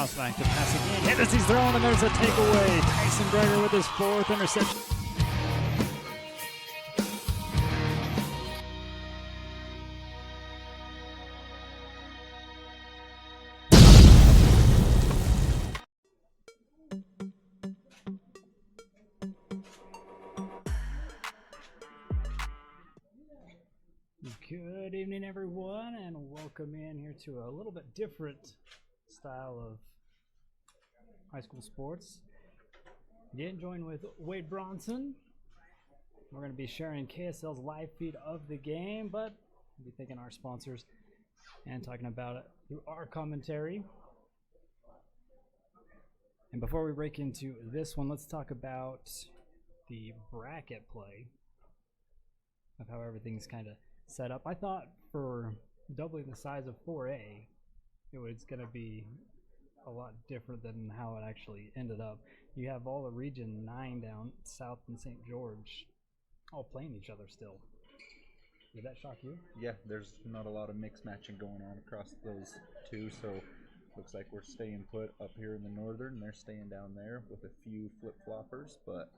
Bounce back to pass again. Hennessy's thrown, and there's a takeaway. Tyson Greger with his fourth interception. Good evening, everyone, and welcome in here to a little bit different style of high school sports. Again, joined with Wade Bronson. We're going to be sharing KSL's live feed of the game, but we'll be thanking our sponsors and talking about it through our commentary. And before we break into this one, let's talk about the bracket play of how everything's kind of set up. I thought for doubling the size of 4A, it was going to be a lot different than how it actually ended up. You have all the Region 9 down south in St. George all playing each other still. Did that shock you? Yeah, there's not a lot of mix matching going on across those two, so looks like we're staying put up here in the northern. They're staying down there with a few flip-floppers, but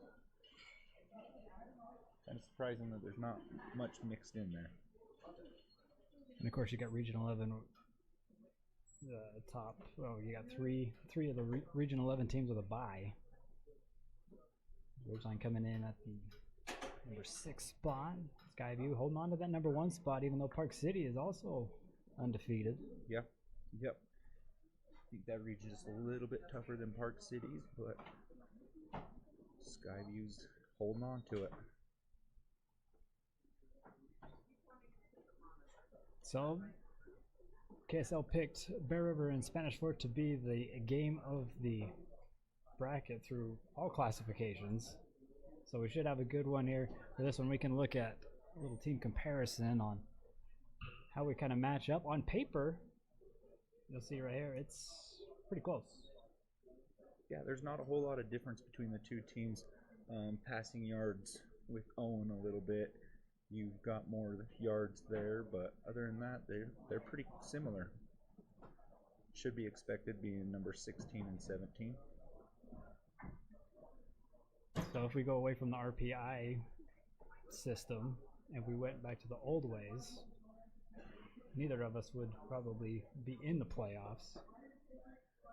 kind of surprising that there's not much mixed in there. And of course, you got Region 11 top. Oh, you got three of the Region 11 teams with a bye. Ridgeline coming in at the number 6 spot. Skyview holding on to that number 1 spot, even though Park City is also undefeated. Yep. I think that region is a little bit tougher than Park City's, but Skyview's holding on to it. So, KSL picked Bear River and Spanish Fork to be the game of the bracket through all classifications. So we should have a good one here. For this one, we can look at a little team comparison on how we kind of match up. On paper, you'll see right here, it's pretty close. Yeah, there's not a whole lot of difference between the two teams. Passing yards with Owen a little bit. You've got more yards there, but other than that, they're pretty similar. Should be expected being number 16 and 17. So if we go away from the RPI system and we went back to the old ways, neither of us would probably be in the playoffs.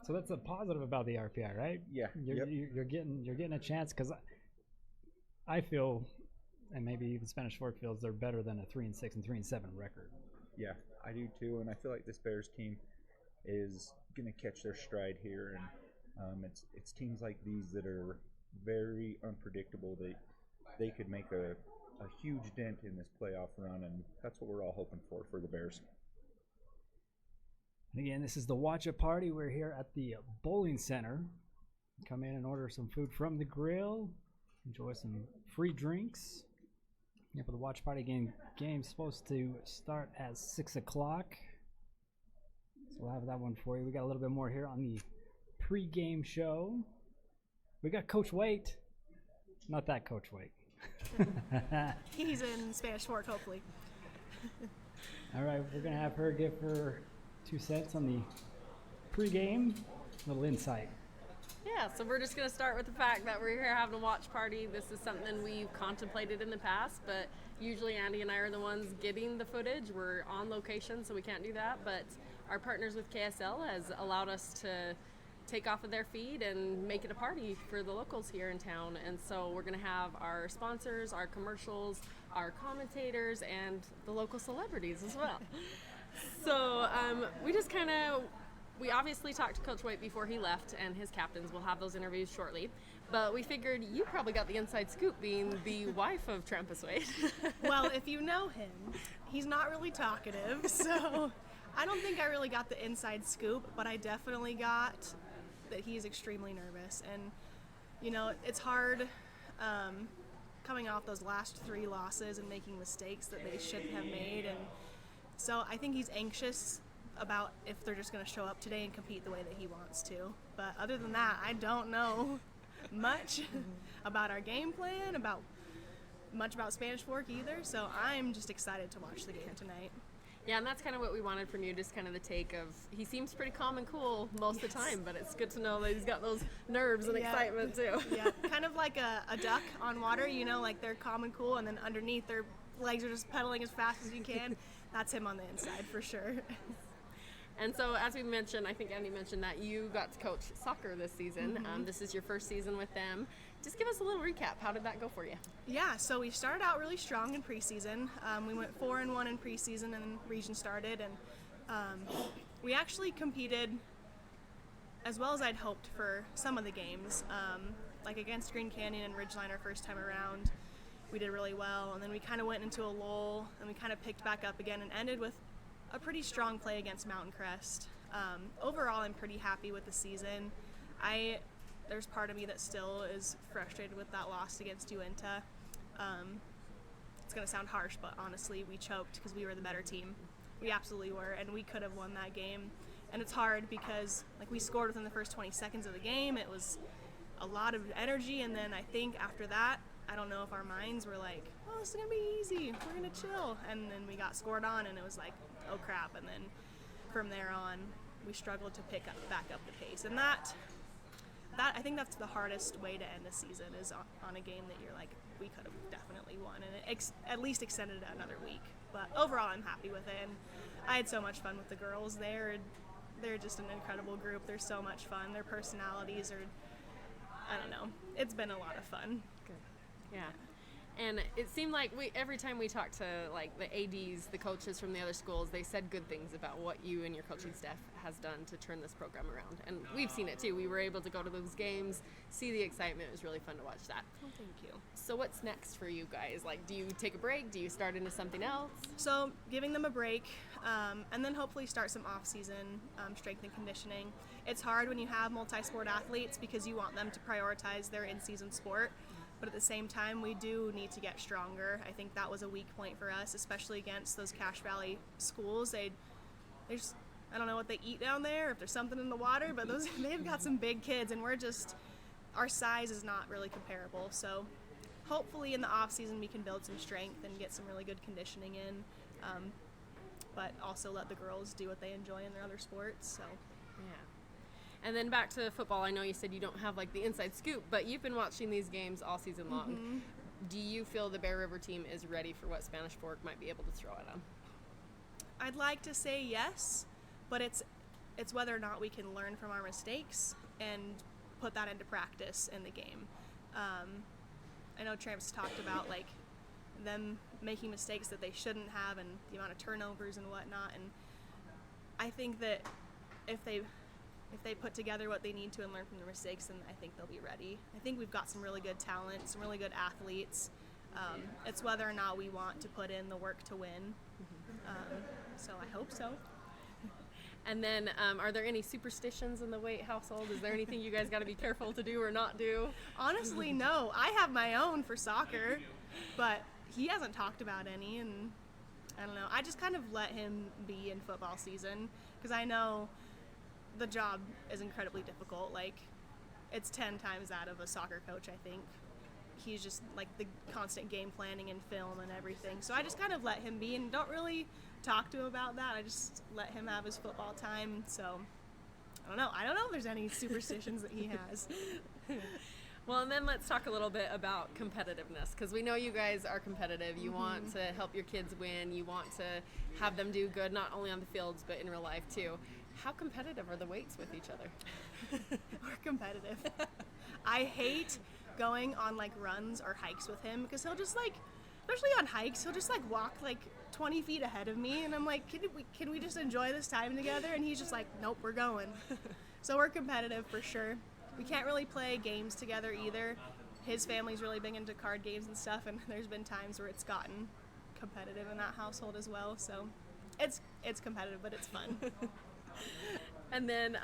So that's a positive about the RPI, right? Yeah. You're getting a chance, because I feel, and maybe even Spanish Fork feels, they're better than a 3-6 and 3-7 record. Yeah, I do too, and I feel like this Bears team is going to catch their stride here, and it's teams like these that are very unpredictable. They could make a huge dent in this playoff run, and that's what we're all hoping for the Bears. And again, this is the Watch It Party. We're here at the Bowling Center. Come in and order some food from the grill. Enjoy some free drinks. Yeah, for the Watch Party game's supposed to start at 6 o'clock. So we'll have that one for you. We got a little bit more here on the pre-game show. We got Coach Waite. Not that Coach Waite. He's in Spanish Fork, hopefully. All right, we're going to have her give her 2 cents on the pre-game. Little insight. Yeah, so we're just going to start with the fact that we're here having a watch party. This is something we've contemplated in the past, but usually Andy and I are the ones getting the footage. We're on location, so we can't do that, but our partners with KSL has allowed us to take off of their feed and make it a party for the locals here in town. And so we're going to have our sponsors, our commercials, our commentators, and the local celebrities as well. So we obviously talked to Coach Waite before he left, and his captains. We'll have those interviews shortly. But we figured you probably got the inside scoop, being the wife of Trampus Waite. Well, if you know him, he's not really talkative, so I don't think I really got the inside scoop, but I definitely got that he's extremely nervous. And, you know, it's hard coming off those last 3 losses and making mistakes that they shouldn't have made. And so I think he's anxious about if they're just going to show up today and compete the way that he wants to. But other than that, I don't know much about our game plan, much about Spanish Fork either, so I'm just excited to watch the game tonight. Yeah, and that's kind of what we wanted from you, just kind of the take of, he seems pretty calm and cool most of the time, but it's good to know that he's got those nerves and Yeah. excitement too. Yeah, kind of like a duck on water, you know, like they're calm and cool, and then underneath their legs are just pedaling as fast as you can. That's him on the inside for sure. And so, as we mentioned, I think Andy mentioned that you got to coach soccer this season. This is your first season with them. Just give us a little recap. How did that go for you? Yeah, so we started out really strong in preseason. We went 4-1 in preseason, and then region started, and we actually competed as well as I'd hoped for some of the games. Like against Green Canyon and Ridgeline our first time around, we did really well, and then we kind of went into a lull, and we kind of picked back up again and ended with a pretty strong play against Mountain Crest. Overall, I'm pretty happy with the season. There's part of me that still is frustrated with that loss against Uinta. It's going to sound harsh, but honestly, we choked because we were the better team. We absolutely were, and we could have won that game. And it's hard because like we scored within the first 20 seconds of the game. It was a lot of energy, and then I think after that, I don't know if our minds were like, oh, this is going to be easy. We're going to chill. And then we got scored on, and it was like, oh crap. And then from there on, we struggled to back up the pace. And that I think that's the hardest way to end a season is on a game that you're like, we could have definitely won, and it at least extended it another week. But overall, I'm happy with it, and I had so much fun with the girls. They're just an incredible group. They're so much fun. Their personalities are, I don't know. It's been a lot of fun. Good. Yeah. And it seemed like every time we talked to like the ADs, the coaches from the other schools, they said good things about what you and your coaching staff has done to turn this program around. And we've seen it too. We were able to go to those games, see the excitement. It was really fun to watch that. Oh, thank you. So what's next for you guys? Like, do you take a break? Do you start into something else? So giving them a break, and then hopefully start some off-season strength and conditioning. It's hard when you have multi-sport athletes because you want them to prioritize their in-season sport. But at the same time, we do need to get stronger. I think that was a weak point for us, especially against those Cache Valley schools. I don't know what they eat down there, if there's something in the water, but they've got some big kids, and our size is not really comparable. So hopefully in the off season we can build some strength and get some really good conditioning in, but also let the girls do what they enjoy in their other sports. So. Yeah. And then back to football, I know you said you don't have like the inside scoop, but you've been watching these games all season long. Mm-hmm. Do you feel the Bear River team is ready for what Spanish Fork might be able to throw at them? I'd like to say yes, but it's whether or not we can learn from our mistakes and put that into practice in the game. I know Tramps talked about like them making mistakes that they shouldn't have and the amount of turnovers and whatnot, and I think that if they put together what they need to and learn from their mistakes, then I think they'll be ready. I think we've got some really good talent, some really good athletes. It's whether or not we want to put in the work to win. So I hope so. And then are there any superstitions in the Waite household? Is there anything you guys got to be careful to do or not do? Honestly, no. I have my own for soccer, but he hasn't talked about any, and I don't know. I just kind of let him be in football season because I know the job is incredibly difficult. Like, it's 10 times that of a soccer coach, I think. He's just like the constant game planning and film and everything. So I just kind of let him be and don't really talk to him about that. I just let him have his football time. So I don't know if there's any superstitions that he has. Well, and then let's talk a little bit about competitiveness, because we know you guys are competitive. You want to help your kids win. You want to have them do good, not only on the fields, but in real life too. How competitive are the Waites with each other? We're competitive. I hate going on like runs or hikes with him because he'll just like, especially on hikes, he'll just like walk like 20 feet ahead of me, and I'm like, can we just enjoy this time together? And he's just like, nope, we're going. So we're competitive for sure. We can't really play games together either. His family's really big into card games and stuff, and there's been times where it's gotten competitive in that household as well. So it's competitive, but it's fun. And then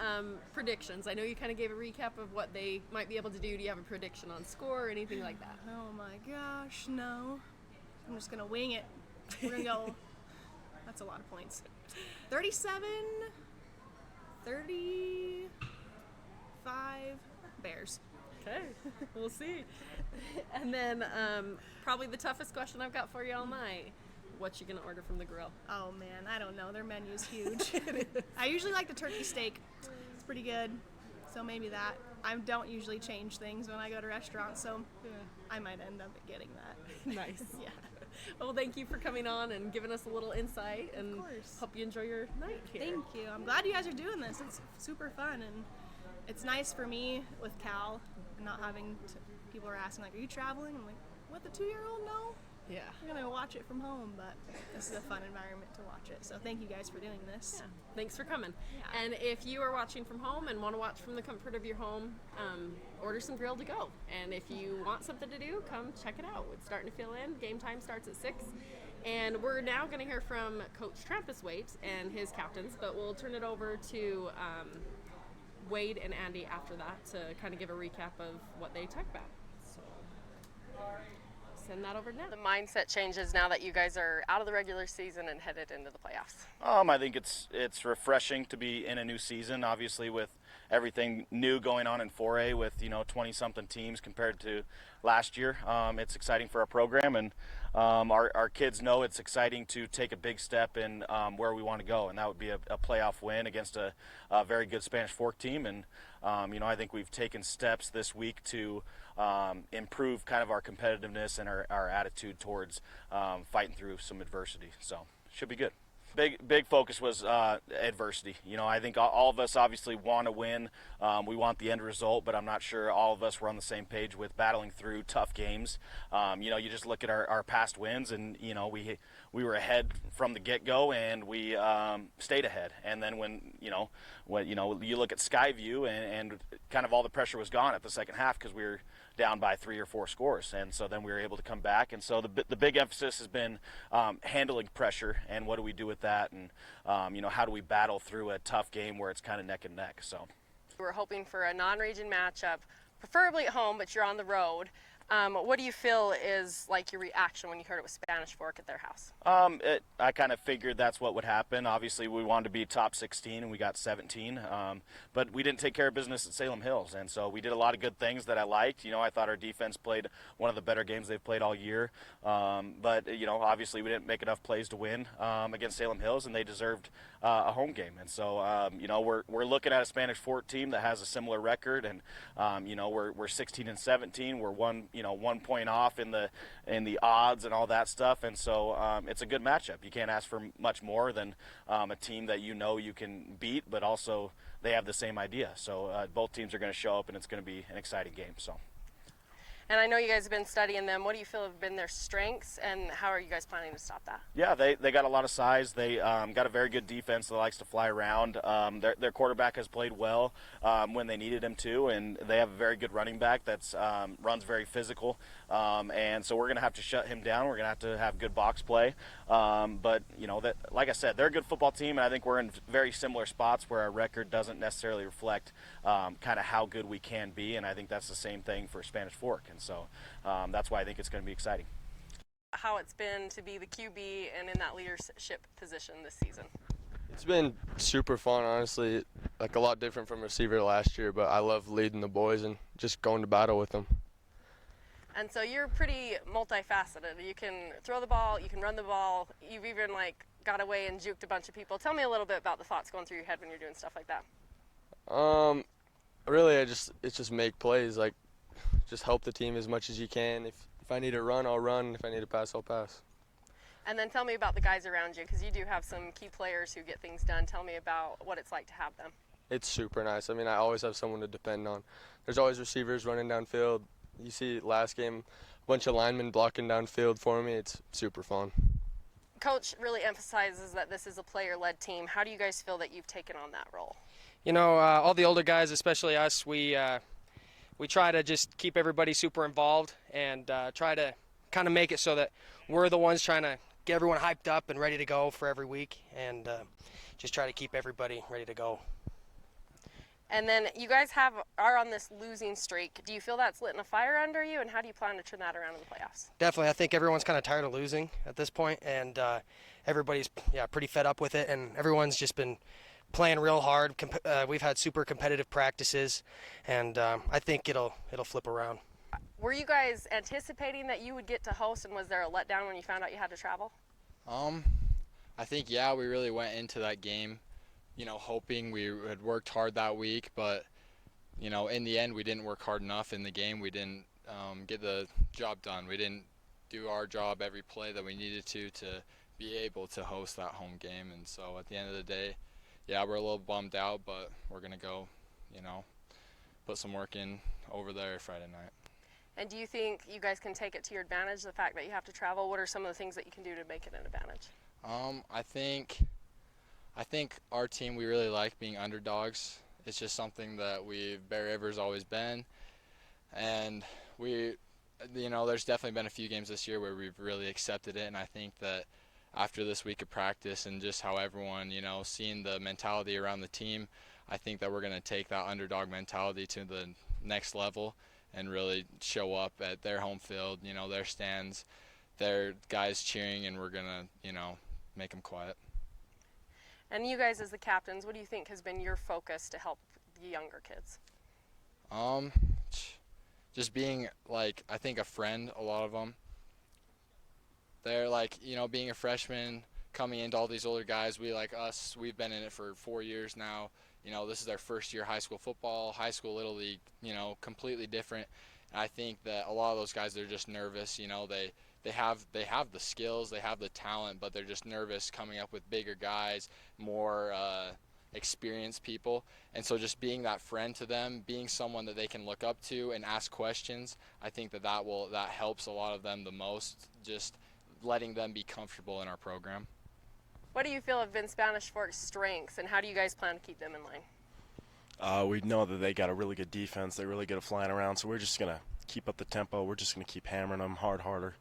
predictions. I know you kind of gave a recap of what they might be able to do. Do you have a prediction on score or anything like that? Oh my gosh, no. I'm just gonna wing it. We're gonna go, that's a lot of points. 37, 35 Bears. Okay, we'll see. And then probably the toughest question I've got for you all night. what you gonna order from the grill? Oh man, I don't know. Their menu's huge. I usually like the turkey steak. It's pretty good. So maybe that. I don't usually change things when I go to restaurants, so I might end up getting that. Nice. Yeah. Well, thank you for coming on and giving us a little insight, and course. hope you enjoy your night here. Thank you. I'm glad you guys are doing this. It's super fun, and it's nice for me with Cal and not having to, people are asking like, "Are you traveling?" I'm like, "What, the 2-year-old? No. Yeah. I'm gonna watch it from home, but this is a fun environment to watch it. So thank you guys for doing this." Yeah. Thanks for coming. Yeah. And if you are watching from home and want to watch from the comfort of your home, order some grill to go. And if you want something to do, come check it out. It's starting to fill in. Game time starts at 6. And we're now going to hear from Coach Trampus-Waite and his captains, but we'll turn it over to Wade and Andy after that to kind of give a recap of what they talked about. So send that over now. The mindset changes now that you guys are out of the regular season and headed into the playoffs. I think it's refreshing to be in a new season, obviously with everything new going on in 4A with 20-something teams compared to last year. It's exciting for our program, and our kids know it's exciting to take a big step in where we want to go, and that would be a playoff win against a very good Spanish Fork team. And I think we've taken steps this week to improve kind of our competitiveness and our attitude towards fighting through some adversity. So should be good. Big focus was adversity. I think all of us obviously want to win. We want the end result, but I'm not sure all of us were on the same page with battling through tough games. You just look at our past wins, and we were ahead from the get-go, and we stayed ahead. And then when you look at Skyview, and kind of all the pressure was gone at the second half because we were down by 3 or 4 scores, and so then we were able to come back. And so the big emphasis has been handling pressure, and what do we do with that, and how do we battle through a tough game where it's kind of neck and neck. So we're hoping for a non-region matchup, preferably at home, but you're on the road. What do you feel is like your reaction when you heard it was Spanish Fork at their house? I kind of figured that's what would happen. Obviously, we wanted to be top 16, and we got 17. But we didn't take care of business at Salem Hills, and so we did a lot of good things that I liked. I thought our defense played one of the better games they've played all year. But obviously, we didn't make enough plays to win against Salem Hills, and they deserved a home game. And so, we're looking at a Spanish Fork team that has a similar record, and we're 16 and 17. We're 1 point off in the odds and all that stuff, and so it's a good matchup. You can't ask for much more than a team that you can beat, but also they have the same idea. So both teams are going to show up, and it's going to be an exciting game. So. And I know you guys have been studying them. What do you feel have been their strengths, and how are you guys planning to stop that? Yeah, they got a lot of size. They got a very good defense that likes to fly around. Their quarterback has played well when they needed him to, and they have a very good running back that's runs very physical. And so we're going to have to shut him down. We're going to have good box play. But, like I said, they're a good football team, and I think we're in very similar spots where our record doesn't necessarily reflect kind of how good we can be, and I think that's the same thing for Spanish Fork. And so that's why I think it's going to be exciting. How it's been to be the QB and in that leadership position this season? It's been super fun, honestly. Like a lot different from receiver last year, but I love leading the boys and just going to battle with them. And so you're pretty multifaceted. You can throw the ball, you can run the ball. You've even got away and juked a bunch of people. Tell me a little bit about the thoughts going through your head when you're doing stuff like that. Really, it's just make plays. Just help the team as much as you can. If I need to run, I'll run. If I need to pass, I'll pass. And then tell me about the guys around you, because you do have some key players who get things done. Tell me about what it's like to have them. It's super nice. I mean, I always have someone to depend on. There's always receivers running downfield. You see last game, a bunch of linemen blocking downfield for me. It's super fun. Coach really emphasizes that this is a player-led team. How do you guys feel that you've taken on that role? All the older guys, especially us, we try to just keep everybody super involved and try to kind of make it so that we're the ones trying to get everyone hyped up and ready to go for every week, and just try to keep everybody ready to go. And then you guys are on this losing streak. Do you feel that's lit a fire under you, and how do you plan to turn that around in the playoffs? Definitely. I think everyone's kind of tired of losing at this point, and everybody's pretty fed up with it, and everyone's just been playing real hard. We've had super competitive practices, and I think it'll flip around. Were you guys anticipating that you would get to host, and was there a letdown when you found out you had to travel? I think, yeah, we really went into that game, hoping we had worked hard that week, but, in the end, we didn't work hard enough in the game. We didn't get the job done. We didn't do our job every play that we needed to be able to host that home game. And so at the end of the day, yeah, we're a little bummed out, but we're going to go, put some work in over there Friday night. And do you think you guys can take it to your advantage, the fact that you have to travel? What are some of the things that you can do to make it an advantage? I think our team, we really like being underdogs. It's just something that Bear River's always been. And there's definitely been a few games this year where we've really accepted it. And I think that after this week of practice and just how everyone, seeing the mentality around the team, I think that we're going to take that underdog mentality to the next level and really show up at their home field, their stands, their guys cheering, and we're going to, make them quiet. And you guys as the captains, what do you think has been your focus to help the younger kids? Just being, I think a friend, a lot of them. They're being a freshman, coming into all these older guys. We've been in it for 4 years now. This is their first year high school football, high school Little League, completely different. And I think that a lot of those guys, they're just nervous. They have the skills, they have the talent, but they're just nervous coming up with bigger guys, more experienced people. And so just being that friend to them, being someone that they can look up to and ask questions, I think that helps a lot of them the most, just letting them be comfortable in our program. What do you feel have been Spanish Fork's strengths, and how do you guys plan to keep them in line? We know that they got a really good defense. They're really good at flying around, so we're just going to keep up the tempo. We're just going to keep hammering them harder.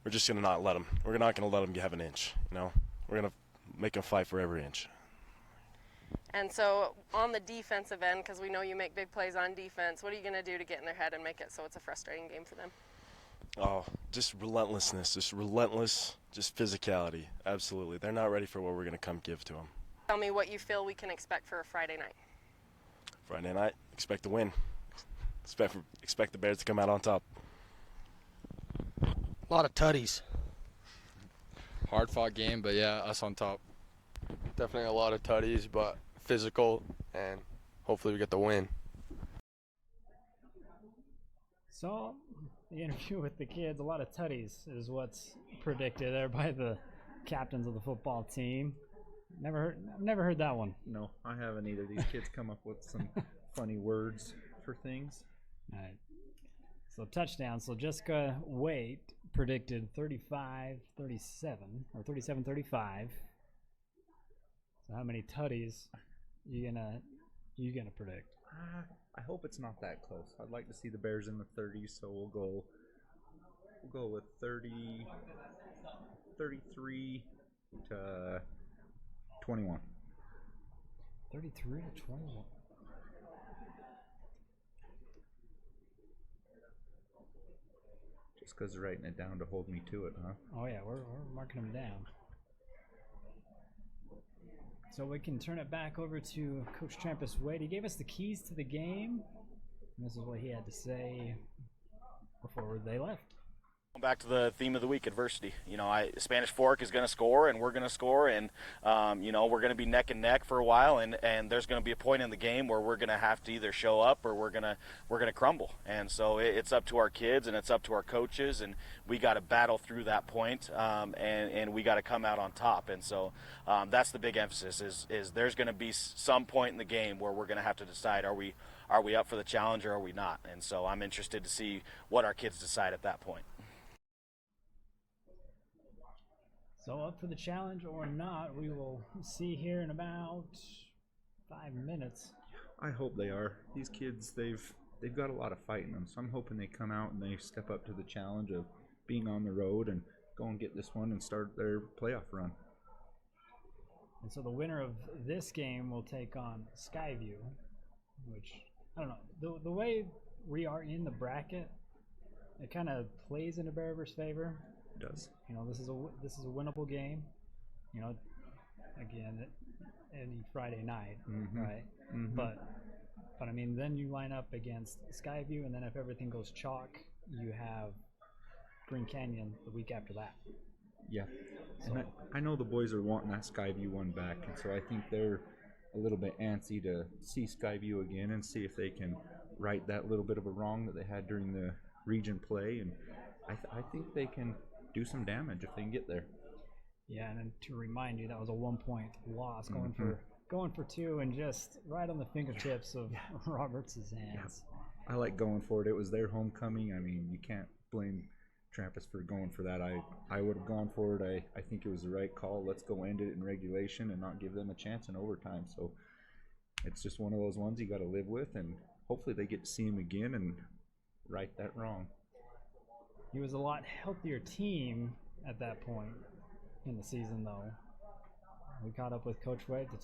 We're just going to not let them. We're not going to let them have an inch, We're going to make them fight for every inch. And so on the defensive end, because we know you make big plays on defense, what are you going to do to get in their head and make it so it's a frustrating game for them? Oh, just relentlessness, just physicality. Absolutely. They're not ready for what we're going to come give to them. Tell me what you feel we can expect for a Friday night. Friday night, expect to win. Expect the Bears to come out on top. A lot of tutties. Hard-fought game, but yeah, us on top. Definitely a lot of tutties, but physical, and hopefully we get the win. So, the interview with the kids, a lot of tutties is what's predicted there by the captains of the football team. Never heard that one. No, I haven't either. These kids come up with some funny words for things. All right. So touchdown. So Jessica Waite predicted 35-37 or 37-35. So how many tutties you gonna predict? I hope it's not that close. I'd like to see the Bears in the 30s, so we'll go with 33 to 21. 33 to 21. Just because they're writing it down to hold me to it, huh? Oh yeah, we're marking them down. So we can turn it back over to Coach Trampus Wade. He gave us the keys to the game. And this is what he had to say before they left. Back to the theme of the week, adversity. Spanish Fork is going to score, and we're going to score, and we're going to be neck and neck for a while, and there's going to be a point in the game where we're going to have to either show up or we're going to crumble. And so it's up to our kids and it's up to our coaches, and we got to battle through that point, and we got to come out on top. And so that's the big emphasis is there's going to be some point in the game where we're going to have to decide, are we up for the challenge or are we not? And so I'm interested to see what our kids decide at that point. So up for the challenge or not, we will see here in about 5 minutes. I hope they are. These kids, they've got a lot of fight in them, so I'm hoping they come out and they step up to the challenge of being on the road and go and get this one and start their playoff run. And so the winner of this game will take on Skyview, which, I don't know, the way we are in the bracket, it kind of plays into Bear River's favor. It does. This is a winnable game. Again, any Friday night, right? Mm-hmm. But I mean, then you line up against Skyview, and then if everything goes chalk, you have Green Canyon the week after that. Yeah. And I know the boys are wanting that Skyview one back, and so I think they're a little bit antsy to see Skyview again and see if they can right that little bit of a wrong that they had during the region play. And I think they can do some damage if they can get there. Yeah, and then to remind you, that was a 1-point loss going for two and just right on the fingertips of Roberts' hands. I like going for it. It was their homecoming. I mean, you can't blame Trampas for going for that. I would have gone for it. I think it was the right call. Let's go end it in regulation and not give them a chance in overtime. So it's just one of those ones you got to live with, and hopefully they get to see him again and right that wrong. He was a lot healthier team at that point in the season, though. We caught up with Coach Wade to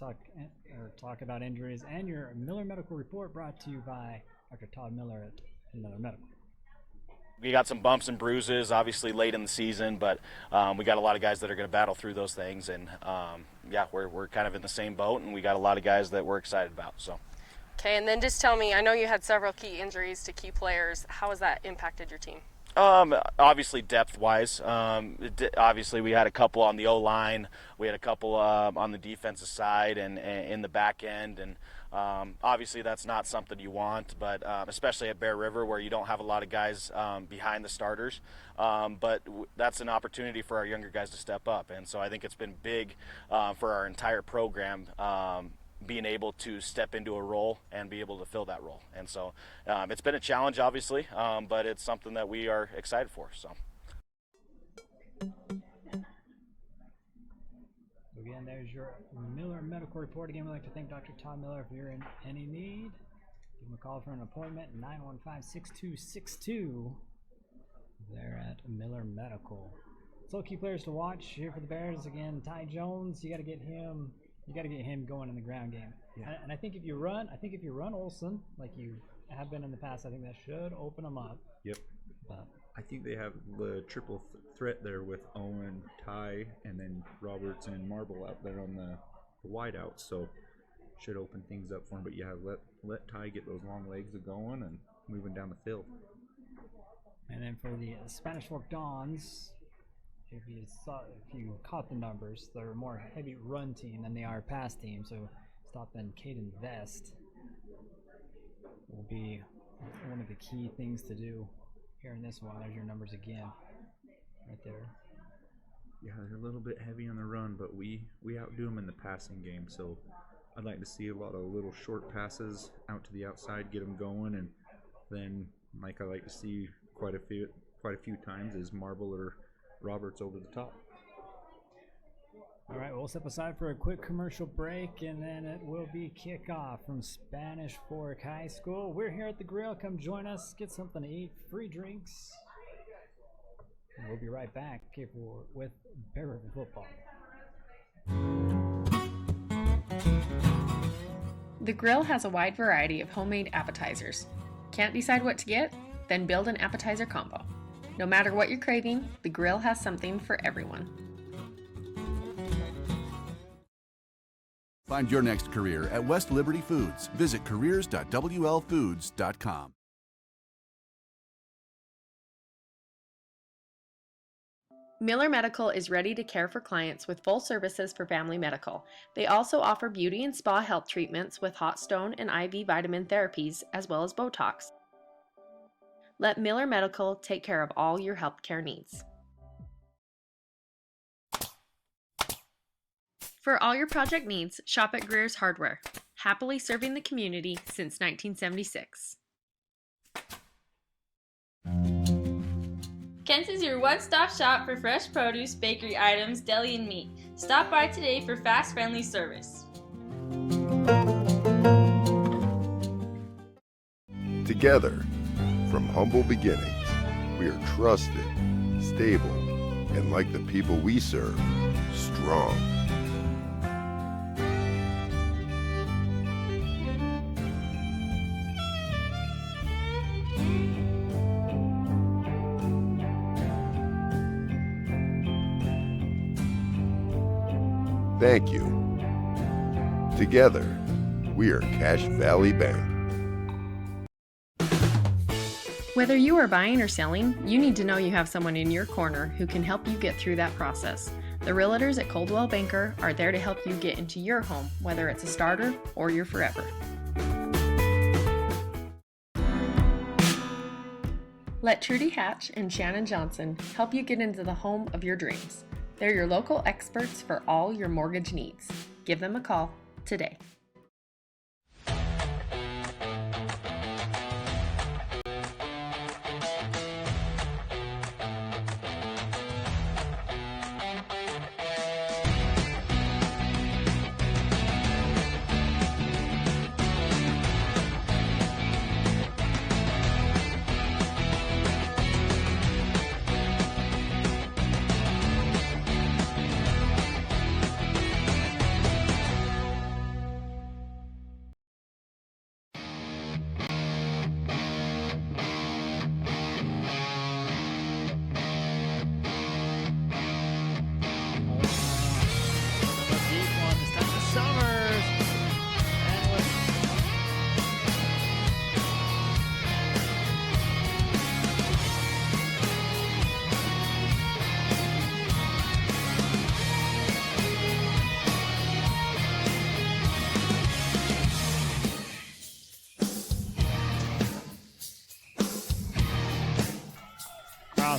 talk about injuries and your Miller Medical Report, brought to you by Dr. Todd Miller at Miller Medical. We got some bumps and bruises, obviously late in the season, but we got a lot of guys that are going to battle through those things, and we're kind of in the same boat, and we got a lot of guys that we're excited about. So. Okay, and then just tell me, I know you had several key injuries to key players. How has that impacted your team? Obviously depth-wise. Obviously we had a couple on the O-line. We had a couple on the defensive side and in the back end. And obviously that's not something you want, but especially at Bear River where you don't have a lot of guys behind the starters. But that's an opportunity for our younger guys to step up. And so I think it's been big for our entire program, being able to step into a role and be able to fill that role. And so it's been a challenge, obviously, but it's something that we are excited for. So again, there's your Miller Medical Report. Again, we'd like to thank Dr. Todd Miller. If you're in any need, give him a call for an appointment, 915-6262. They're at Miller Medical. So key players to watch here for the Bears. Again, Ty Jones, you got to get him going in the ground game. Yeah. And I think if you run Olsen like you have been in the past, I think that should open them up. Yep. But I think they have the triple threat there with Owen, Ty, and then Roberts and Marble out there on the wideout. So should open things up for him. But yeah, let Ty get those long legs going and moving down the field. And then for the Spanish Fork Dons, if you caught the numbers, they're a more heavy run team than they are a pass team. So stopping Caden Vest will be one of the key things to do here in this one. There's your numbers again, right there. Yeah, they're a little bit heavy on the run, but we outdo them in the passing game. So I'd like to see a lot of little short passes out to the outside, get them going, and then Mike, I like to see quite a few times is Marble or Roberts over the top. All right, we'll step aside for a quick commercial break, and then it will be kickoff from Spanish Fork High School. We're here at the grill. Come join us, get something to eat, free drinks. And we'll be right back with Bear River football. The grill has a wide variety of homemade appetizers. Can't decide what to get? Then build an appetizer combo. No matter what you're craving, the grill has something for everyone. Find your next career at West Liberty Foods. Visit careers.wlfoods.com. Miller Medical is ready to care for clients with full services for family medical. They also offer beauty and spa health treatments with hot stone and IV vitamin therapies, as well as Botox. Let Miller Medical take care of all your healthcare needs. For all your project needs, shop at Greer's Hardware, happily serving the community since 1976. Kent's is your one-stop shop for fresh produce, bakery items, deli, and meat. Stop by today for fast, friendly service. Together, from humble beginnings, we are trusted, stable, and like the people we serve, strong. Thank you. Together, we are Cache Valley Bank. Whether you are buying or selling, you need to know you have someone in your corner who can help you get through that process. The realtors at Coldwell Banker are there to help you get into your home, whether it's a starter or your forever. Let Trudy Hatch and Shannon Johnson help you get into the home of your dreams. They're your local experts for all your mortgage needs. Give them a call today.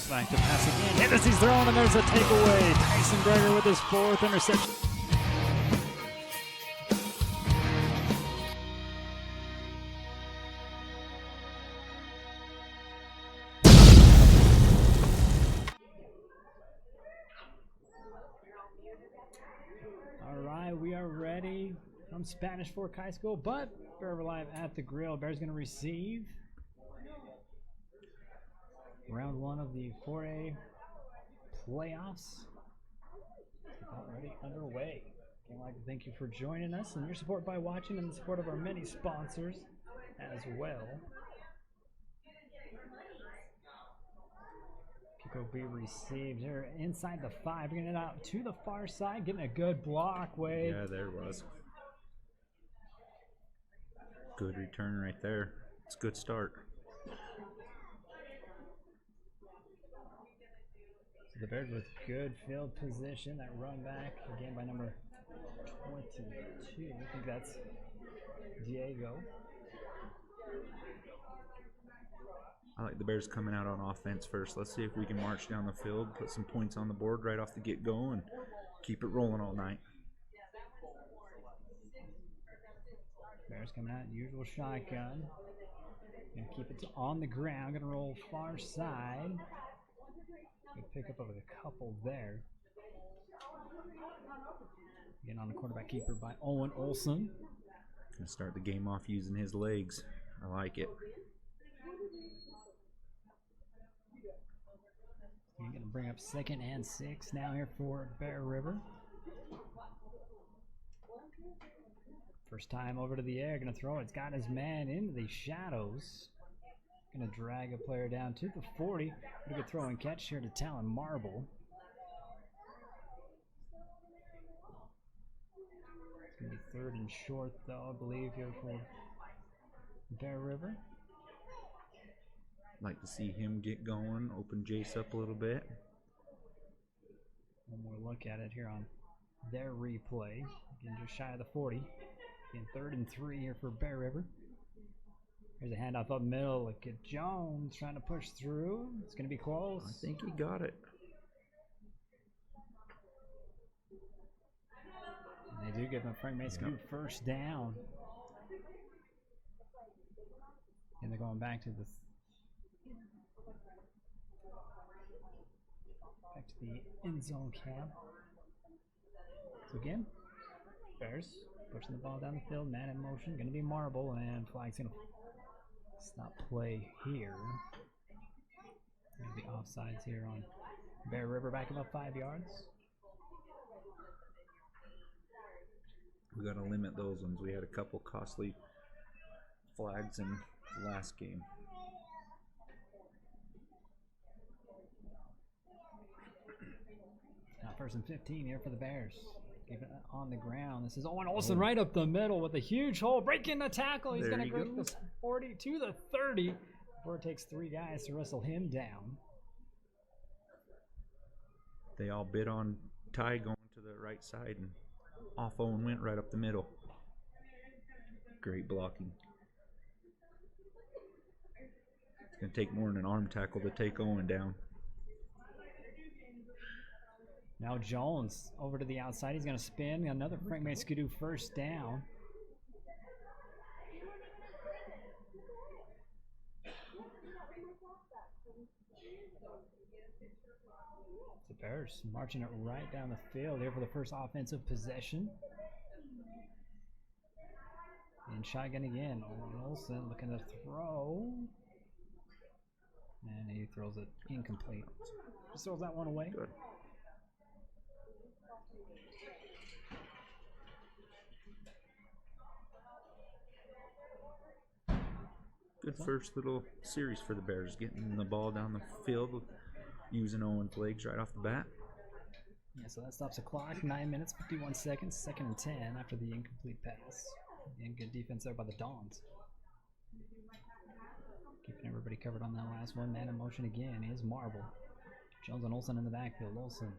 Back to pass again. Hennessy's throwing, and there's a takeaway. Tyson Greger with his 4th interception. All right, we are ready from Spanish Fork High School, but Bear River Live at the Grill. Bear's going to receive round 1 of the 4A playoffs already underway. I'd like to thank you for joining us and your support by watching and the support of our many sponsors as well. Kick will be received here inside the 5, bringing it out to the far side, getting a good block. Wade. Yeah, there was. Good return right there. It's a good start. The Bears with good field position. That run back again by number 22. I think that's Diego. I like the Bears coming out on offense first. Let's see if we can march down the field, put some points on the board right off the get-go, and keep it rolling all night. Bears coming out, usual shotgun. Gonna keep it on the ground. Gonna roll far side. Good pickup of a couple there. Again on the quarterback keeper by Owen Olson. Gonna start the game off using his legs. I like it. You're gonna bring up 2nd and 6 now here for Bear River. First time over to the air, gonna throw it. It's got his man into the shadows. Gonna drag a player down to the 40. Pretty good throw and catch here to Talon Marble. It's gonna be 3rd and short though, I believe, here for Bear River. Like to see him get going, open Jace up a little bit. One more look at it here on their replay. Again, just shy of the 40. Again, 3rd and 3 here for Bear River. There's a handoff up middle. Look at Jones trying to push through. It's going to be close. I think he got it. And they do give him Frank Mason first down. And they're going back to the end zone cam. So again, Bears pushing the ball down the field, man in motion, going to be Marble, and flag's going to stop play here. There's the offsides here on Bear River, back about 5 yards. We got to limit those ones. We had a couple costly flags in the last game. Now 1st and 15 here for the Bears. Keep it on the ground. This is Owen Olson right up the middle with a huge hole. Breaking the tackle. He's going to break the 40 to the 30. before it takes 3 guys to wrestle him down. They all bid on Ty going to the right side, and off Owen went right up the middle. Great blocking. It's going to take more than an arm tackle to take Owen down. Now Jones over to the outside. He's going to spin. Another Frank Skidoo first down. The Bears marching it right down the field here for the first offensive possession. And shotgun again. Owen Olsen looking to throw. And he throws it incomplete. Just throws that one away. Good. Good first little series for the Bears, getting the ball down the field, using Owen's legs right off the bat. Yeah, so that stops the clock. 9 minutes, 51 seconds, 2nd and 10 after the incomplete pass. And good defense there by the Dons. Keeping everybody covered on that last one. Man in motion again is Marble. Jones and Olsen in the backfield. Olsen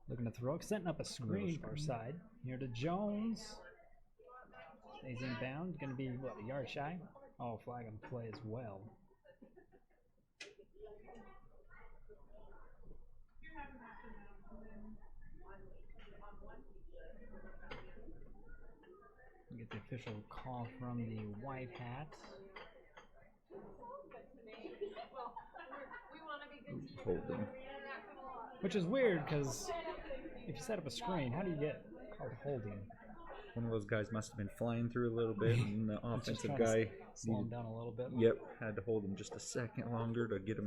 looking to throw, setting up a screen far side. Here to Jones. Stays inbound. Going to be, what, a yard shy? Oh, flag on the play as well. Get the official call from the white hat. Holding. Which is weird because if you set up a screen, how do you get called holding? One of those guys must have been flying through a little bit, and the offensive guy slow him down a little bit. Yep, had to hold him just a second longer to get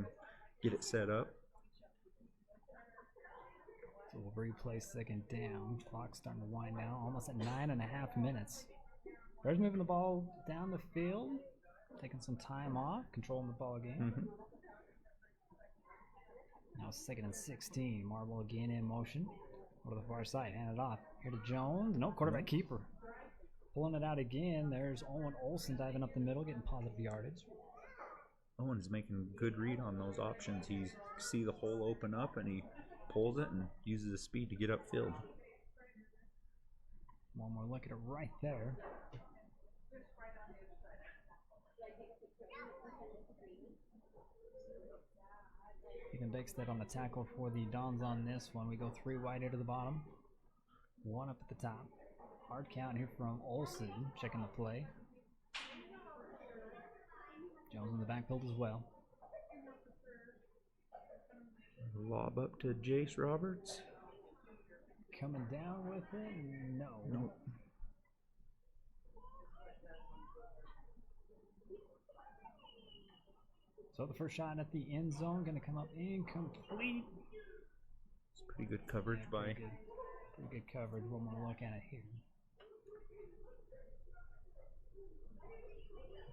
it set up. So we'll replay 2nd down. Clock's starting to wind down, almost at 9.5 minutes. Bears moving the ball down the field, taking some time off, controlling the ball game. Mm-hmm. Now 2nd and 16. Marble again in motion. Go to the far side, hand it off. Here to Jones. No, quarterback keeper. Pulling it out again. There's Owen Olsen diving up the middle, getting positive yardage. Owen's making a good read on those options. He see the hole open up, and he pulls it and uses his speed to get upfield. One more look at it right there. Ethan Bakestead on the tackle for the Dons on this one. We go 3 wide here to the bottom. 1 up at the top. Hard count here from Olsen, checking the play. Jones in the backfield as well. Lob up to Jace Roberts. Coming down with it? No. Nope. So the first shot at the end zone going to come up incomplete. It's pretty good coverage by. Pretty good coverage. We're going to look at it here.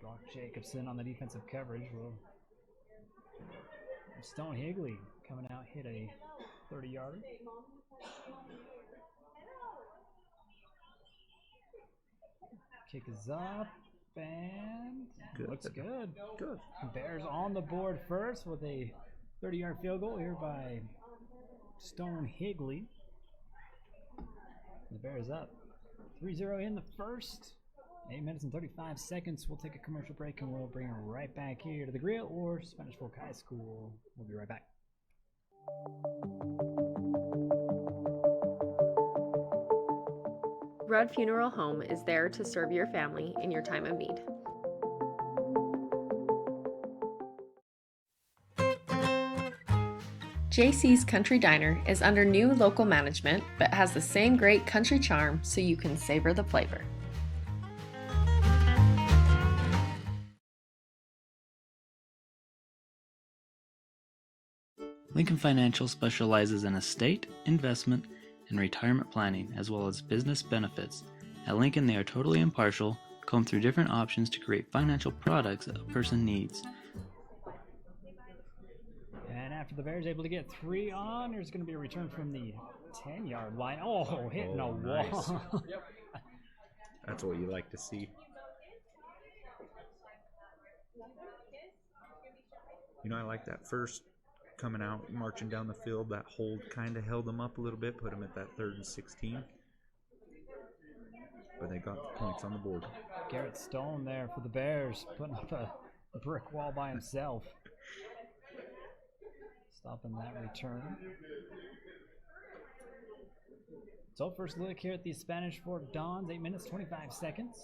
Brock Jacobson on the defensive coverage. Stone Higley coming out, hit a 30-yarder. Kick is up, and good. Looks good. Good. Bears on the board first with a 30-yard field goal here by Stone Higley. The Bears up 3-0 in the first. 8 minutes and 35 seconds. We'll take a commercial break and we'll bring it right back here to the Grill or Spanish Fork High School. We'll be right back. Rudd Funeral Home is there to serve your family in your time of need. JC's Country Diner is under new local management but has the same great country charm so you can savor the flavor. Lincoln Financial specializes in estate, investment, and retirement planning, as well as business benefits. At Lincoln, they are totally impartial, comb through different options to create financial products that a person needs. And after the Bears able to get 3 on, there's going to be a return from the 10-yard line. Oh, hitting a nice. wall. That's what you like to see. I like that first coming out, marching down the field. That hold kind of held them up a little bit, put them at that 3rd and 16. But they got the points on the board. Garrett Stone there for the Bears, putting up a brick wall by himself. Stopping that return. So first look here at the Spanish Fork Dons, 8 minutes, 25 seconds.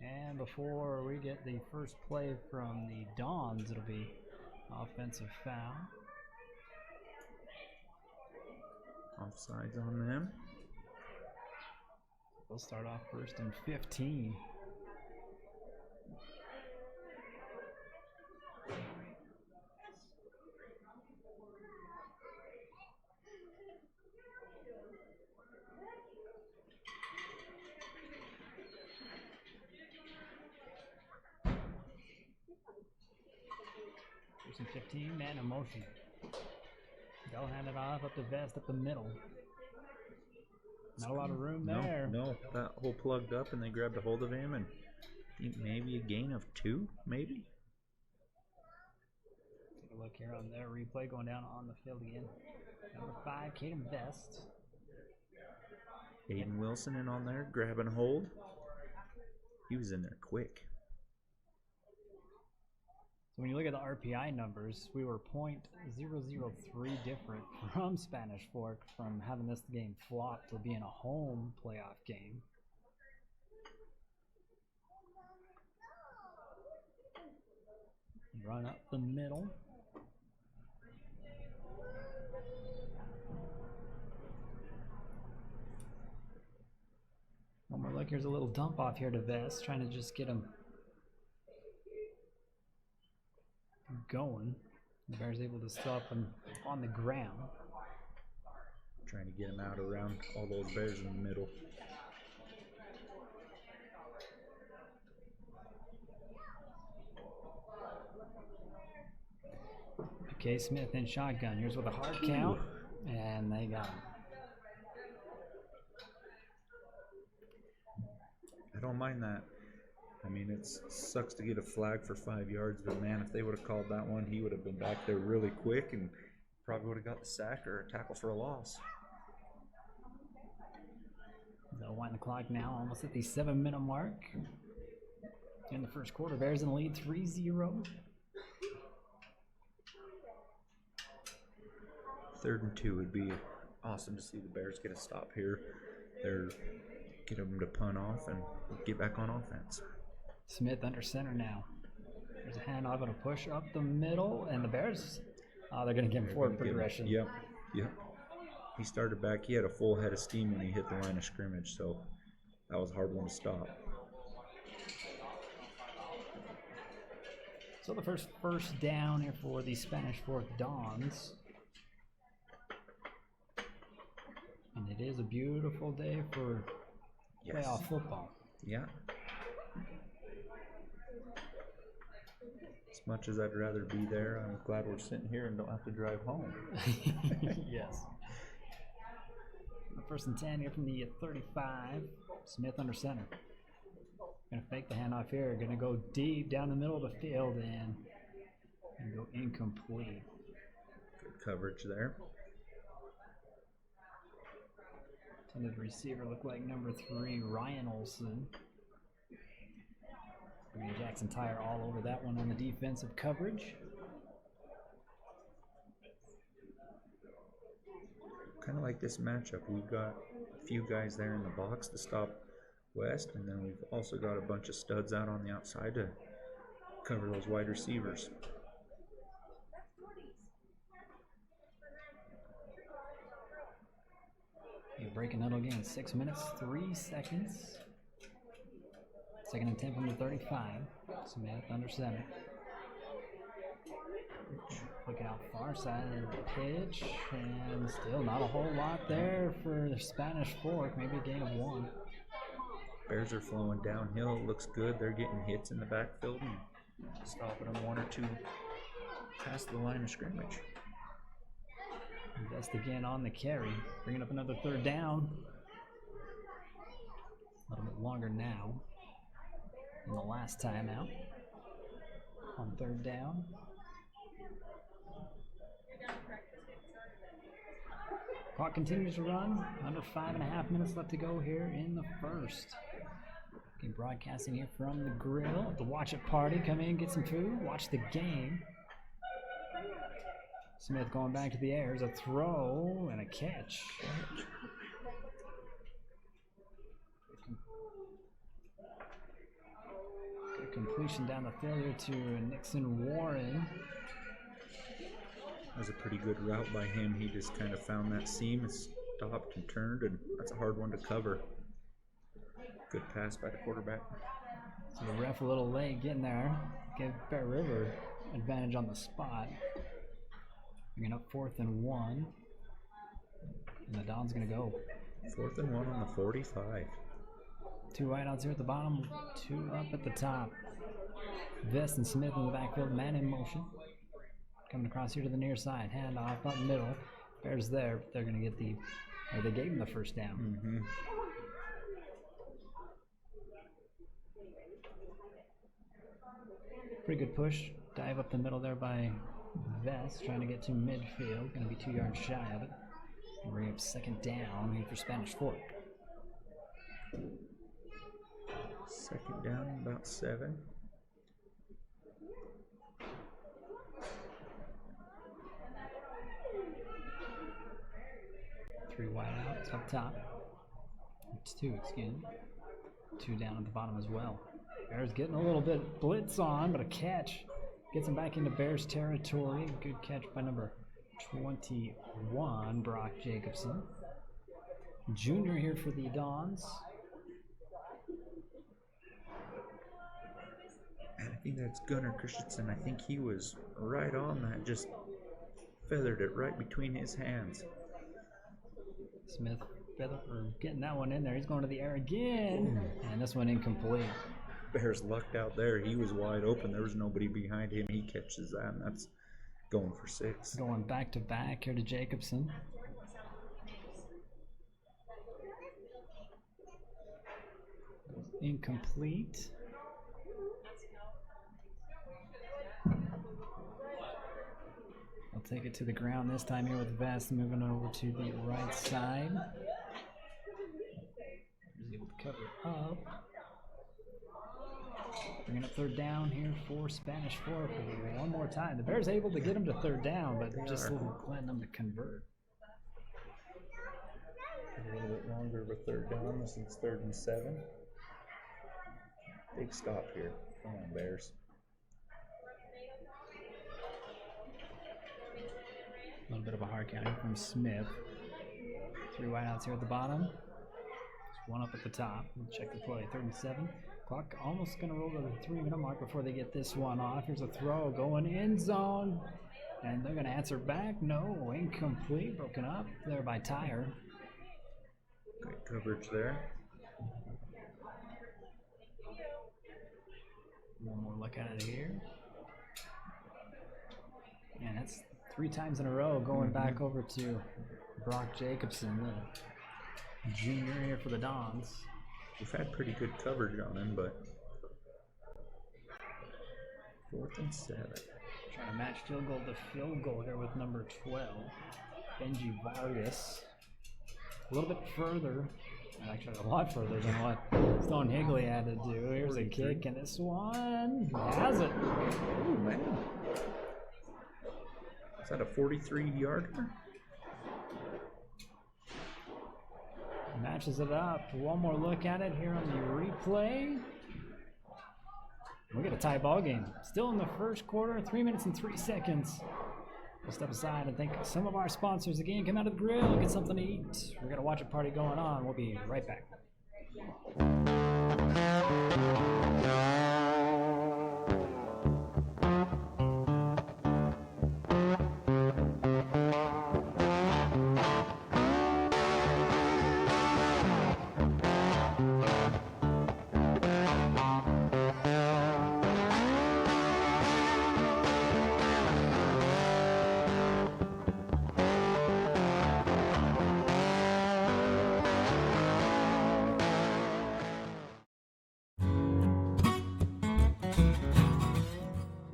And before we get the first play from the Dons, it'll be offensive foul. Offsides on them. They'll start off 1st and 15. First and 15, man in motion. They'll hand it off up to Vest up the middle. Not a lot of room there. No, that hole plugged up and they grabbed a hold of him, and I think maybe a gain of 2, maybe? Take a look here on their replay going down on the field again. Number 5, Caden Vest. Aiden Wilson in on there, grabbing a hold. He was in there quick. So when you look at the RPI numbers, we were .003 different from Spanish Fork from having this game flop to being a home playoff game. Run up the middle. One more look, here's a little dump off here to Vest, trying to just get him going. The Bears able to stop him on the ground. Trying to get him out around all those Bears in the middle. McKay Smith in shotgun. Here's with a hard count, and they got him. I don't mind that. I mean, it sucks to get a flag for 5 yards, but man, if they would have called that one, he would have been back there really quick and probably would have got the sack or a tackle for a loss. They'll wind the clock now, almost at the 7-minute mark. In the first quarter, Bears in the lead 3-0. 3rd and 2 would be awesome to see the Bears get a stop here. Get them to punt off and get back on offense. Smith under center now. There's a handoff and a push up the middle, and the Bears, they're going to give him forward progression. Yep. He started back. He had a full head of steam when he hit the line of scrimmage, so that was a hard one to stop. So the first down here for the Spanish Fork Dons. And it is a beautiful day for playoff football. Yeah. As much as I'd rather be there, I'm glad we're sitting here and don't have to drive home. Yes. First and 10 here from the 35. Smith under center. Gonna fake the handoff here. Gonna go deep down the middle of the field and go incomplete. Good coverage there. Intended receiver looked like number 3, Ryan Olson. Jackson Tire all over that one on the defensive coverage. Kind of like this matchup. We've got a few guys there in the box to stop West, and then we've also got a bunch of studs out on the outside to cover those wide receivers. You breaking huddle again, 6 minutes, 3 seconds. 2nd and 10 from the 35. Smith under center. Looking out far side of the pitch, and still not a whole lot there for the Spanish Fork, maybe a gain of 1. Bears are flowing downhill. It looks good. They're getting hits in the backfield and stopping them 1 or 2 past the line of scrimmage. Invest again on the carry, bringing up another 3rd down. A little bit longer now than the last time out. On third down. Clock continues to run. Under 5.5 minutes left to go here in the first. Okay, broadcasting here from the grill. The watch it party. Come in, get some food, watch the game. Smith going back to the air. There's a throw and a catch. Good completion down the field here to Nixon Warren. That was a pretty good route by him. He just kind of found that seam and stopped and turned, and that's a hard one to cover. Good pass by the quarterback. So the ref a little late getting there. Give Bear River advantage on the spot. Bringing up 4th and 1. And the Don's going to go. 4th and 1 on the 45. 2 wideouts here at the bottom, 2 up at the top. Vest and Smith in the backfield, man in motion. Coming across here to the near side, hand off up middle. Bears there, but they're going to get the, or they gave him the first down. Mm-hmm. Pretty good push. Dive up the middle there by Vest, trying to get to midfield. Going to be 2 yards shy of it. And bring up 2nd down here for Spanish Fork. 2nd down, about 7. Three wide outs up top. It's 2, excuse me. 2 down at the bottom as well. Bears getting a little bit blitz on, but a catch gets him back into Bears territory. Good catch by number 21, Brock Jacobson. Junior here for the Dons. And I think that's Gunnar Christensen. I think he was right on that, just feathered it right between his hands. Smith getting that one in there. He's going to the air again. And this one incomplete. Bears lucked out there. He was wide open. There was nobody behind him. He catches that, and that's going for 6. Going back to back here to Jacobson. Incomplete. I'll take it to the ground this time here with Vest moving over to the right side. He's able to cover it up. Bringing up 3rd down here for Spanish Fork one more time. The Bears able to get him to 3rd down, but just letting them to convert. A little bit longer of a 3rd down. This is 3rd and 7. Big stop here. Come on, Bears. A little bit of a hard count here from Smith. 3 wideouts here at the bottom. Just 1 up at the top. We'll check the play. 3rd and 7. Clock almost going to roll to the 3-minute mark before they get this one off. Here's a throw going end zone. And they're going to answer back. No, incomplete. Broken up there by Tyre. Great coverage there. One more look at it here. And that's 3 times in a row going back over to Brock Jacobson, the junior here for the Dons. We've had pretty good coverage on him, but 4th and 7. Trying to match field goal to field goal here with number 12, Benji Vargas. A little bit further, actually a lot further than what Stone Higley had to do. Here's a kick, and this one has it. Oh, man. Is that a 43-yarder? Matches it up. One more look at it here on the replay. We got a tie ball game. Still in the first quarter, 3 minutes and 3 seconds. We'll step aside and thank some of our sponsors. Again, come out of the grill, get something to eat. We're going to watch a party going on. We'll be right back.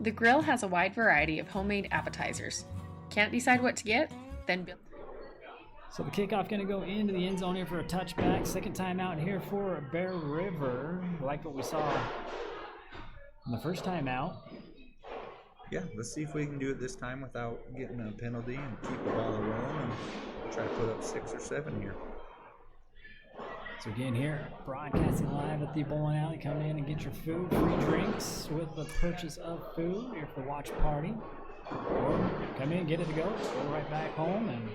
The grill has a wide variety of homemade appetizers. Can't decide what to get? Then So the kickoff going to go into the end zone here for a touchback. Second time out here for Bear River. Like what we saw in the first time out. Yeah, let's see if we can do it this time without getting a penalty and keep the ball rolling and try to put up 6 or 7 here. So again here, broadcasting live at the bowling alley. Come in and get your food, free drinks with the purchase of food here for watch party. Or come in, get it to go right back home, and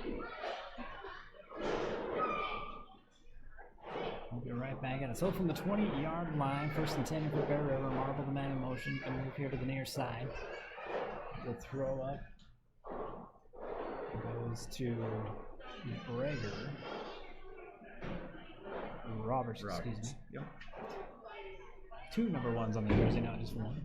we'll be right back at it. So from the 20-yard line, 1st and 10 for Bear River. Marble the man in motion. Going to move here to the near side. The throw up goes to Brager. Roberts, excuse me. Yep. 2 number 1s on the jersey, not just 1.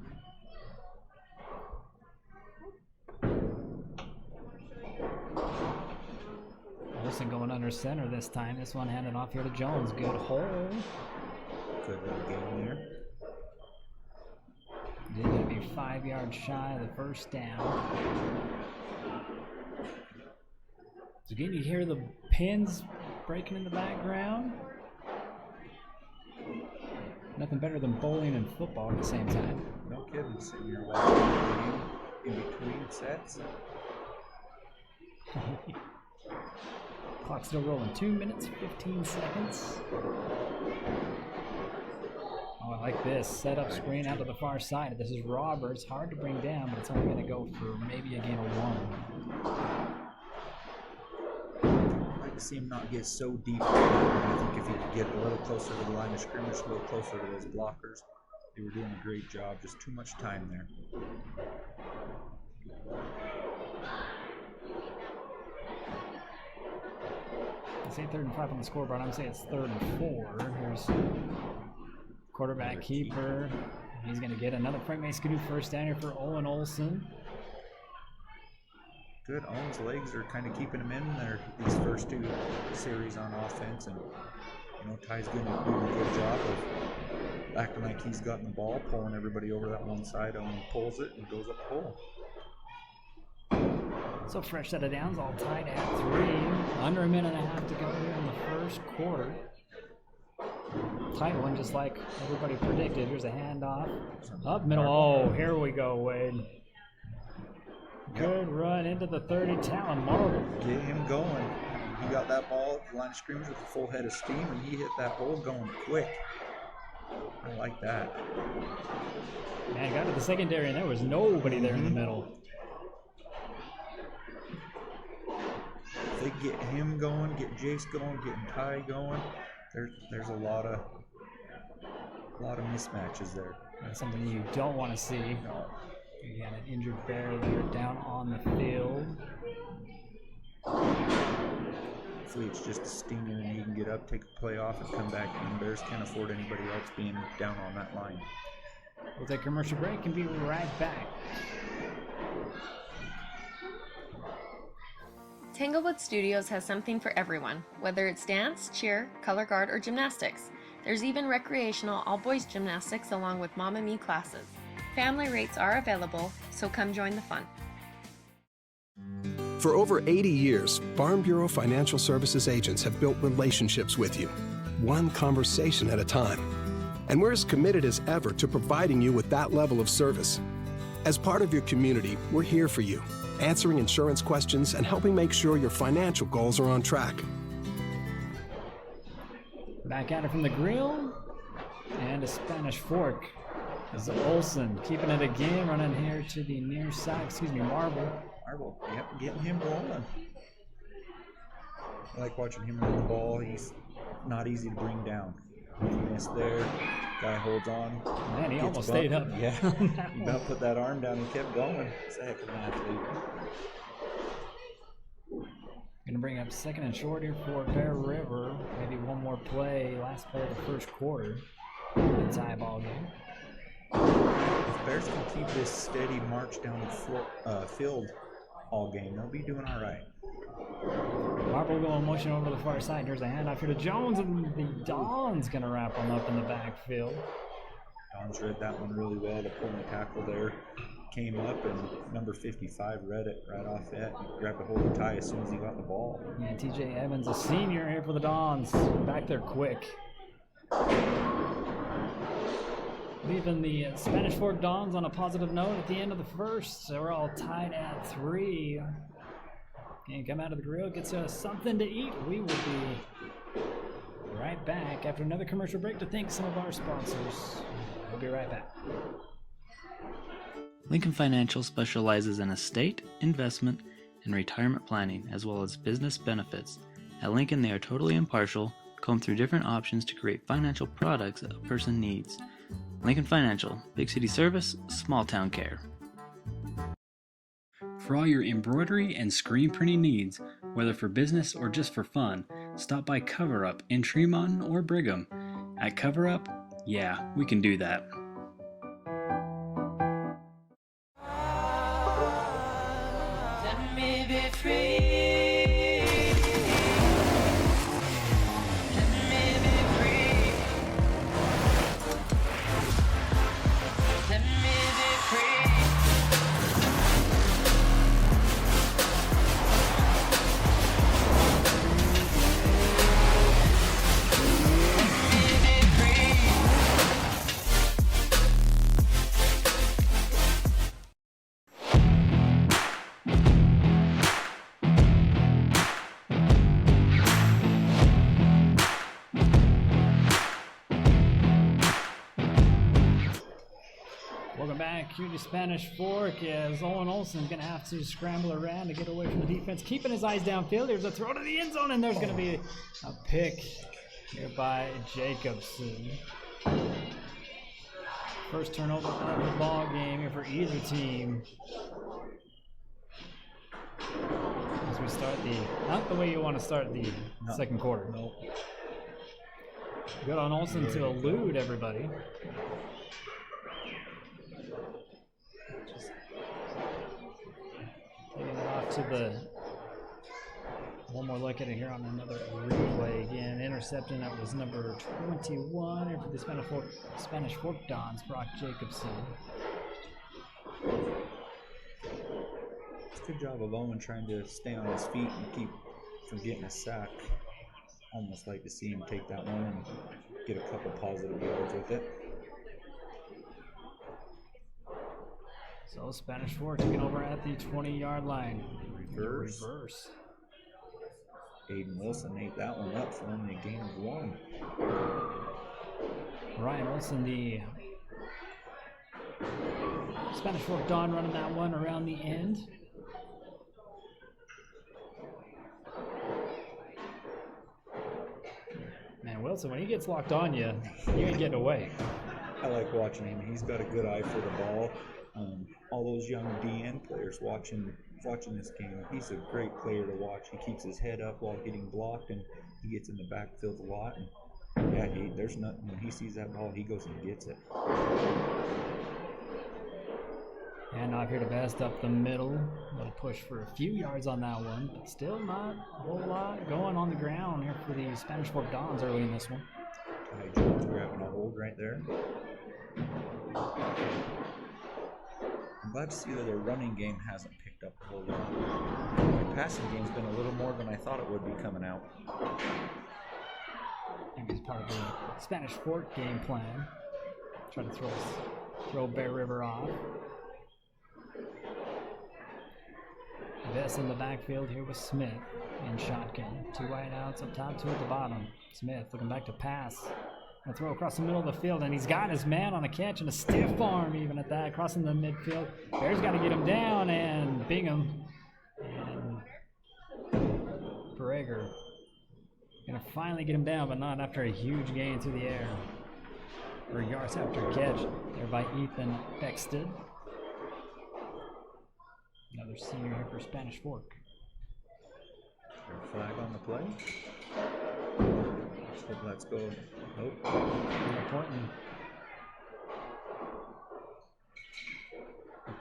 Olsen going under center this time. This one handed off here to Jones. Good hole. Good little game there. Did going to be 5 yards shy of the first down. So again, you hear the pins breaking in the background. Nothing better than bowling and football at the same time. No kidding. Sitting here watching the game in between sets. Clock still rolling. 2 minutes, 15 seconds. Oh, I like this. Set up screen out to the far side. This is Roberts. Hard to bring down, but it's only going to go for maybe a gain of 1. I'd like to see him not get so deep. I think if he could get a little closer to the line of scrimmage, a little closer to those blockers, they were doing a great job. Just too much time there. I say 3rd and 5 on the scoreboard. I'm saying it's 3rd and 4. Here's quarterback keeper. He's going to get another Frank Maskadoo first down here for Owen Olsen. Good. Owen's legs are kind of keeping him in there these first 2 series on offense, and Ty's going to do a good job of acting like he's gotten the ball, pulling everybody over that one side. Owen pulls it and goes up the hole. So fresh set of downs, all tied at 3. Under a minute and a half to go here in the first quarter. Tight one, just like everybody predicted. Here's a handoff. Up middle. Oh, here we go, Wade. Good run into the 30. Talon Marble. Get him going. He got that ball at the line of scrimmage with a full head of steam, and he hit that hole going quick. I like that. Man, got to the secondary, and there was nobody there in the middle. If they get him going, get Jace going, getting Ty going, there's a lot of mismatches there. That's something you don't want to see. No. You got an injured Bear there down on the field. Hopefully it's just a stinger and he can get up, take a play off, and come back in. Bears can't afford anybody else being down on that line. We'll take a commercial break and be right back. Tanglewood Studios has something for everyone, whether it's dance, cheer, color guard, or gymnastics. There's even recreational all-boys gymnastics along with Mamma Mia classes. Family rates are available, so come join the fun. For over 80 years, Farm Bureau Financial Services agents have built relationships with you, one conversation at a time. And we're as committed as ever to providing you with that level of service. As part of your community, we're here for you, answering insurance questions and helping make sure your financial goals are on track. Back at it from the grill, and a Spanish fork. Is Olsen keeping it again, running here to the near side, Marble. Marble, yep, getting him rolling. I like watching him run the ball. He's not easy to bring down. Missed there. Guy holds on. Man, he almost stayed up. Yeah, he about put that arm down and kept going. It's a heck of an athlete. Going to bring up 2nd and short here for Bear River. Maybe one more play. Last play of the first quarter. The tie ball game. If Bears can keep this steady march down the field all game, they'll be doing all right. Marble going motion over to the far side. There's a handoff here to Jones, and the Don's going to wrap him up in the backfield. Don's read that one really well, the pulling tackle there. came up and number 55 read it right off that and grabbed a hold of Ty as soon as he got the ball. Yeah, TJ Evans, a senior here for the Dons, back there quick. Leaving the Spanish Fork Dons on a positive note at the end of the first. So we're all tied at 3. And come out of the grill, gets us something to eat. We will be right back after another commercial break to thank some of our sponsors. We'll be right back. Lincoln Financial specializes in estate, investment, and retirement planning, as well as business benefits. At Lincoln, they are totally impartial, comb through different options to create financial products that a person needs. Lincoln Financial, big city service, small town care. For all your embroidery and screen printing needs, whether for business or just for fun, stop by Cover Up in Tremont or Brigham. At Cover Up, yeah, we can do that. Let me be free. Let me be free. Let me be free. Welcome back here to Spanish Fork as Owen Olsen's going to have to scramble around to get away from the defense, keeping his eyes downfield. There's a throw to the end zone, and there's going to be a pick here by Jacobson. First turnover of the ball game here for either team. As we start not the way you want to start the second quarter. Nope. Good on Olsen to elude everybody. Taking it off to the one more look at it here on another replay again. Intercepting, that was number 21 here for the Spanish Fork Dons, Brock Jacobson. It's a good job of Owen trying to stay on his feet and keep from getting a sack. Almost like to see him take that one and get a couple positive yards with it. So Spanish Fork taking over at the 20-yard line. Reverse. Aiden Wilson ate that one up for only a gain of 1. Ryan Olsen, the Spanish Fork Don, running that one around the end. Man, Wilson, when he gets locked on you, you ain't getting away. I like watching him. He's got a good eye for the ball. All those young DN players watching this game, he's a great player to watch. He keeps his head up while getting blocked, and he gets in the backfield a lot. And yeah, there's nothing. When he sees that ball, he goes and gets it. And off here to Best up the middle. A little push for a few yards on that one, but still not a whole lot going on the ground here for the Spanish Fork Dons early in this one. Ty Jones grabbing a hold right there. I'm glad to see that their running game hasn't picked up a whole lot. Their passing game's been a little more than I thought it would be coming out. I think it's part of the Spanish Fork game plan. Try to throw Bear River off. Best in the backfield here with Smith in shotgun. 2 wide outs up top, 2 at the bottom. Smith looking back to pass. A throw across the middle of the field, and he's got his man on a catch and a stiff arm even at that, crossing the midfield. Bears got to get him down, and Bingham and Prager gonna finally get him down, but not after a huge gain through the air. For yards after catch there by Ethan Beckstead. Another senior here for Spanish Fork. Flag on the play. Let's go. Nope.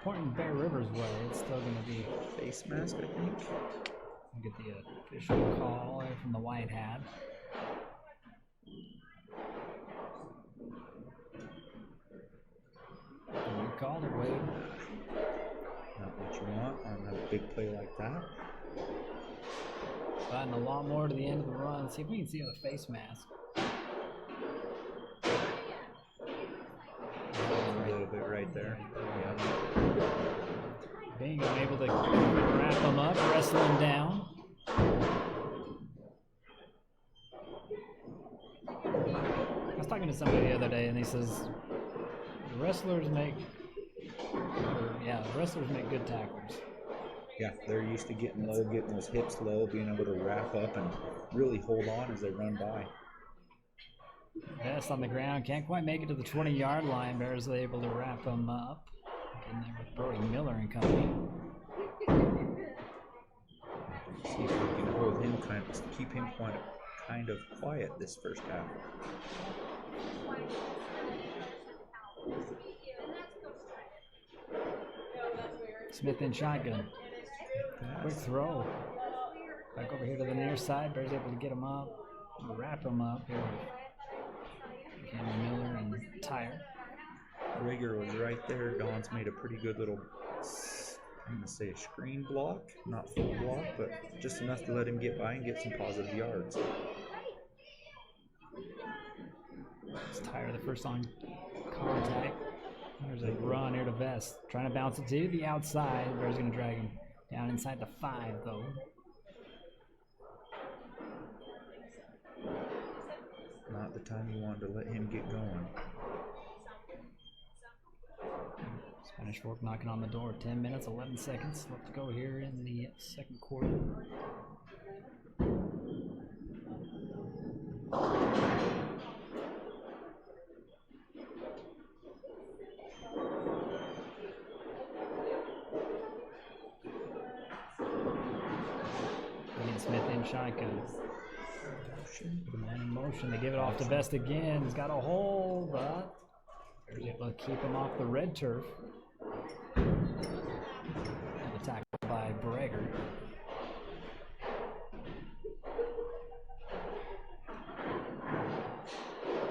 Pointing Bear River's way. It's still going to be face mask, I think. We'll get the official call there from the white hat. You called it, Wade. big play like that. Gotten a lot more to the end of the run. See if we can see the face mask. A little bit right there. Yeah. Being able to wrap him up, wrestle him down. I was talking to somebody the other day, and he says the wrestlers make good tacklers. Yeah, they're used to getting low, getting those hips low, being able to wrap up and really hold on as they run by. Best on the ground, can't quite make it to the 20-yard line. Bears are able to wrap him up. Getting there with Brody Miller and company. See if we can hold him keep him kind of quiet this first half. Smith in shotgun. Quick throw. Back over here to the near side. Bears able to get him up. Wrap him up here with Cameron Miller and Tyre. Rager was right there. Don's made a pretty good little, I'm going to say a screen block. Not full block, but just enough to let him get by and get some positive yards. It's Tyre, the first on contact. There's a run here to Vest. Trying to bounce it to the outside. Bears going to drag him down inside the 5, though. Not the time you wanted to let him get going. Spanish Fork knocking on the door. 10 minutes, 11 seconds left to go here in the second quarter. Smith in shotgun. Man in motion. They give it off to Vest again. He's got a hole, but they're able to keep him off the red turf. And the tackle by Breger.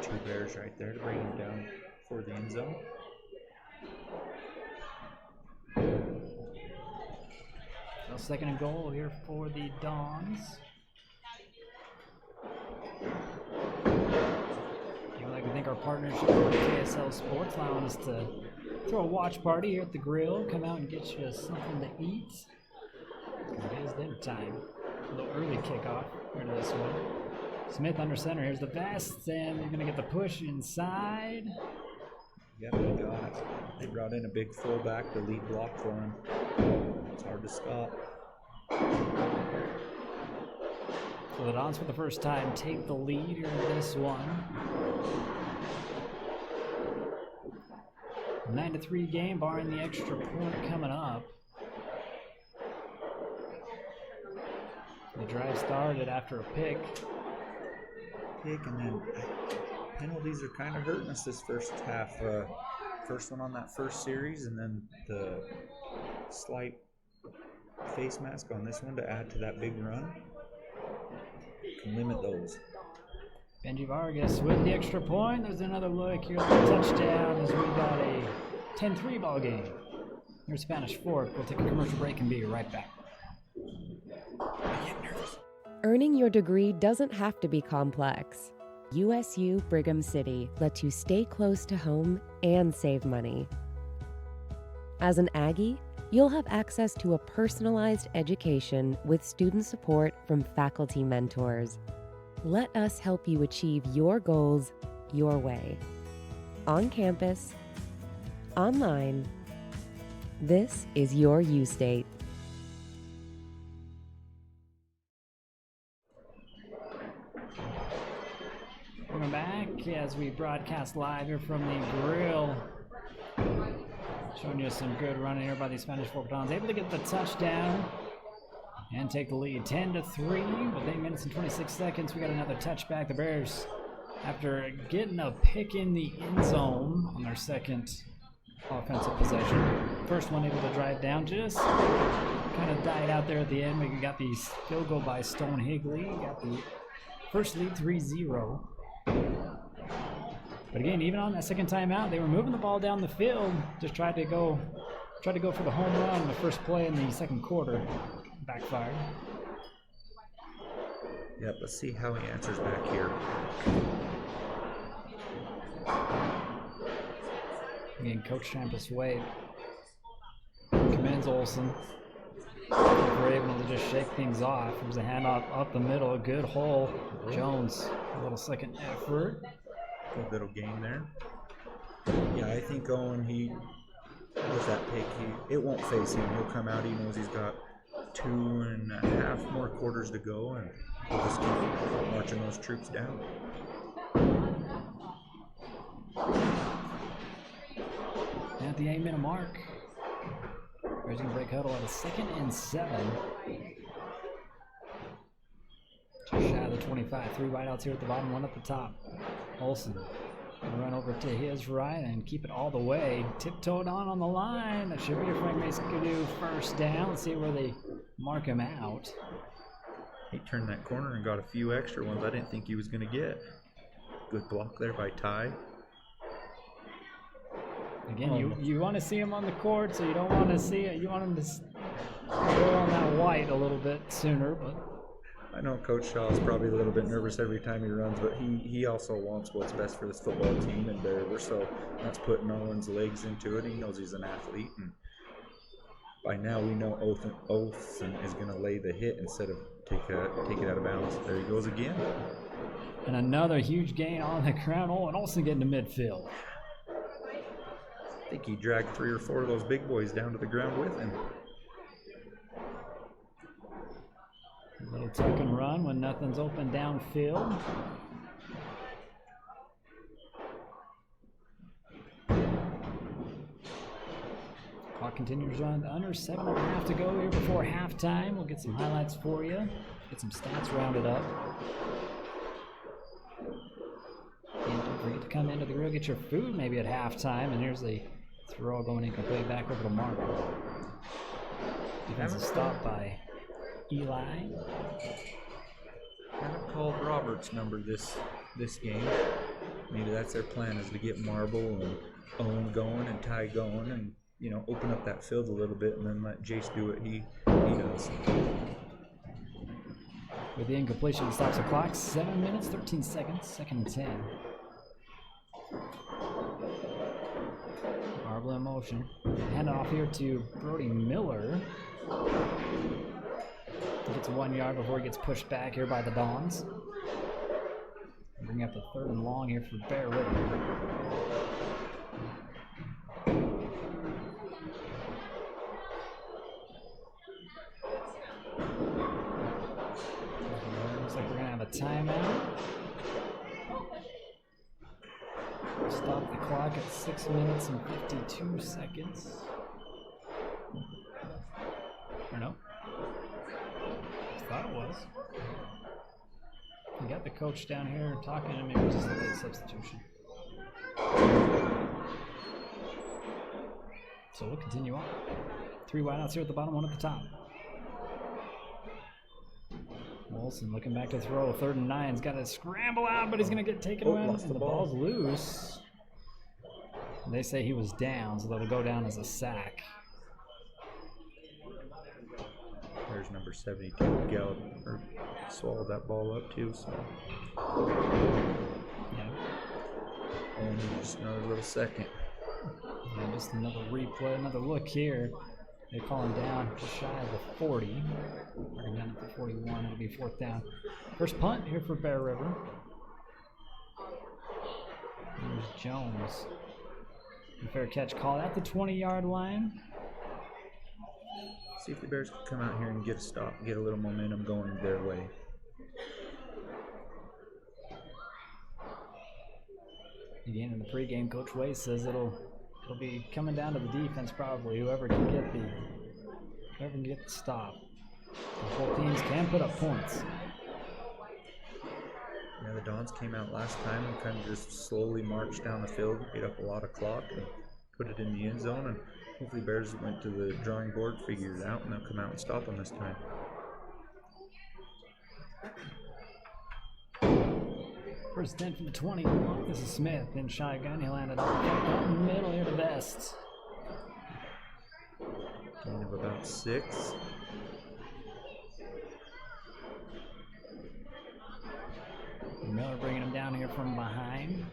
Two Bears right there to bring him down for the end zone. So second and goal here for the Dons. We'd like to thank our partnership with KSL Sports, allowing us to throw a watch party here at the grill. Come out and get you something to eat. It is dinner time. A little early kickoff here to this one. Smith under center. Here's the Vest, and they're going to get the push inside. Yep, they brought in a big fullback to lead block for him. It's hard to stop. So the Dons for the first time take the lead here in this one. 9-3 game, barring the extra point coming up. The drive started after a pick. And then penalties are kind of hurting us this first half. First one on that first series, and then the slight face mask on this one to add to that big run. Can limit those. Benji Vargas with the extra point. There's another look here at the touchdown as we got a 10-3 ball game. Here's Spanish Fork. We'll take a commercial break and be right back. Earning your degree doesn't have to be complex. USU Brigham City lets you stay close to home and save money. As an Aggie, you'll have access to a personalized education with student support from faculty mentors. Let us help you achieve your goals your way. On campus, online, this is your U-State. Welcome back as we broadcast live here from the grill. Showing you some good running here by the Spanish Fork Dons. Able to get the touchdown and take the lead 10-3 with 8 minutes and 26 seconds. We got another touchback. The Bears, after getting a pick in the end zone on their second offensive possession. First one able to drive down, just kind of died out there at the end. We got the field goal by Stone Higley. Got the first lead 3-0. But again, even on that second time out, they were moving the ball down the field. Just tried to go Tried to go for the home run in the first play in the second quarter. Backfired. Yep, let's see how he answers back here. Again, Coach Trampus Wade commends Olsen. We're able to just shake things off. There's a handoff up the middle, a good hole. Jones, a little second effort. Good little game there. Yeah, I think Owen, with that pick, it won't face him. He'll come out, he knows he's got 2.5 more quarters to go, and he'll just keep marching those troops down. At the 8-minute mark, Bears gonna break huddle at a 2nd and 7. Just shy of the 25. 3 wideouts here at the bottom, 1 at the top. Olsen gonna run over to his right and keep it all the way. Tiptoed on the line. That should be a Frank Mason Canoe first down. Let's see where they mark him out. He turned that corner and got a few extra ones I didn't think he was going to get. Good block there by Ty. Again, you want to see him on the court, so you don't want to see it. You want him to go on that white a little bit sooner, but I know Coach Shaw is probably a little bit nervous every time he runs, but he also wants what's best for this football team in Bear River, so that's putting Owen's legs into it. He knows he's an athlete, and by now we know Olsen is going to lay the hit instead of take it out of bounds. There he goes again. And another huge gain on the ground. Oh, and Olsen getting to midfield. I think he dragged 3 or 4 of those big boys down to the ground with him. A little tuck and run when nothing's open downfield. Clock continues on under 7.5 to go here before halftime. We'll get some highlights for you. Get some stats rounded up. And don't forget to come into the grill, get your food maybe at halftime. And here's the throw going incomplete back over to Mark. Defensive stop by Eli. Haven't called Robert's number this game. Maybe that's their plan, is to get Marble and Owen going and Ty going, and open up that field a little bit, and then let Jace do what he does. With the incompletion, stops the clock. 7 minutes, 13 seconds. 2nd and 10. Marble in motion. Hand it off here to Brody Miller. He gets 1 yard before he gets pushed back here by the Dons. Bring up the 3rd and long here for Bear River. Looks like we're gonna have a timeout. Stop the clock at 6 minutes and 52 seconds. Or no? I thought it was. We got the coach down here talking to me. Maybe just a late substitution. So we'll continue on. 3 wideouts here at the bottom, 1 at the top. Olsen looking back to throw. 3rd and 9. He's got to scramble out, but he's going to get taken away. And the ball's loose. They say he was down, so that'll go down as a sack. There's number 72, swallowed that ball up too, so. Yeah. And just another little second. Yeah, just another replay, another look here. They call him down just shy of the 40. We're down at the 41. It'll be 4th down. First punt here for Bear River. There's Jones. Fair catch call at the 20-yard line. See if the Bears can come out here and get a stop, get a little momentum going their way. Again, in the pregame, Coach Way says it'll be coming down to the defense probably. Whoever can get the stop. Both teams can put up points. Yeah, the Dons came out last time and kind of just slowly marched down the field, ate up a lot of clock, and put it in the end zone. And hopefully Bears went to the drawing board, figured it out, and they'll come out and stop them this time. First 10 from the 20. This is Smith in shotgun. He landed up the middle here to Vest. count 6. Miller bringing him down here from behind.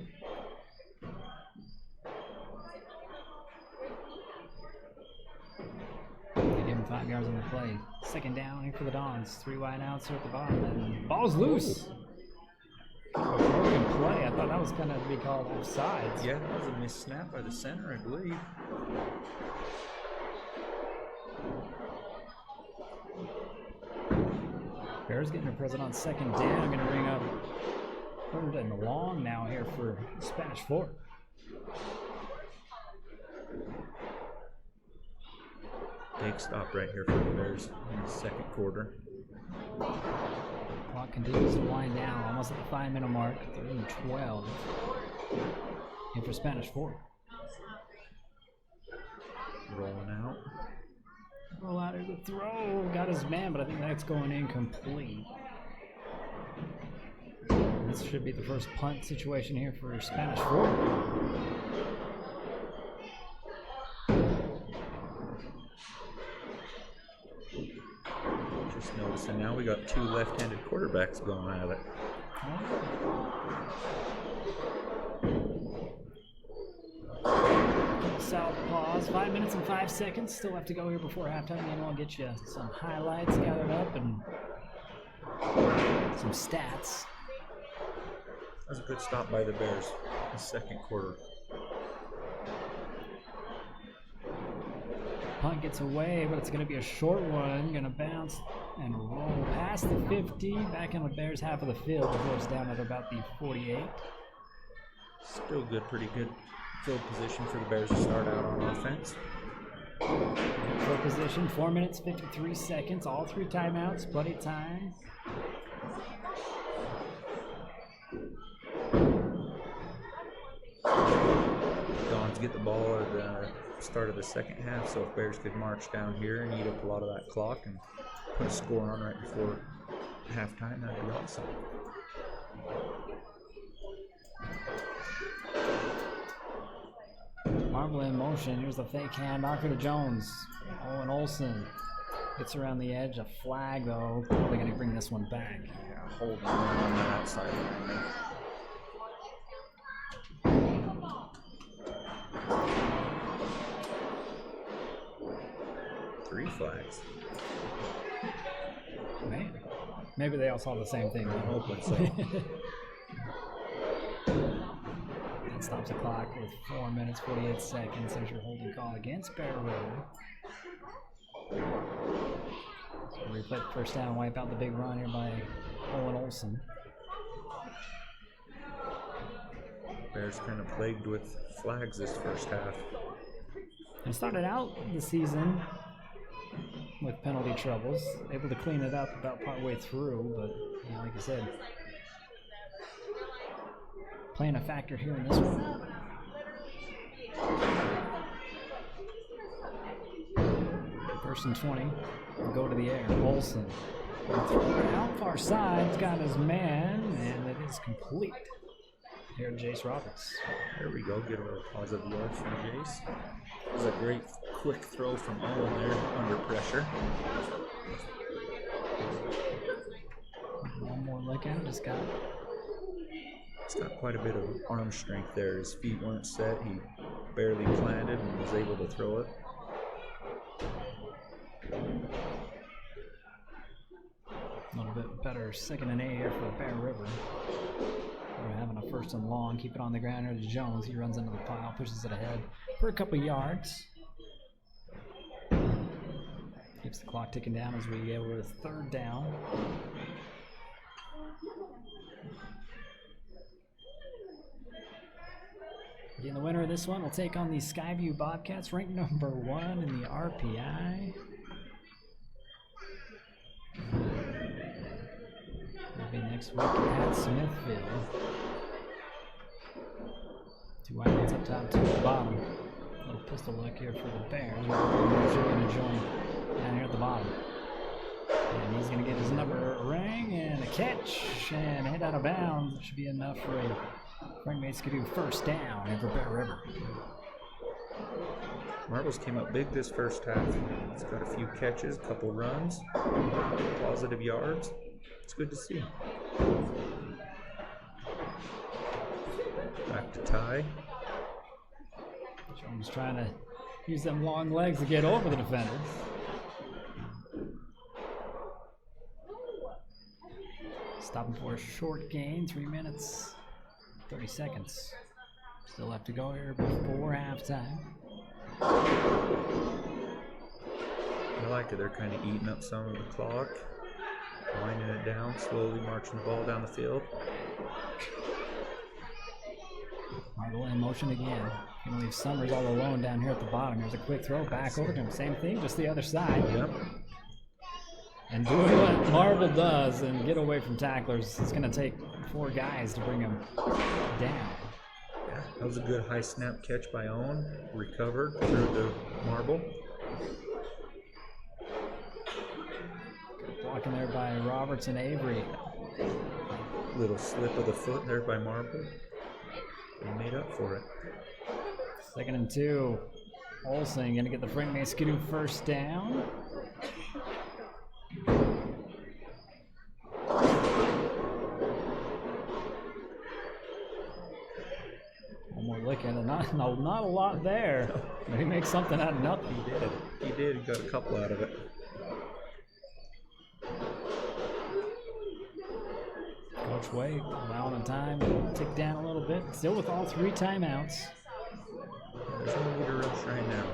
They give him 5 yards on the play. Second down here for the Dons. 3 wide outs here at the bottom. And ball's loose. A broken play. I thought that was going to be called offsides. Yeah, that was a missed snap by the center, I believe. Bears getting a present on second down. I'm going to bring up third and long now here for Spanish Fort. Big stop right here for the Bears in the second quarter. Clock continues to wind down, almost at the 5-minute mark. 3rd and 12. Here for Spanish Fort. Rolling out. Roll out of the throw. Got his man, but I think that's going incomplete. This should be the first punt situation here for Spanish Fort. Just noticing now we got 2 left-handed quarterbacks going at it. Southpaws, 5 minutes and 5 seconds. Still have to go here before halftime. And I'll get you some highlights gathered up and some stats. That was a good stop by the Bears in the second quarter. Punt gets away, but it's going to be a short one. Going to bounce and roll past the 50, back in the Bears' half of the field before it's down at about the 48. Still good, pretty good field position for the Bears to start out on offense. Field position, 4 minutes, 53 seconds, all 3 timeouts, plenty of time. Dons get the ball at the start of the second half, so if Bears could march down here and eat up a lot of that clock and put a score on right before halftime, that'd be awesome. Marvel in motion. Here's the fake handoff to Jones. Owen Olsen gets around the edge. A flag, though. Probably going to bring this one back. Yeah, holding on the outside line. 3 flags. Man, maybe they all saw the same thing. I'm hoping so. That stops the clock with 4 minutes, 48 seconds. There's your holding call against Bear River. So replay the first down, wipe out the big run here by Owen Olsen. Bears kind of plagued with flags this first half. They started out the season with penalty troubles, able to clean it up about partway through, but you know, like I said, playing a factor here in this one. First and 20, go to the air. Olsen throw it out far side, he's got his man, and it is complete. Here, Jace Roberts. There we go, get a positive yard from Jace. It was a great quick throw from Owen there under pressure. One more look at it, He's got quite a bit of arm strength there. His feet weren't set, he barely planted and was able to throw it. A little bit better second and 8 here for Bear River. We're having a first and long. Keep it on the ground here to Jones. He runs into the pile, pushes it ahead for a couple yards. Keeps the clock ticking down as we get over to third down. Again, the winner of this one will take on the Skyview Bobcats, ranked number 1 in the RPI. That'll be next week at Smithfield. 2 wide ones up top, 2 at the bottom. Little pistol look here for the Bears. We're going to join down here at the bottom. And he's going to get his number ring and a catch and head out of bounds. It should be enough for a Frank Mates to do first down here for Bear River. Marbles came up big this first half. It's got a few catches, a couple runs, positive yards. It's good to see. Back to Ty. Jones trying to use them long legs to get over the defender. Stopping for a short gain, 3 minutes, 30 seconds. Still have to go here before halftime. I like it. They're kind of eating up some of the clock, winding it down, slowly marching the ball down the field. Marble in motion again. Gonna leave Summers all alone down here at the bottom. Here's a quick throw back over to him. Same thing, just the other side. Yep. And doing what Marble does and get away from tacklers, it's gonna take 4 guys to bring him down. Yeah, that was a good high snap catch by Owen. Recovered through the Marble. Blocking there by Roberts and Avery. Little slip of the foot there by Marble. They made up for it. 2nd and 2. Olsen gonna get the Frank May Skidoo first down. One more lick at it. Not a lot there. But he makes something out of nothing. He did. He did. He got a couple out of it. Coach Wade allowing the time to tick down a little bit. Still with all 3 timeouts. There's no need to rush right now.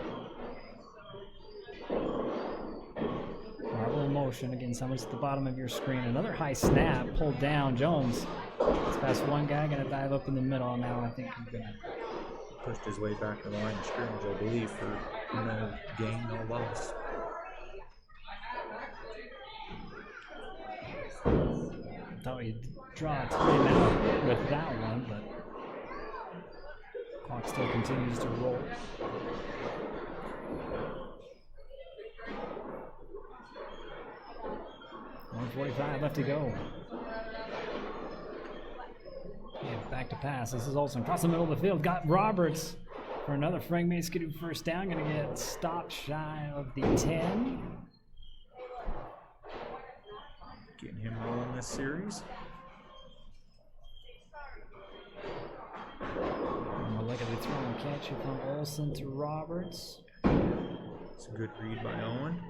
Marble in motion. Again, Summers at the bottom of your screen. Another high snap. Pulled down. Jones gets past one guy. Going to dive up in the middle. Now I think he's going to... Pushed his way back to the line of scrimmage, I believe, for no gain, no loss. Thought he'd draw a timeout with that one, but clock still continues to roll. .145 left to go. Yeah, back to pass. This is Olsen across the middle of the field. Got Roberts for another Frank May Skidoo first down. Going to get stopped shy of the 10. Getting him rolling this series. And we'll look at the throw and catch it from Olsen to Roberts. It's a good read by Owen.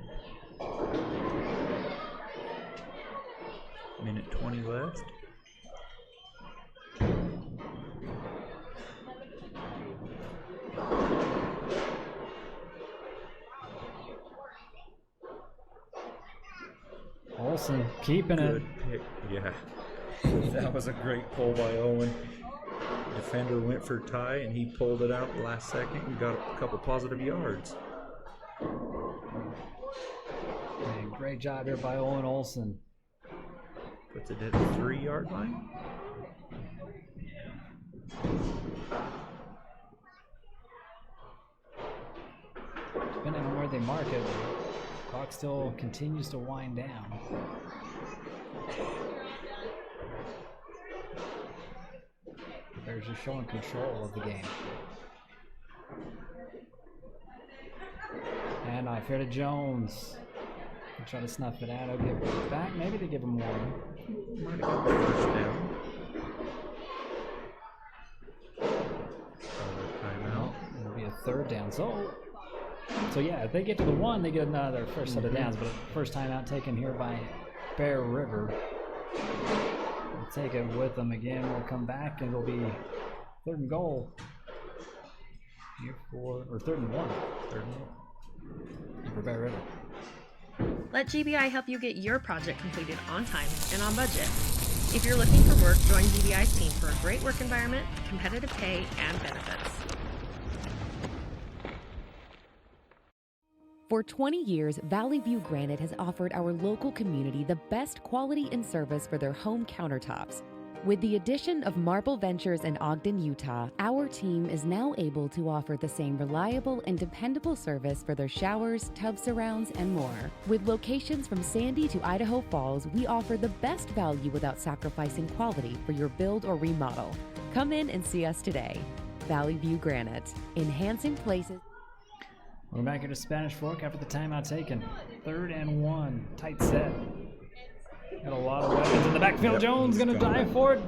Minute 20 left. Olsen keeping it. Good pick. Yeah. That was a great pull by Owen. Defender went for Ty and he pulled it out the last second and got a couple positive yards. And great job here by Owen Olsen. Puts it at the 3-yard line. Depending on where they mark it, the clock still continues to wind down. Bears just showing control of the game. And I fair to Jones. He'll try to snuff it out. He'll give it back. Maybe they give him one. Might have got the first down. Timeout. It'll be a 3rd down. So yeah, if they get to the 1, they get another first set of downs. But first timeout taken here by Bear River. We'll take it with them again. We'll come back and it'll be 3rd and goal. Here for, or 3rd and 1. 3rd and 1. For Bear River. Let GBI help you get your project completed on time and on budget. If you're looking for work, join GBI's team for a great work environment, competitive pay, and benefits. For 20 years, Valley View Granite has offered our local community the best quality and service for their home countertops. With the addition of Marble Ventures in Ogden, Utah, our team is now able to offer the same reliable and dependable service for their showers, tub surrounds, and more. With locations from Sandy to Idaho Falls, we offer the best value without sacrificing quality for your build or remodel. Come in and see us today. Valley View Granite, enhancing places. We're back here to Spanish Fork after the timeout taken. 3rd and 1. Tight set. Got a lot of weapons in the backfield. Yep, Jones he's going to gone. dive for it.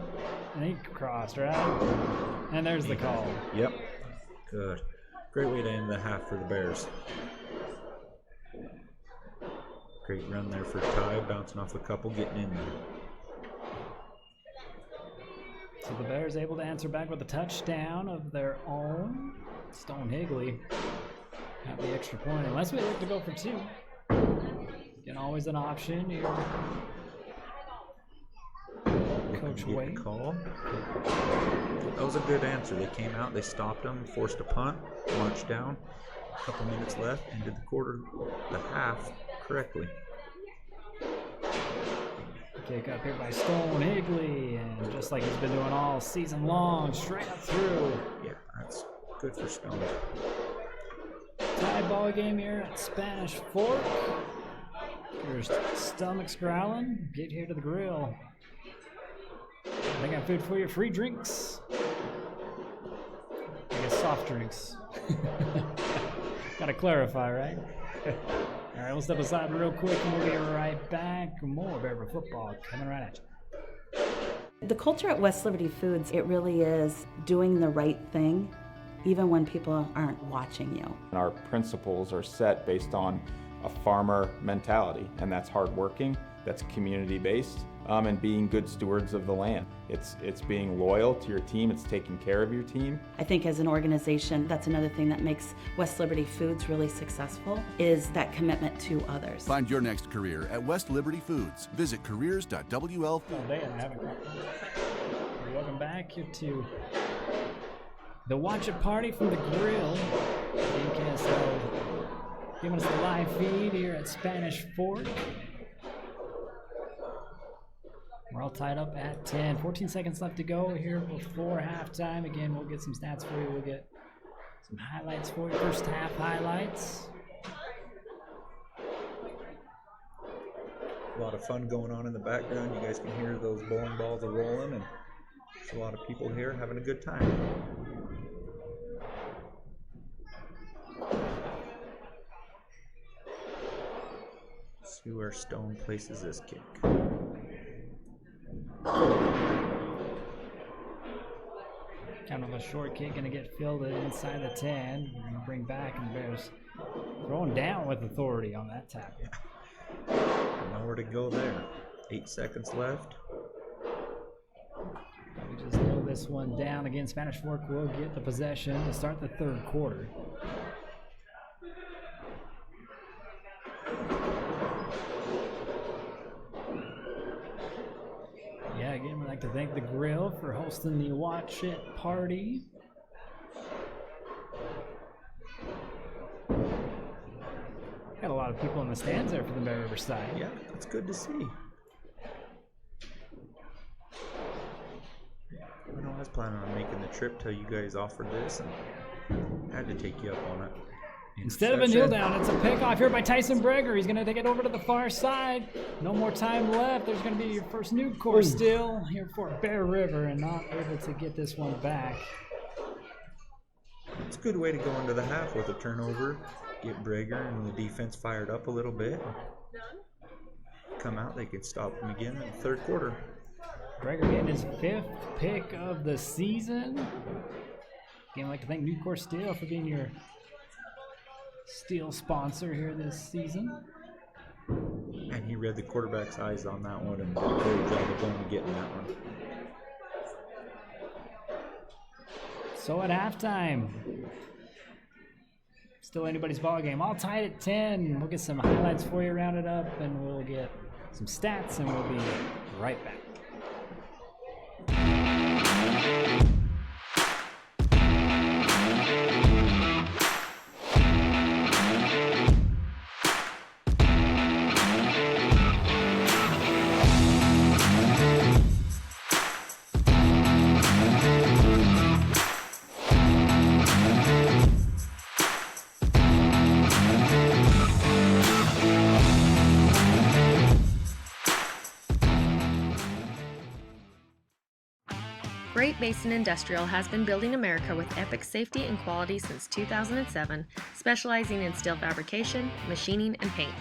And he crossed, right? And there's the call. Yep. Good. Great way to end the half for the Bears. Great run there for Ty, bouncing off a couple, getting in there. So the Bears able to answer back with a touchdown of their own. Stone Higley got the extra point. Unless we look to go for 2. Again, always an option here. Coach Wade. Call. That was a good answer. They came out, they stopped them, forced a punt, marched down. A couple minutes left, ended the half correctly. Kick up here by Stone Higley, and just like he's been doing all season long, straight up through. Yeah, that's good for Stone. Tie ball game here at Spanish Fork. Your stomach's growling. Get here to the grill. They got food for you, free drinks. I guess soft drinks. Gotta clarify, right? All right, we'll step aside real quick and we'll be right back. More Bear River football coming right at you. The culture at West Liberty Foods, it really is doing the right thing, even when people aren't watching you. Our principles are set based on a farmer mentality, and that's hardworking, that's community-based, and being good stewards of the land. It's being loyal to your team, it's taking care of your team. I think as an organization, that's another thing that makes West Liberty Foods really successful, is that commitment to others. Find your next career at West Liberty Foods. Visit careers.wl. All day and I haven't cracked one. Welcome back here to the Watch It Party from the Grill. DKSL giving us the live feed here at Spanish Fork. We're all tied up at 10. 14 seconds left to go here before halftime. Again, we'll get some stats for you. We'll get some highlights for you. First half highlights. A lot of fun going on in the background. You guys can hear those bowling balls are rolling, and there's a lot of people here having a good time. See where Stone places this kick. Kind of a short kick, going to get fielded inside the 10. We're going to bring back, and the Bears throwing down with authority on that tackle. Nowhere to go there. 8 seconds left. We just throw this one down. Again, Spanish Fork will get the possession to start the third quarter. Yeah, again, we'd like to thank the Grill for hosting the Watch It Party. Got a lot of people in the stands there for the Bear River side. Yeah, it's good to see. I know I was planning on making the trip till you guys offered this, and had to take you up on it. Instead of a kneel down, it's a pickoff here by Tyson Breger. He's going to take it over to the far side. No more time left. There's going to be your first new course still here for Bear River, and not able to get this one back. It's a good way to go into the half with a turnover. Get Breger and the defense fired up a little bit. Come out, they could stop him again in the third quarter. Breger getting his 5th pick of the season. Again, I'd like to thank Nucor Steel for being your steel sponsor here this season. And he read the quarterback's eyes on that one and did a great job of going and getting that one. So at halftime, still anybody's ball game. All tied at 10. We'll get some highlights for you, round it up, and we'll get some stats, and we'll be right back. Great Basin Industrial has been building America with epic safety and quality since 2007, specializing in steel fabrication, machining, and paint.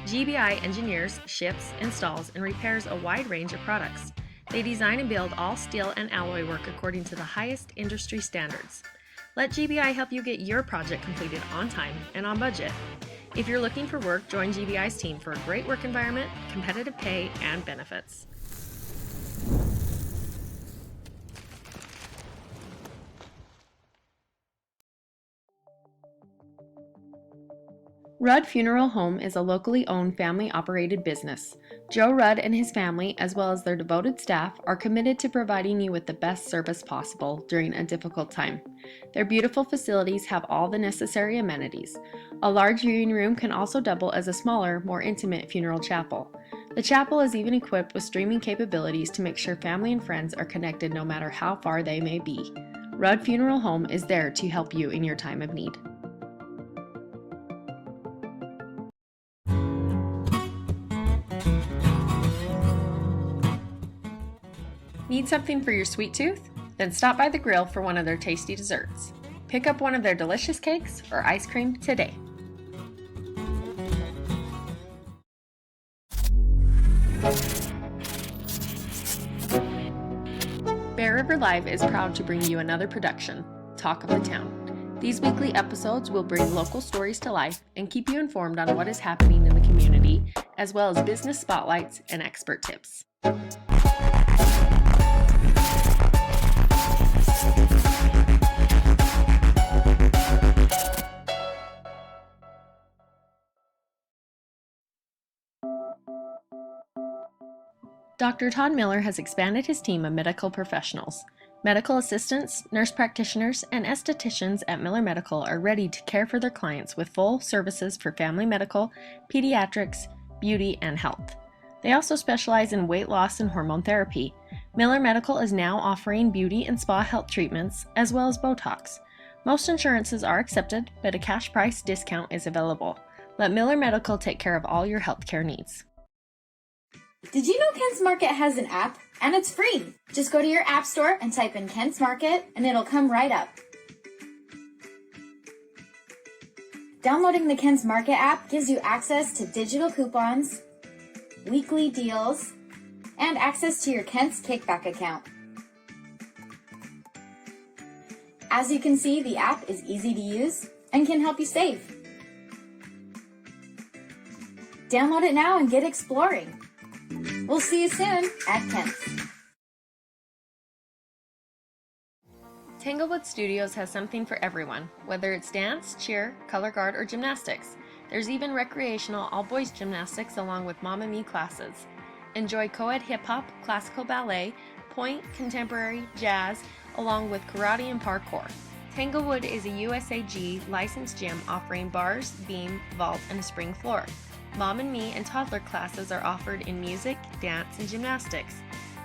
GBI engineers, ships, installs, and repairs a wide range of products. They design and build all steel and alloy work according to the highest industry standards. Let GBI help you get your project completed on time and on budget. If you're looking for work, join GBI's team for a great work environment, competitive pay, and benefits. Rudd Funeral Home is a locally owned family-operated business. Joe Rudd and his family, as well as their devoted staff, are committed to providing you with the best service possible during a difficult time. Their beautiful facilities have all the necessary amenities. A large viewing room can also double as a smaller, more intimate funeral chapel. The chapel is even equipped with streaming capabilities to make sure family and friends are connected no matter how far they may be. Rudd Funeral Home is there to help you in your time of need. Need something for your sweet tooth? Then stop by the grill for one of their tasty desserts. Pick up one of their delicious cakes or ice cream today. Bear River Live is proud to bring you another production, Talk of the Town. These weekly episodes will bring local stories to life and keep you informed on what is happening in the community, as well as business spotlights and expert tips. Dr. Todd Miller has expanded his team of medical professionals. Medical assistants, nurse practitioners, and estheticians at Miller Medical are ready to care for their clients with full services for family medical, pediatrics, beauty, and health. They also specialize in weight loss and hormone therapy. Miller Medical is now offering beauty and spa health treatments, as well as Botox. Most insurances are accepted, but a cash price discount is available. Let Miller Medical take care of all your healthcare needs. Did you know Kent's Market has an app? And it's free. Just go to your app store and type in Kent's Market and it'll come right up. Downloading the Kent's Market app gives you access to digital coupons, weekly deals, and access to your Kent's Kickback account. As you can see, the app is easy to use and can help you save. Download it now and get exploring. We'll see you soon at Kent's. Tanglewood Studios has something for everyone, whether it's dance, cheer, color guard, or gymnastics. There's even recreational all-boys gymnastics along with Mamma Mia classes. Enjoy co-ed hip-hop, classical ballet, point, contemporary, jazz, along with karate and parkour. Tanglewood is a USAG licensed gym offering bars, beam, vault, and a spring floor. Mom and Me and toddler classes are offered in music, dance, and gymnastics.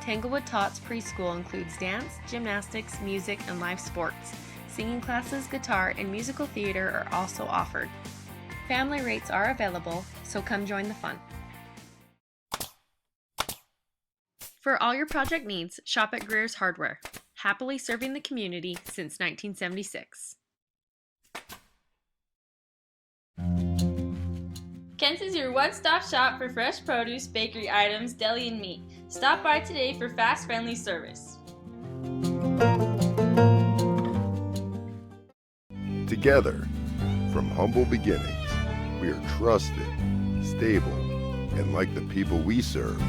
Tanglewood Tots preschool includes dance, gymnastics, music, and live sports. Singing classes, guitar, and musical theater are also offered. Family rates are available, so come join the fun. For all your project needs, shop at Greer's Hardware. Happily serving the community since 1976. Kent's is your one-stop shop for fresh produce, bakery items, deli, and meat. Stop by today for fast, friendly service. Together, from humble beginnings, we are trusted, stable, and like the people we serve,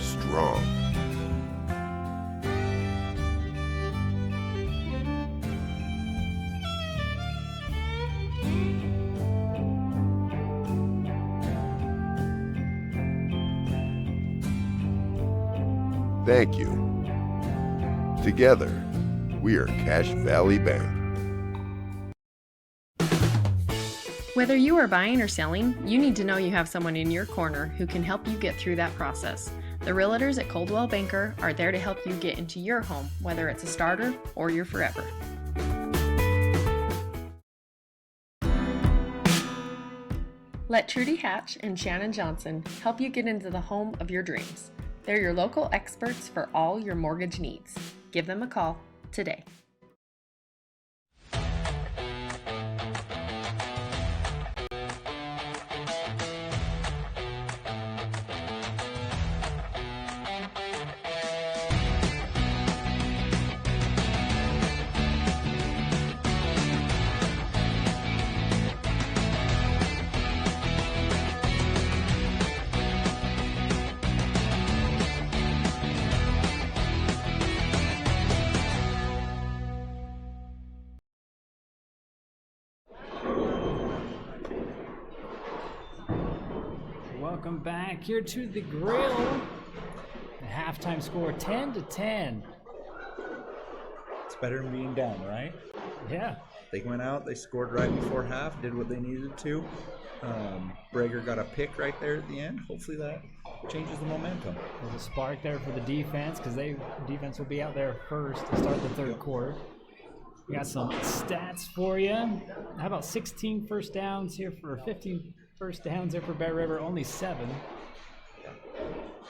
strong. Thank you. Together, we are Cache Valley Bank. Whether you are buying or selling, you need to know you have someone in your corner who can help you get through that process. The realtors at Coldwell Banker are there to help you get into your home, whether it's a starter or your forever. Let Trudy Hatch and Shannon Johnson help you get into the home of your dreams. They're your local experts for all your mortgage needs. Give them a call today. Welcome back here to the grill. The halftime score 10-10. It's better than being down, right? Yeah. They went out, they scored right before half, did what they needed to. Brager got a pick right there at the end. Hopefully that changes the momentum. There's a spark there for the defense because defense will be out there first to start the third quarter. We got some stats for you. How about 16 first downs here for 15 first downs there for Bear River, only 7.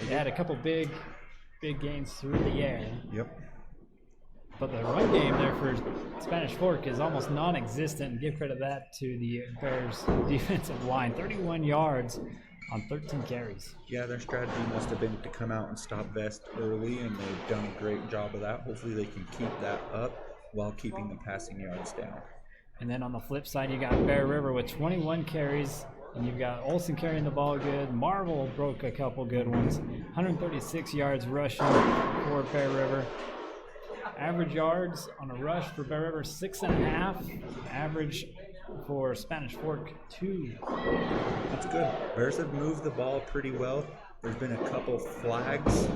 They had a couple big gains through the air. Yep. But the run game there for Spanish Fork is almost non-existent. Give credit that to the Bears defensive line. 31 yards on 13 carries. Yeah, their strategy must have been to come out and stop Vest early, and they've done a great job of that. Hopefully they can keep that up while keeping the passing yards down. And then on the flip side, you got Bear River with 21 carries. And you've got Olsen carrying the ball good. Marvel broke a couple good ones. 136 yards rushing for Bear River. Average yards on a rush for Bear River, 6.5. Average for Spanish Fork, 2. That's good. Bears have moved the ball pretty well. There's been a couple flags,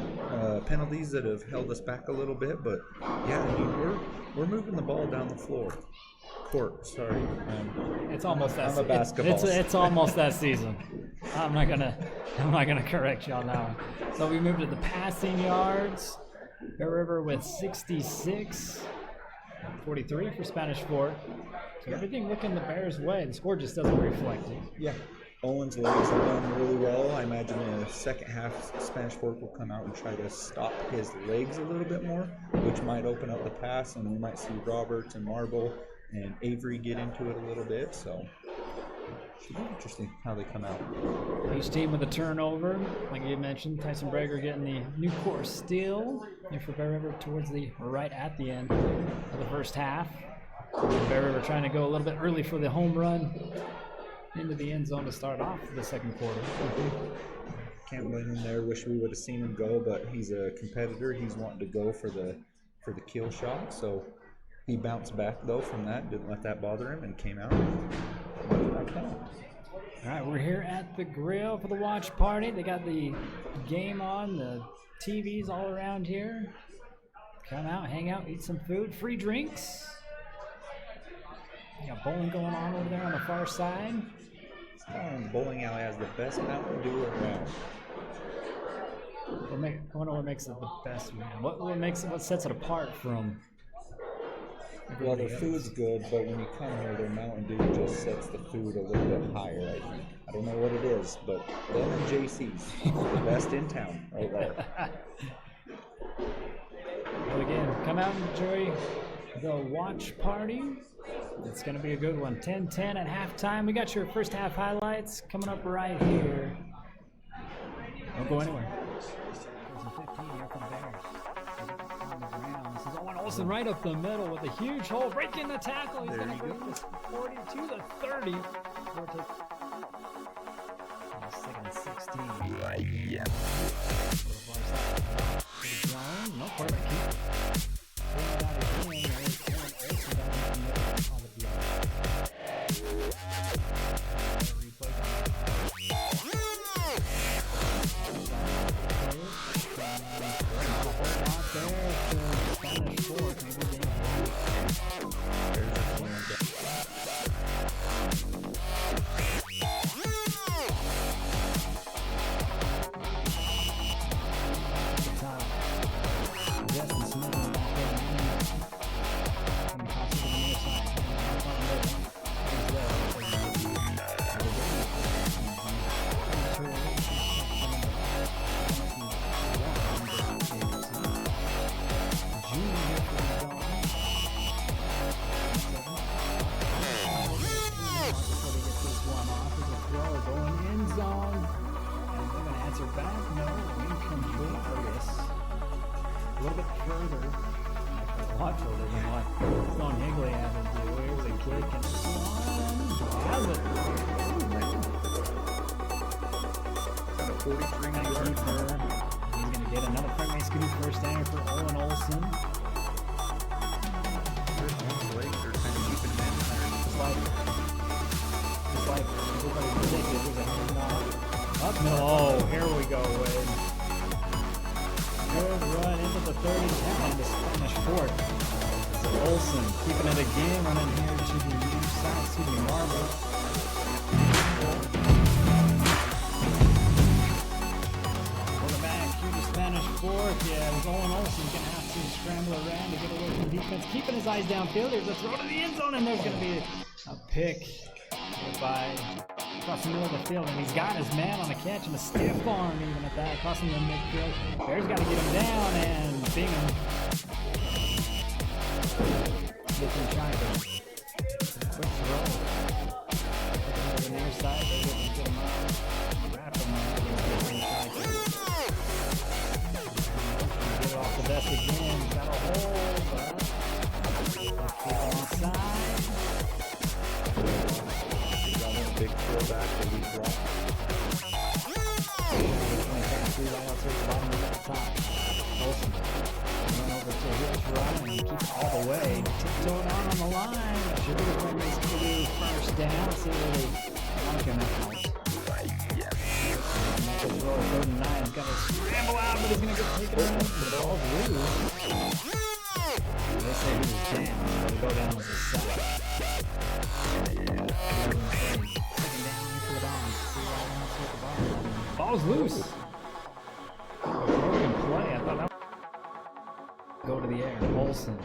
penalties that have held us back a little bit. But, yeah, I mean, we're moving the ball down the floor. Court, sorry. It's almost that. I'm a basketball. It's almost that season. I'm not gonna correct you on that one. So we moved to the passing yards. Bear River with 66, 43 for Spanish Fork. So everything looking the Bears' way. The score just doesn't reflect it. Yeah. Owen's legs have done really well. I imagine in the second half, Spanish Fork will come out and try to stop his legs a little bit more, which might open up the pass, and we might see Roberts and Marble and Avery get into it a little bit, so should be interesting how they come out. Each team with a turnover, like you mentioned. Tyson Brager getting the new course steal here for Bear River towards the right at the end of the first half. Bear River trying to go a little bit early for the home run into the end zone to start off the second quarter. Can't blame him there. Wish we would have seen him go, but he's a competitor. He's wanting to go for the kill shot, so he bounced back though from that, didn't let that bother him, and came out. All right, we're here at the grill for the watch party. They got the game on, the TVs all around here. Come out, hang out, eat some food, free drinks. You got bowling going on over there on the far side. Bowling alley has the best Mountain Dew around. I wonder what makes it the best, man. What sets it apart from? Well, their food's good, but when you come here, their Mountain Dew just sets the food a little bit higher, I think. I don't know what it is, but them and JC's, the best in town, right there. Well, again, come out and enjoy the watch party. It's going to be a good one. 10-10 at halftime. We got your first half highlights coming up right here. Don't go anywhere. 15 here for the Bears. On the ground. This is Owen Olsen right up the middle with a huge hole. Breaking the tackle. He's going to bring this 42 to 30. Second and 16. Yeah. No quarterback keep. little bit further. A lot further than what Stone Higley had to do. Here's a kick and has it. Got a 43 Gonna yard. keep her. He's gonna get another front range scoop first down for Owen Olsen. They're kind of keeping them in. Just like everybody predicted, there's a handoff. Up middle. Oh, here we go, Wade. Good run into the 30 and the Spanish Fort. Olsen keeping it again, running here to the near side, to the Marble. Quarterback through the Spanish Fort. Yeah, it was Owen Olsen going to have to scramble around to get away from defense, keeping his eyes downfield. There's a throw to the end zone, and there's going to be a pick by across the middle of the field, and he's got his man on the catch and a stiff arm even at that, crossing the midfield. Bears got to get him down, and Bingham looking shy of him. Quick throw. To the near side, they're going to get him out. Wrap him up. Get it off the desk again. He's got a hole, but keep him inside. Big throwback that we brought. Right out to the bottom of the top. Olsen run over to his right and keep it all the way. Tiptoeing out on the line. Should be the play makes it to first down. See where they knock him out. Throw 3rd and 9. He's got to scramble out, but he's going to get taken around. The ball's loose. They say he was jammed. He's going to go down as a sack. Ball's loose. Broken play. I thought that would go to the air. Olsen.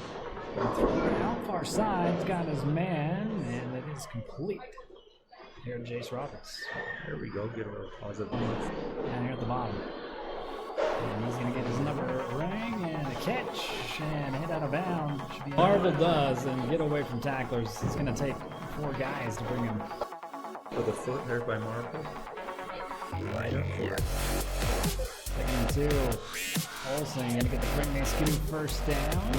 Throw it out far side. He's got his man, and it is complete. Here, Jace Roberts. There we go. Get a positive. Down here at the bottom. And he's going to get his number ring and a catch and hit out of bounds. Marvel does and get away from tacklers. It's going to take 4 guys to bring him. With a foot there by Marvel. Right up here. 2nd and 2. Olsen going to get the front man scoop first down.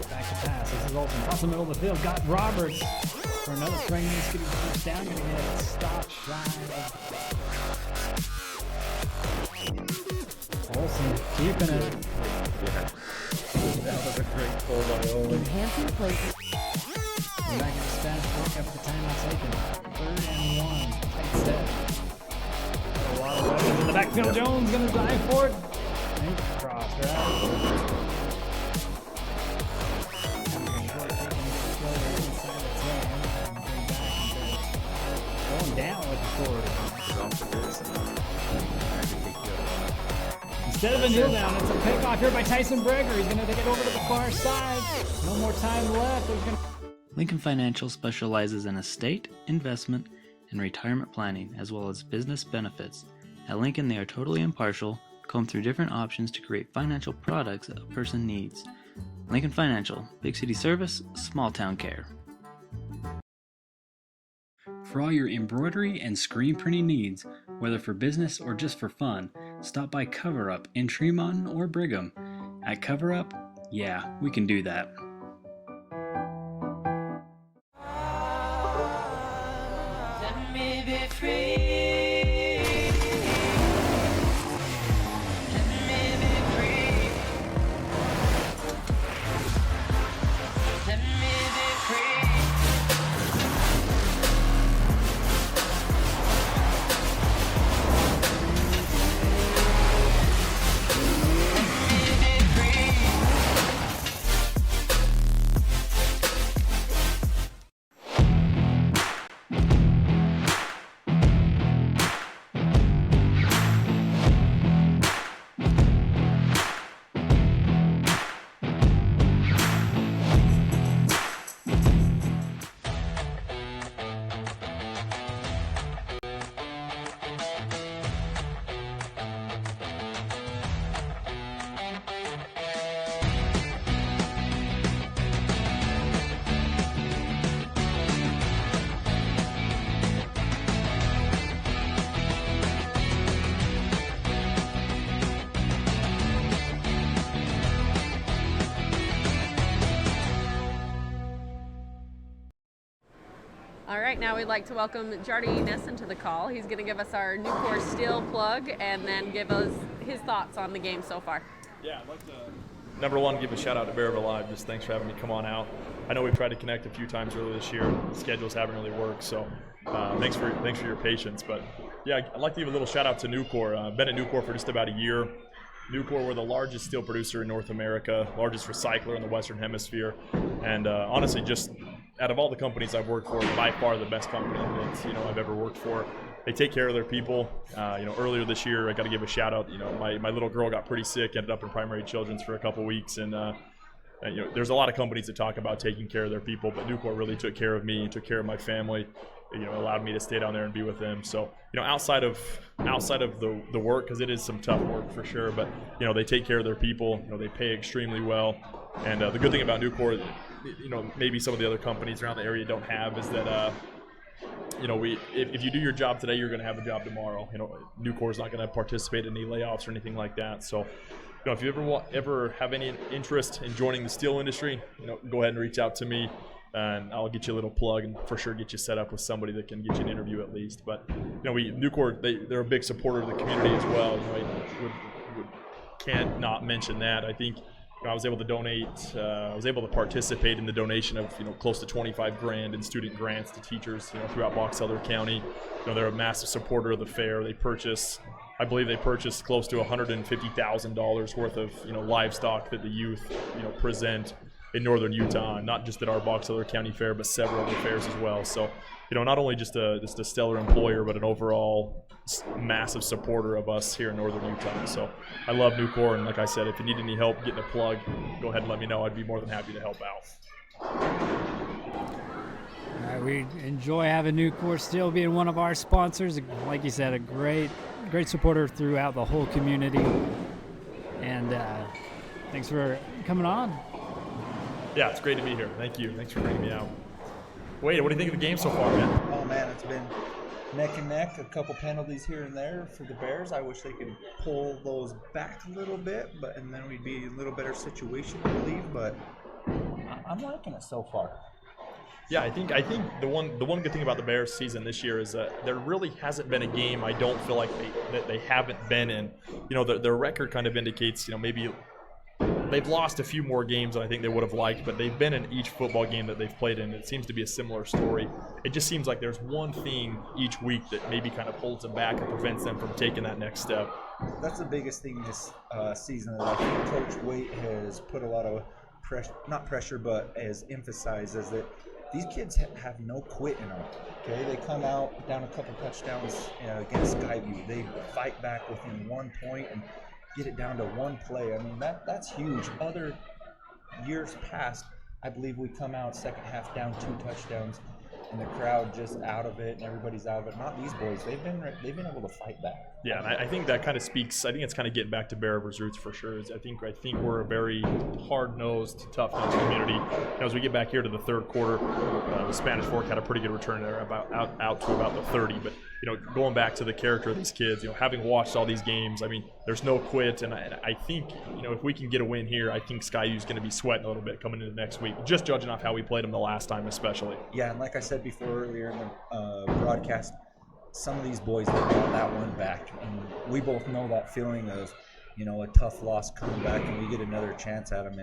Back to pass. This is Olsen across the middle of the field. Got Roberts for another front man scoop first down. Going to get stopped shy of Olsen keeping it. Yeah. That was a great pull by Owen. Enhancing play. We're back in the Spanish Fort after the timeout taken. 3rd and 1. Tight set. Got a lot of weapons in the backfield. Jones going to dive for it. And cross, right? Going down with the forward. Instead of a kneel down, it's a pick off here by Tyson Breger. He's going to take it over to the far side. No more time left. There's going to Lincoln Financial specializes in estate, investment, and retirement planning, as well as business benefits. At Lincoln, they are totally impartial, comb through different options to create financial products that a person needs. Lincoln Financial, big city service, small town care. For all your embroidery and screen printing needs, whether for business or just for fun, stop by Cover Up in Tremont or Brigham. At Cover Up, yeah, we can do that. Let me be free. Let me be free. Let me be free. Let me be free. All right, now we'd like to welcome Jardy Nesson to the call. He's going to give us our Nucor Steel plug and then give us his thoughts on the game so far. Yeah, I'd like to, number one, give a shout out to Bearville Live. Just thanks for having me come on out. I know we've tried to connect a few times earlier this year. The schedules haven't really worked, so thanks for your patience. But yeah, I'd like to give a little shout out to Nucor. I've been at Nucor for just about a year. Nucor, we're the largest steel producer in North America, largest recycler in the Western Hemisphere, and honestly, just out of all the companies I've worked for, by far the best company that I've ever worked for. They take care of their people. Earlier this year, I got to give a shout out. My little girl got pretty sick, ended up in primary children's for a couple weeks, and there's a lot of companies that talk about taking care of their people, but Nucor really took care of me, took care of my family. Allowed me to stay down there and be with them. So, outside of the work, because it is some tough work for sure, but they take care of their people. They pay extremely well, and the good thing about Nucor, maybe some of the other companies around the area don't have, is that if you do your job today, you're going to have a job tomorrow. Nucor is not going to participate in any layoffs or anything like that. So, if you ever have any interest in joining the steel industry, go ahead and reach out to me. And I'll get you a little plug and for sure get you set up with somebody that can get you an interview at least. But Nucor, they're a big supporter of the community as well. Can't not mention that. I think I was able to donate. I was able to participate in the donation of close to $25,000 in student grants to teachers throughout Box Elder County. They're a massive supporter of the fair. I believe they purchased close to $150,000 worth of livestock that the youth present in northern Utah, not just at our Box Elder County Fair, but several other fairs as well. So, not only just a stellar employer, but an overall massive supporter of us here in northern Utah. So, I love Nucor, and like I said, if you need any help getting a plug, go ahead and let me know. I'd be more than happy to help out. All right, we enjoy having Nucor Steel being one of our sponsors. Like you said, a great supporter throughout the whole community. And thanks for coming on. Yeah, it's great to be here. Thank you. Thanks for bringing me out. Wade, what do you think of the game so far, man? Oh, man, it's been neck and neck. A couple penalties here and there for the Bears. I wish they could pull those back a little bit, and then we'd be in a little better situation, I believe. But I'm liking it so far. Yeah, I think the one good thing about the Bears season this year is that there really hasn't been a game I don't feel like they haven't been in. Their record kind of indicates maybe they've lost a few more games than I think they would have liked, but they've been in each football game that they've played in. It seems to be a similar story. It just seems like there's one thing each week that maybe kind of holds them back and prevents them from taking that next step. That's the biggest thing this season that I think Coach Waite has put a lot of pressure, but has emphasized is that these kids have no quit in them. Okay, they come out down a couple touchdowns against Skyview. They fight back within 1 point and get it down to one play. I mean, that's huge. Other years past, I believe we come out second half down 2 touchdowns, and the crowd just out of it, and everybody's out of it. Not these boys. They've been able to fight back. Yeah, and I think that kind of speaks. I think it's kind of getting back to Bearville's roots for sure. I think we're a very hard-nosed, tough-nosed community. As we get back here to the third quarter, the Spanish Fork had a pretty good return there, out to about the 30. But going back to the character of these kids, having watched all these games, I mean, there's no quit, and I think if we can get a win here, I think Skyview's going to be sweating a little bit coming into next week, just judging off how we played them the last time, especially. Yeah, and like I said before earlier in the broadcast, some of these boys, they want that one back, and we both know that feeling of a tough loss coming back, and we get another chance at them.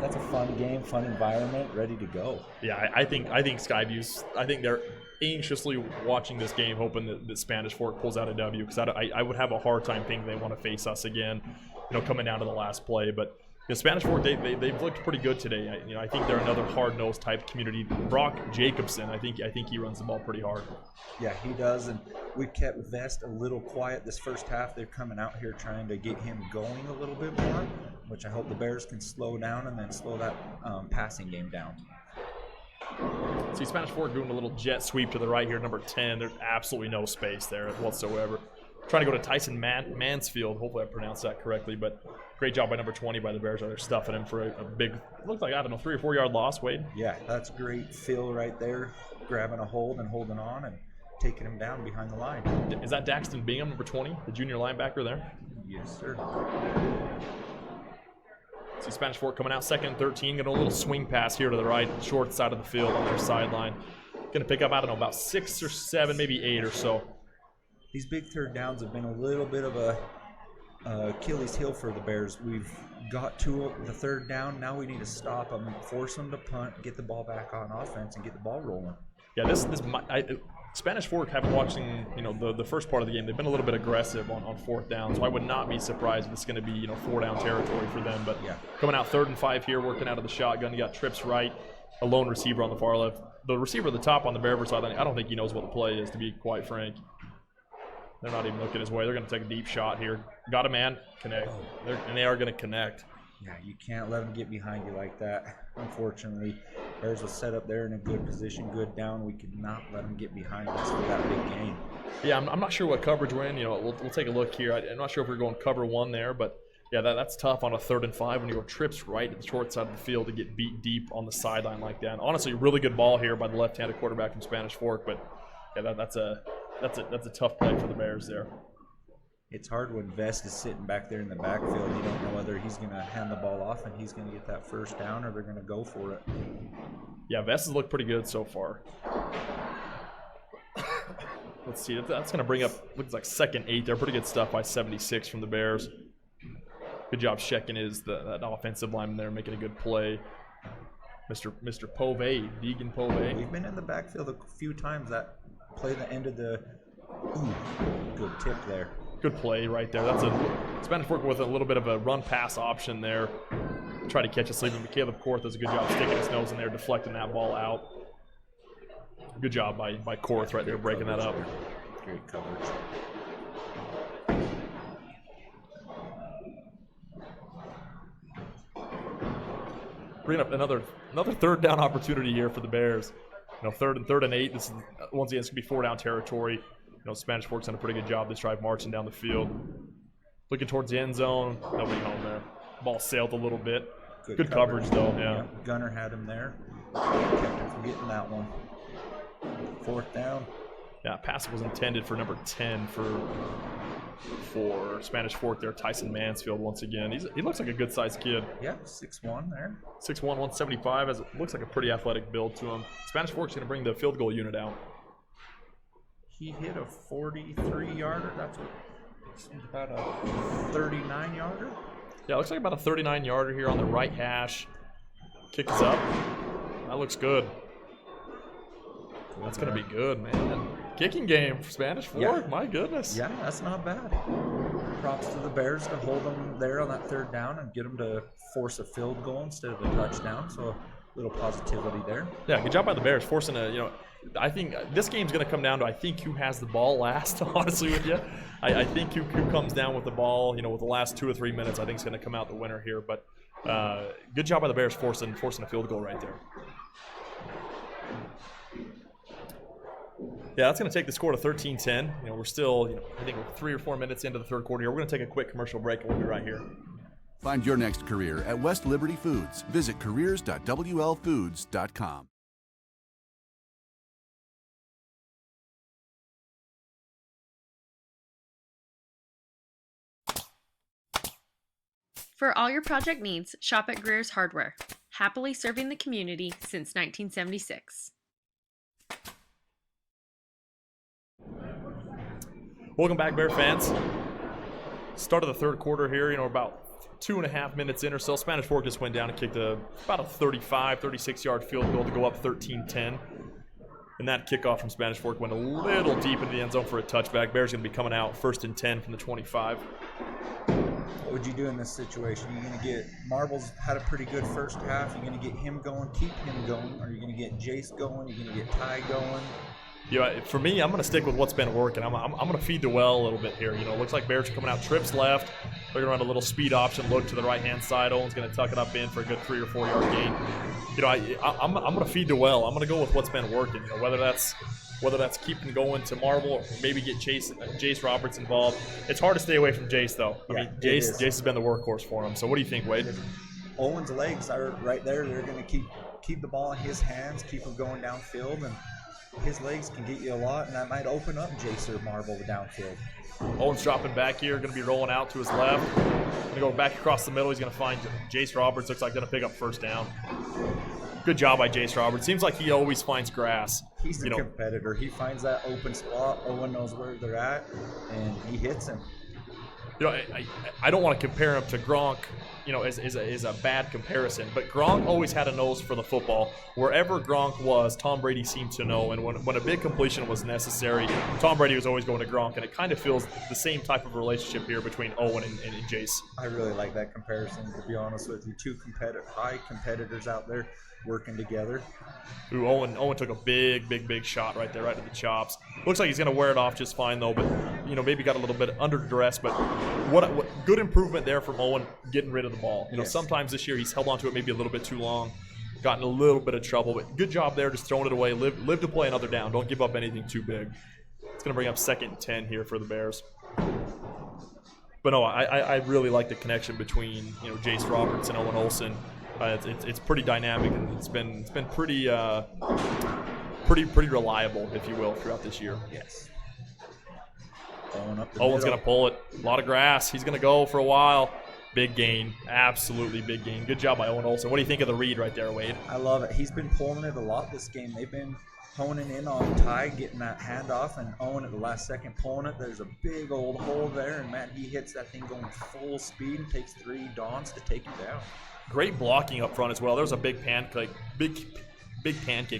That's a fun game, fun environment, ready to go. Yeah, I think Skyview's. I think they're anxiously watching this game, hoping that Spanish Fork pulls out a W, because I would have a hard time thinking they want to face us again, coming down to the last play. But Spanish Fork, they've looked pretty good today. I think they're another hard-nosed type community. Brock Jacobson, I think he runs the ball pretty hard. Yeah, he does, and we've kept Vest a little quiet this first half. They're coming out here trying to get him going a little bit more, which I hope the Bears can slow down and then slow that passing game down. See Spanish Fork doing a little jet sweep to the right here, number 10. There's absolutely no space there whatsoever. Trying to go to Tyson Mansfield. Hopefully I pronounced that correctly, but great job by number 20 by the Bears. They're stuffing him for a big, looked like, 3 or 4 yard loss, Wade. Yeah, that's great fill right there, grabbing a hold and holding on and taking him down behind the line. Is that Daxton Bingham, number 20, the junior linebacker there? Yes, sir. See Spanish Fork coming out 2nd and 13, getting a little swing pass here to the right, short side of the field on their sideline. going to pick up, I don't know, about 6 or 7, maybe 8 or so. These big third downs have been a little bit of a Achilles heel for the Bears. We've got to the third down. Now we need to stop them, force them to punt, get the ball back on offense, and get the ball rolling. Yeah, Spanish Fork, having watching the first part of the game, they've been a little bit aggressive on fourth down, so I would not be surprised if it's going to be 4-down territory for them. But yeah, coming out 3rd and 5 here, working out of the shotgun, you got trips right, a lone receiver on the far left. The receiver at the top on the Bear side, I don't think he knows what the play is, to be quite frank. They're not even looking his way. They're going to take a deep shot here. Got a man, connect, and they are going to connect. Yeah, you can't let them get behind you like that. Unfortunately, Bears was set up there in a good position, good down. We could not let them get behind us for that big gain. Yeah, I'm not sure what coverage we're in. We'll take a look here. I'm not sure if we're going cover 1 there, but yeah, that's tough on a 3rd and 5 when you go trips right at the short side of the field to get beat deep on the sideline like that. And honestly, really good ball here by the left-handed quarterback from Spanish Fork, but yeah, that's a tough play for the Bears there. It's hard when Vest is sitting back there in the backfield. You don't know whether he's going to hand the ball off and he's going to get that first down or they're going to go for it. Yeah, Vest has looked pretty good so far. Let's see. That's going to bring up, looks like 2nd 8 there. Pretty good stuff by 76 from the Bears. Good job checking that offensive lineman there, making a good play. Mr. Pove, Deegan Pove. We've been in the backfield a few times. That play that ended the good tip there. Good play right there. That's Spanish Fork with a little bit of a run-pass option there. Try to catch a sleeper. Caleb Korth does a good job sticking his nose in there, deflecting that ball out. Good job by Korth right there, breaking that up. Great coverage. Bring up another 3rd down opportunity here for the Bears. 3rd and 8. This is once again, it's gonna be 4-down territory. Spanish Fork's done a pretty good job this drive marching down the field. Looking towards the end zone, nobody home there. Ball sailed a little bit. Good coverage though, yeah. Gunner had him there. Kept him from getting that one. 4th down. Yeah, pass was intended for number 10 for Spanish Fork there, Tyson Mansfield once again. He looks like a good-sized kid. Yeah, 6'1" there. 6'1", 175, looks like a pretty athletic build to him. Spanish Fork's going to bring the field goal unit out. He hit a 43-yarder. That's about a 39-yarder. Yeah, it looks like about a 39-yarder here on the right hash. Kicks up. That looks good. That's going to be good, man. Kicking game for Spanish Fork, my goodness. Yeah, that's not bad. Props to the Bears to hold them there on that 3rd down and get them to force a field goal instead of a touchdown. So a little positivity there. Yeah, good job by the Bears forcing I think this game's going to come down to who has the ball last, honestly with you. I think who comes down with the ball, with the last 2 or 3 minutes, I think is going to come out the winner here. But good job by the Bears forcing a field goal right there. Yeah, that's going to take the score to 13-10. We're still, I think we're 3 or 4 minutes into the 3rd quarter here. We're going to take a quick commercial break, and we'll be right here. Find your next career at West Liberty Foods. Visit careers.wlfoods.com. For all your project needs, shop at Greer's Hardware. Happily serving the community since 1976. Welcome back, Bear fans. Start of the 3rd quarter here, about 2.5 minutes in or so. Spanish Fork just went down and kicked about a 35, 36-yard field goal to go up 13-10. And that kickoff from Spanish Fork went a little deep into the end zone for a touchback. Bears going to be coming out 1st and 10 from the 25. What would you do in this situation? Are you going to get Marbles had a pretty good first half? You're going to get him going, keep him going? Are you going to get Jace going? You're going to get Ty going? For me, I'm going to stick with what's been working. I'm going to feed the well a little bit here. It looks like Bears are coming out trips left. They're going to run a little speed option look to the right-hand side. Owen's going to tuck it up in for a good 3 or 4 yard gain. I'm going to feed the well. I'm going to go with what's been working. Whether that's keeping going to Marble or maybe get Jace Roberts involved. It's hard to stay away from Jace, though. Jace has been the workhorse for him. So what do you think, Wade? Owen's legs are right there. They're going to keep the ball in his hands, keep him going downfield, and his legs can get you a lot, and that might open up Jace or Marble downfield. Owen's dropping back here, going to be rolling out to his left. Going to go back across the middle. He's going to find Jace Roberts. Looks like going to pick up 1st down. good job by Jace Roberts. Seems like he always finds grass. He's a competitor. He finds that open spot. Owen knows where they're at, and he hits him. I don't want to compare him to Gronk, is a bad comparison. But Gronk always had a nose for the football. Wherever Gronk was, Tom Brady seemed to know. And when a big completion was necessary, Tom Brady was always going to Gronk. And it kind of feels the same type of relationship here between Owen and Jace. I really like that comparison, to be honest with you. Two high competitors out there working together. Ooh, Owen took a big shot right there, right to the chops. Looks like he's going to wear it off just fine, though. But, maybe got a little bit under duress. But what good improvement there from Owen getting rid of the ball. Sometimes this year he's held on to it maybe a little bit too long, gotten a little bit of trouble. But good job there, just throwing it away. Live to play another down. Don't give up anything too big. It's going to bring up 2nd and 10 here for the Bears. But no, I really like the connection between Jace Roberts and Owen Olsen. It's pretty dynamic, and it's been pretty reliable, if you will, throughout this year. Yes. Owen's going to pull it. A lot of grass. He's going to go for a while. Big gain. Absolutely big gain. Good job by Owen Olsen. What do you think of the read right there, Wade? I love it. He's been pulling it a lot this game. They've been honing in on Ty getting that handoff, and Owen at the last second pulling it. There's a big old hole there, and man, he hits that thing going full speed and takes 3 dawns to take him down. Great blocking up front as well. There was a big pancake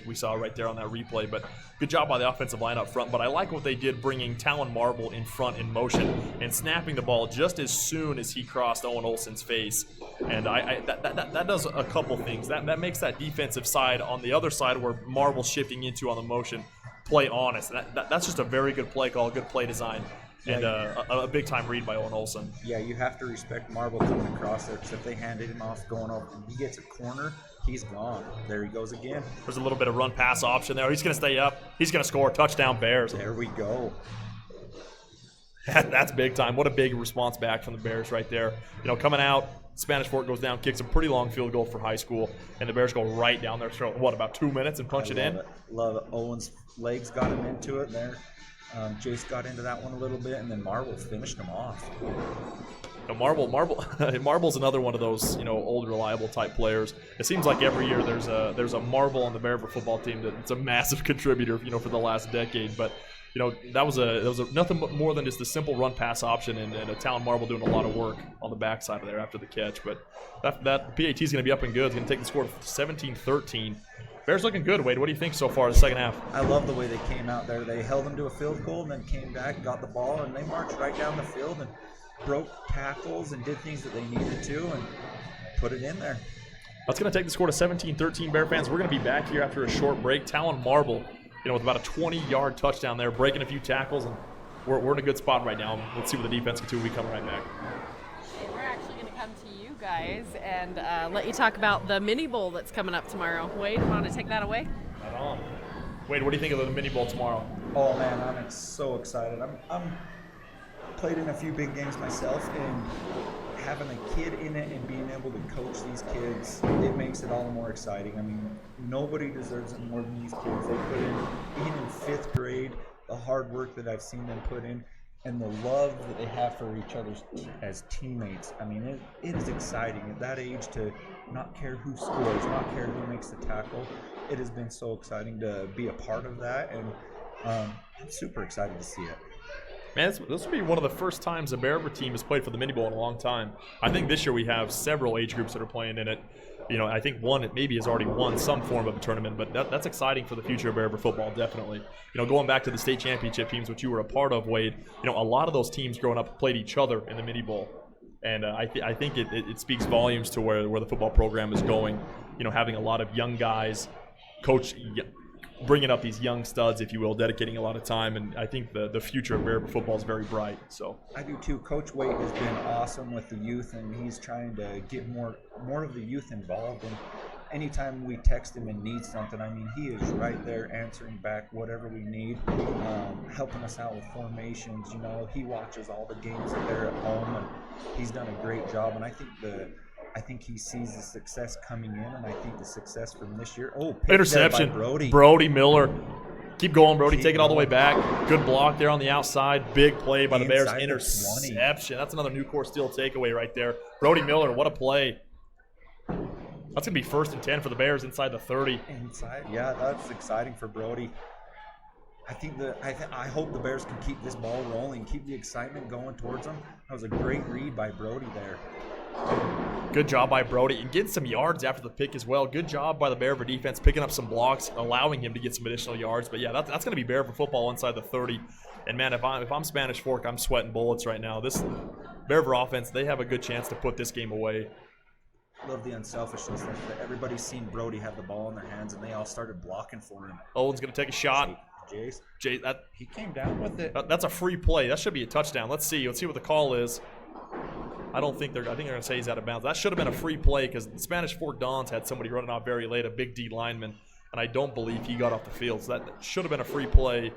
we saw right there on that replay, but good job by the offensive line up front. But I like what they did bringing Talon Marble in front in motion and snapping the ball just as soon as he crossed Owen Olsen's face. And that does a couple things. That makes that defensive side on the other side where Marble's shifting into on the motion play honest. That's just a very good play call, good play design. And a big-time read by Owen Olsen. Yeah, you have to respect Marble coming across there, because if they handed him off going over and he gets a corner, he's gone. There he goes again. There's a little bit of run-pass option there. He's going to stay up. He's going to score. Touchdown, Bears. There we go. That's big time. What a big response back from the Bears right there. Coming out, Spanish Fort goes down, kicks a pretty long field goal for high school, and the Bears go right down their throat. About 2 minutes and punch it in? Love it. Owen's legs got him into it there. Jace got into that one a little bit, and then Marble finished him off. Marble's another one of those old reliable type players. It seems like every year there's a Marble on the Bear football team that's a massive contributor for the last decade. But that was nothing but more than just a simple run pass option, and a Talon Marble doing a lot of work on the backside of there after the catch. But that PAT is going to be up and good. It's going to take the score to 17-13. Bears looking good, Wade. What do you think so far in the second half? I love the way they came out there. They held them to a field goal and then came back, got the ball, and they marched right down the field and broke tackles and did things that they needed to and put it in there. That's going to take the score to 17-13, Bear fans. We're going to be back here after a short break. Talon Marble, with about a 20-yard touchdown there, breaking a few tackles, and we're in a good spot right now. Let's see what the defense can do when we come right back. We're actually going to come to you guys and let you talk about the Mini Bowl that's coming up tomorrow. Wade, want to take that away? Right on. Wade, what do you think of the Mini Bowl tomorrow? Oh man, I'm so excited. I'm played in a few big games myself, and having a kid in it and being able to coach these kids, it makes it all the more exciting. I mean, nobody deserves it more than these kids. They put in, even in 5th grade, the hard work that I've seen them put in, and the love that they have for each other as teammates. I mean, it is exciting at that age to not care who scores, not care who makes the tackle. It has been so exciting to be a part of that, and I'm super excited to see it. Man, this will be one of the first times a Bear team has played for the Mini Bowl in a long time. I think this year we have several age groups that are playing in it. I think one maybe has already won some form of a tournament, but that's exciting for the future of Bear football, definitely. Going back to the state championship teams, which you were a part of, Wade, a lot of those teams growing up played each other in the Mini Bowl. And I think it speaks volumes to where the football program is going. Having a lot of young guys bringing up these young studs, if you will, dedicating a lot of time, and I think the future of Bear football is very bright. So I do too. Coach Waite has been awesome with the youth, and he's trying to get more of the youth involved. And anytime we text him and need something, I mean, he is right there answering back whatever we need, helping us out with formations. He watches all the games that they're at home, and he's done a great job. And I think he sees the success coming in, and I think the success from this year. Oh, interception. Brody Miller. Keep going, Brody. Take it all the way back. Good block there on the outside. Big play by the Bears. Interception. That's another New Core Steel takeaway right there. Brody Miller, what a play. That's going to be 1st and 10 for the Bears inside the 30. Inside, yeah, that's exciting for Brody. I hope the Bears can keep this ball rolling, keep the excitement going towards them. That was a great read by Brody there. Good job by Brody and getting some yards after the pick as well. Good job by the Bear for defense, picking up some blocks, allowing him to get some additional yards. But yeah, that's going to be Bear for football inside the 30. And man, if I'm Spanish Fork, I'm sweating bullets right now. This Bear for offense, they have a good chance to put this game away. Love the unselfishness that everybody's seen Brody have the ball in their hands, and they all started blocking for him. Owen's going to take a shot. He came down with it. That's a free play. That should be a touchdown. Let's see what the call is. I think they're going to say he's out of bounds. That should have been a free play because the Spanish Fork Dons had somebody running off very late, a big D lineman, and I don't believe he got off the field. So that should have been a free play.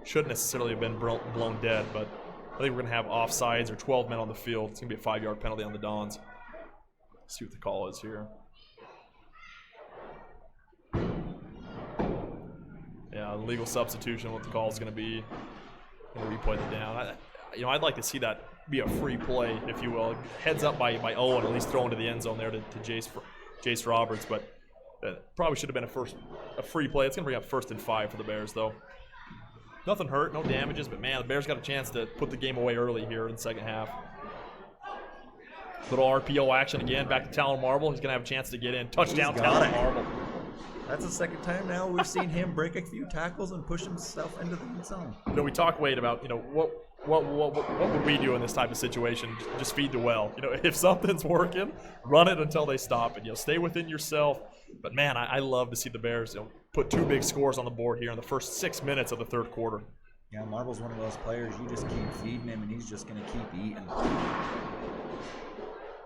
Shouldn't necessarily have been blown dead, but I think we're going to have offsides or 12 men on the field. It's going to be a 5-yard penalty on the Dons. Let's see what the call is here. Yeah, legal substitution, what the call is going to be. Going to replay the down. I'd like to see that be a free play, if you will. Heads up by Owen, at least throw into the end zone there to Jace Roberts, but probably should have been a free play. It's going to bring up 1st and 5 for the Bears, though. Nothing hurt, no damages, but man, the Bears got a chance to put the game away early here in the second half. Little RPO action again, back to Talon Marble. He's going to have a chance to get in. Touchdown, Talon Marble. That's the second time now we've seen him break a few tackles and push himself into the end zone. We talk, Wade, about what would we do in this type of situation? Just feed the well. If something's working, run it until they stop it. Stay within yourself. But man, I love to see the Bears put 2 big scores on the board here in the first 6 minutes of the third quarter. Yeah, Marble's one of those players. You just keep feeding him, and he's just going to keep eating.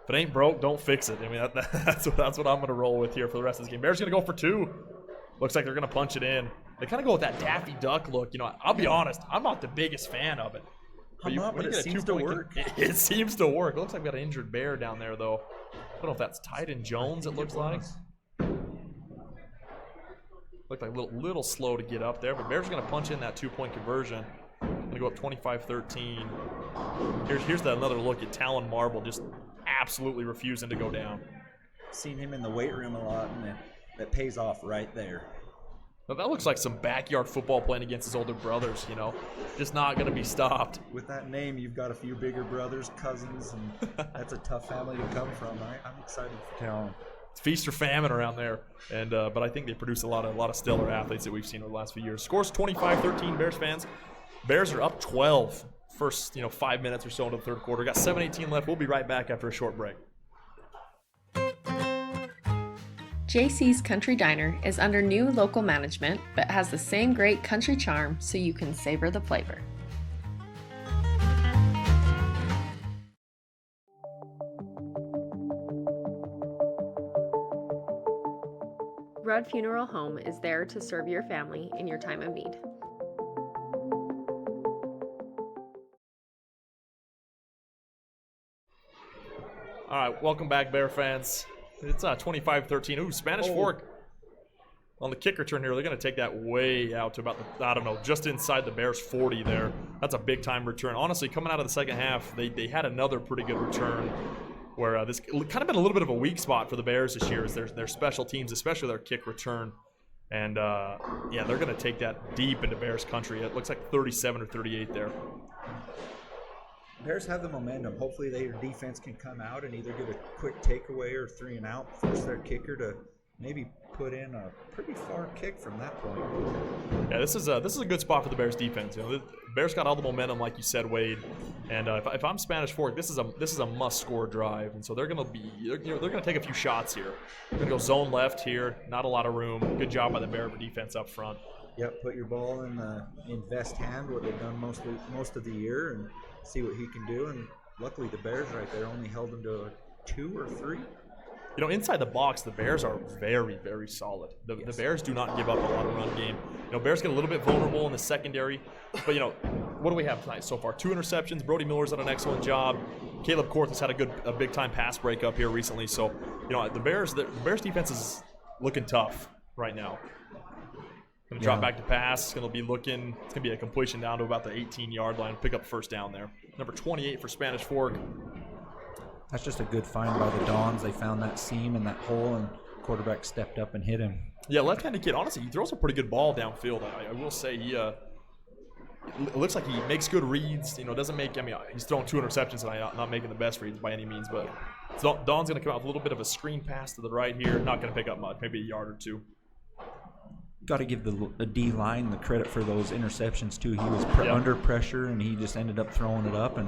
If it ain't broke, don't fix it. I mean, that's what I'm going to roll with here for the rest of this game. Bears going to go for 2. Looks like they're going to punch it in. They kind of go with that Daffy Duck look. I'll be honest, I'm not the biggest fan of it. But it seems to work. It seems to work. It looks like we got an injured Bear down there, though. I don't know if that's Tyden Jones, it looks like. Looked like a little slow to get up there, but Bears are going to punch in that 2-point conversion. Going to go up 25-13. Here's another look at Talon Marble, just absolutely refusing to go down. Seen him in the weight room a lot, and that pays off right there. But that looks like some backyard football playing against his older brothers, just not going to be stopped. With that name, you've got a few bigger brothers, cousins, and that's a tough family to come from. I'm excited for Talon. It's feast or famine around there, and but I think they produce a lot of stellar athletes that we've seen over the last few years. Scores 25-13, Bears fans. Bears are up 12 first 5 minutes or so into the third quarter. Got 7:18 left. We'll be right back after a short break. JC's Country Diner is under new local management, but has the same great country charm so you can savor the flavor. Rudd Funeral Home is there to serve your family in your time of need. All right, welcome back, Bear fans. It's 25-13. Ooh, Spanish Fork on the kick return here. They're going to take that way out to about, just inside the Bears 40 there. That's a big-time return. Honestly, coming out of the second half, they had another pretty good return where this kind of been a little bit of a weak spot for the Bears this year is their special teams, especially their kick return. And, yeah, they're going to take that deep into Bears country. It looks like 37 or 38 there. Bears have the momentum. Hopefully their defense can come out and either get a quick takeaway or 3 and out, force their kicker to maybe put in a pretty far kick from that point. Yeah, this is a good spot for the Bears defense. The Bears got all the momentum, like you said, Wade. And if I'm Spanish Fork, this is a must-score drive, and so they're gonna take a few shots here. They're gonna go zone left here, not a lot of room. Good job by the Bear defense up front. Yep, put your ball in Vest hand, what they've done most of the year, and see what he can do. And luckily, the Bears right there only held him to a 2 or 3. Inside the box, the Bears are very, very solid. The Bears do not give up a lot of run game. Bears get a little bit vulnerable in the secondary. But, what do we have tonight so far? 2 interceptions. Brody Miller's done an excellent job. Caleb Korth has had a big-time pass breakup here recently. So, the Bears defense is looking tough right now. Going to drop back to pass. It's going to be a completion down to about the 18-yard line. Pick up first down there. Number 28 for Spanish Fork. That's just a good find by the Dons. They found that seam and that hole and quarterback stepped up and hit him. Yeah, left-handed kid. Honestly, he throws a pretty good ball downfield. I will say he it looks like he makes good reads. You know, doesn't make. I mean, he's thrown 2 interceptions, and I'm not making the best reads by any means. But Don's going to come out with a little bit of a screen pass to the right here. Not going to pick up much, maybe a yard or 2. Got to give the D line the credit for those interceptions too. He was under pressure, and he just ended up throwing it up. And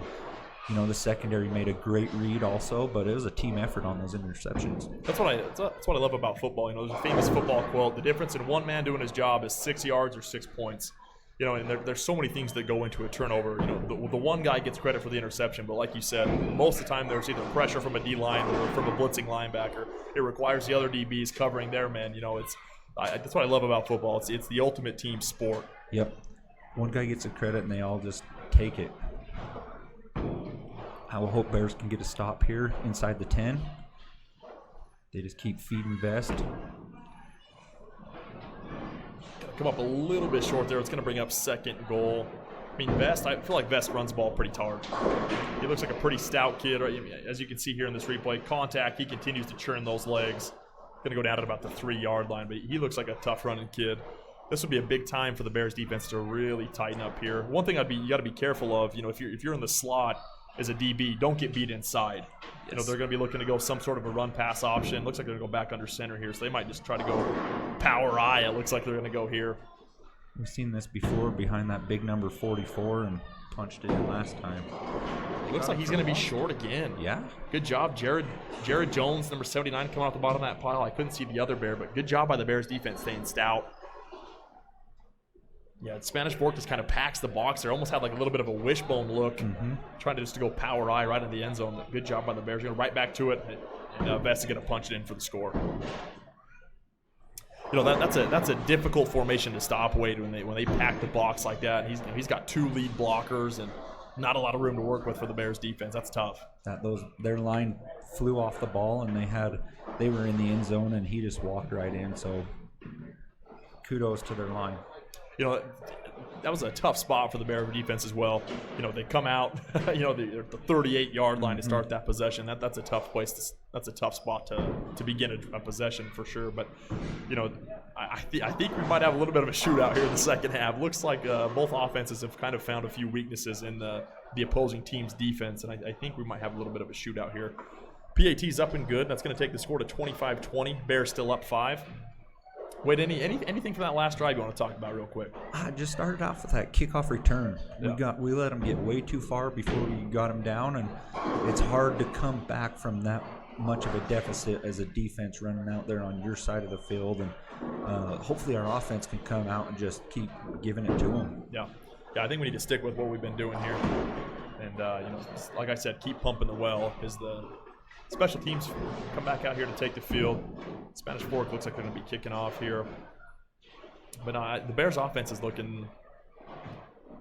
you know, the secondary made a great read also, but it was a team effort on those interceptions. That's what I love about football. You know, there's a famous football quote: the difference in one man doing his job is 6 yards or 6 points. You know, and there's so many things that go into a turnover. You know, the one guy gets credit for the interception, but like you said, most of the time there's either pressure from a D line or from a blitzing linebacker. It requires the other DBs covering their men. You know, that's what I love about football. It's the ultimate team sport. Yep. One guy gets the credit, and they all just take it. I will hope Bears can get a stop here inside the 10. They just keep feeding Vest. Come up a little bit short there. It's going to bring up 2nd goal. I mean, Vest, I feel like Vest runs the ball pretty hard. He looks like a pretty stout kid. Right? As you can see here in this replay, contact, he continues to churn those legs. Going to go down at about the 3-yard line, but he looks like a tough running kid. This would be a big time for the Bears defense to really tighten up here. One thing you got to be careful of, you know, if you're in the slot as a DB, don't get beat inside. You know, they're going to be looking to go some sort of a run pass option. Looks like they're going to go back under center here, so they might just try to go power eye. It looks like they're going to go here. We've seen this before behind that big number 44 and punched it in last time. It looks like he's going to be short again. Yeah. Good job, Jared Jones, number 79, coming off the bottom of that pile. I couldn't see the other Bear, but good job by the Bears defense staying stout. Yeah, Spanish Fork just kind of packs the box there. Almost had like a little bit of a wishbone look, trying to just go power eye right in the end zone. Good job by the Bears. Going right back to it, and Vest is going to punch it in for the score. You know, that's a difficult formation to stop Wade when they pack the box like that. He's got 2 lead blockers and not a lot of room to work with for the Bears defense. That's tough. Their line flew off the ball, and they were in the end zone, and he just walked right in. So kudos to their line. You know, that was a tough spot for the Bear defense as well. You know, they come out, you know, the 38-yard line to start that possession. That's a tough place. That's a tough spot to begin a possession for sure. But, you know, I think we might have a little bit of a shootout here in the second half. Looks like both offenses have kind of found a few weaknesses in the opposing team's defense, and I think we might have a little bit of a shootout here. PAT's up and good. That's going to take the score to 25-20. Bears still up 5. Wait, anything from that last drive you want to talk about real quick? I just started off with that kickoff return. We let them get way too far before we got them down, and it's hard to come back from that much of a deficit as a defense running out there on your side of the field. And hopefully our offense can come out and just keep giving it to them. Yeah, I think we need to stick with what we've been doing here, and you know, like I said, keep pumping the well. Is the special teams come back out here to take the field. Spanish Fork looks like they're going to be kicking off here. But the Bears' offense is looking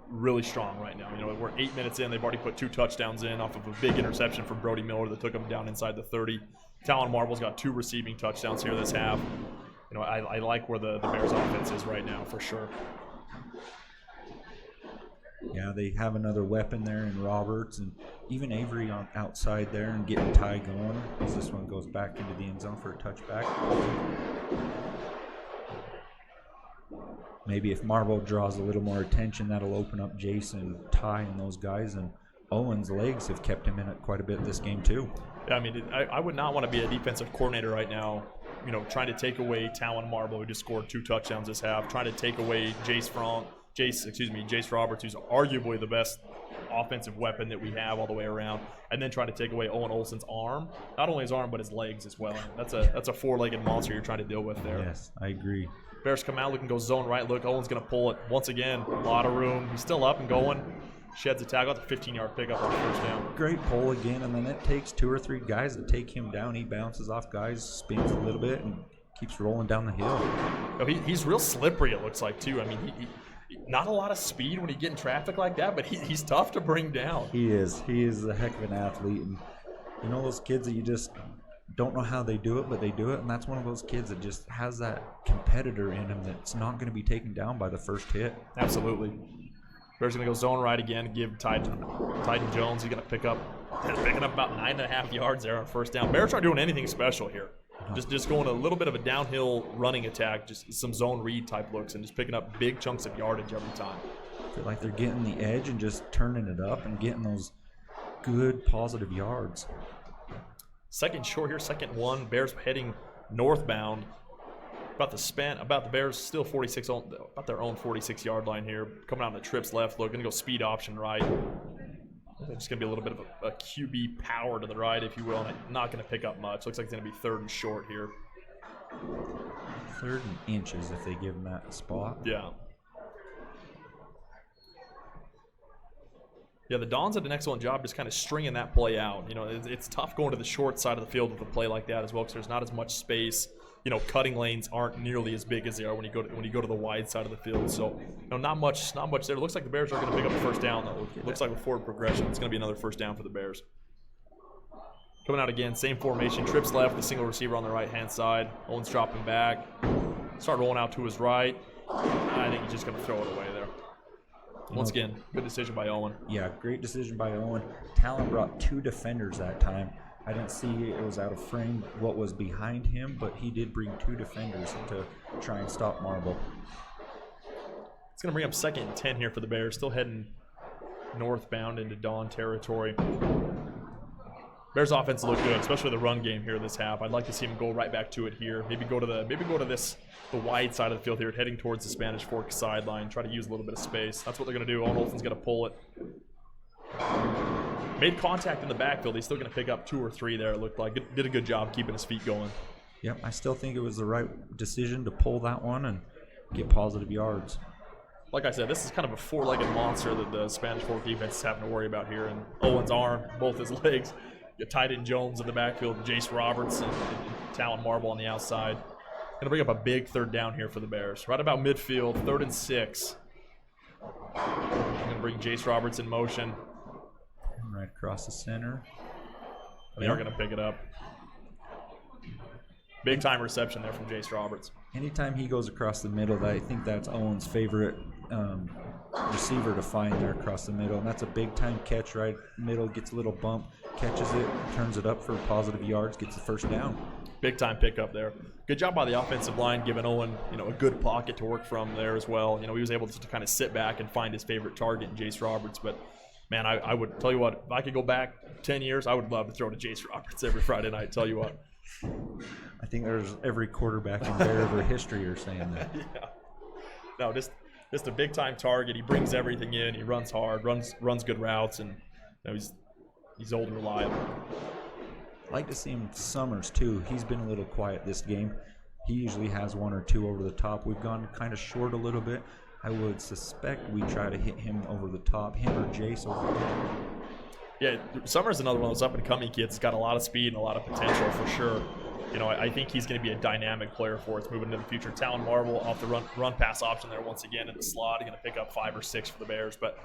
really strong right now. You know, we're 8 minutes in. They've already put 2 touchdowns in off of a big interception from Brody Miller that took them down inside the 30. Talon Marble's got 2 receiving touchdowns here this half. You know, I like where the Bears' offense is right now for sure. Yeah, they have another weapon there in Roberts, and even Avery on outside there and getting Ty going as this one goes back into the end zone for a touchback. Maybe if Marble draws a little more attention, that'll open up Jason, Ty, and those guys. And Owen's legs have kept him in it quite a bit this game too. Yeah, I mean, I would not want to be a defensive coordinator right now, you know, trying to take away Talon Marble, who just scored 2 touchdowns this half, trying to take away Jace Roberts, who's arguably the best offensive weapon that we have all the way around, and then trying to take away Owen Olsen's arm. Not only his arm, but his legs as well. That's a 4-legged monster you're trying to deal with there. Yes, I agree. Bears come out, looking to go zone right. Look, Owen's going to pull it once again. A lot of room. He's still up and going. Sheds a tackle. That's a 15-yard pickup on first down. Great pull again, and then it takes 2 or 3 guys to take him down. He bounces off guys, spins a little bit, and keeps rolling down the hill. Oh, he's real slippery, it looks like, too. I mean, he not a lot of speed when you get in traffic like that, but he's tough to bring down. He is a heck of an athlete, and you know those kids that you just don't know how they do it, but they do it, and that's one of those kids that just has that competitor in him that's not going to be taken down by the first hit. Absolutely. Bears going to go zone right again, give Tyden Jones. He's going to picking up about 9.5 yards there on first down. Bears aren't doing anything special here. Just going a little bit of a downhill running attack, just some zone read type looks, and just picking up big chunks of yardage every time. I feel like they're getting the edge and just turning it up and getting those good positive yards. Second short here, second one. Bears heading northbound. About the Bears still 46 about their own 46-yard line here. Coming out on the trips left, look, gonna go speed option right. It's just gonna be a little bit of a QB power to the right, if you will, and not gonna pick up much. Looks like it's gonna be third and short here. Third and inches if they give them that spot. Yeah. Yeah, the Dons did an excellent job just kind of stringing that play out. You know, it's tough going to the short side of the field with a play like that as well, because there's not as much space. You know, cutting lanes aren't nearly as big as they are when you go to the wide side of the field. So, you know, not much there. It looks like the Bears are going to pick up the first down though. It looks like with forward progression, it's going to be another first down for the Bears. Coming out again, same formation. Trips left, the single receiver on the right-hand side. Owens dropping back. Start rolling out to his right. I think he's just going to throw it away there. Once again, good decision by Owen. Yeah, great decision by Owen. Talon brought 2 defenders that time. I didn't see it was out of frame what was behind him, but he did bring 2 defenders to try and stop Marble. It's going to bring up 2nd and 10 here for the Bears. Still heading northbound into Dawn territory. Bears offense look good, especially the run game here this half. I'd like to see him go right back to it here. Maybe go to the wide side of the field here, heading towards the Spanish Fork sideline. Try to use a little bit of space. That's what they're going to do. Owen Olsen's going to pull it. Made contact in the backfield. He's still going to pick up 2 or 3 there, it looked like. Did a good job keeping his feet going. Yep, I still think it was the right decision to pull that one and get positive yards. Like I said, this is kind of a 4-legged monster that the Spanish Fork defense is having to worry about here. And Owen's arm, both his legs. You got tight end Jones in the backfield, Jace Roberts and Talon Marble on the outside. Going to bring up a big 3rd down here for the Bears. Right about midfield, 3rd and 6. Going to bring Jace Roberts in motion. Right across the center. They are going to pick it up. Big time reception there from Jace Roberts. Anytime he goes across the middle, I think that's Owen's favorite receiver to find there across the middle. And that's a big time catch right middle, gets a little bump, catches it, turns it up for positive yards, gets the first down. Big time pickup there. Good job by the offensive line, giving Owen, a good pocket to work from there as well. He was able to kind of sit back and find his favorite target in Jace Roberts. But man, I would tell you what, if I could go back 10 years, I would love to throw to Jace Roberts every Friday night. Tell you what. I think there's every quarterback in Bear ever history are saying that. Yeah. No, just a big time target. He brings everything in. He runs hard, runs good routes, and he's old and reliable. I like to see him Summers too. He's been a little quiet this game. He usually has 1 or 2 over the top. We've gone kind of short a little bit. I would suspect we try to hit him over the top, him or Jace over the top. Yeah, Summers is another one of those up-and-coming kids. He's got a lot of speed and a lot of potential for sure. I think he's going to be a dynamic player for us moving into the future. Talon Marble off the run-pass option there once again in the slot. He's going to pick up 5 or 6 for the Bears. But,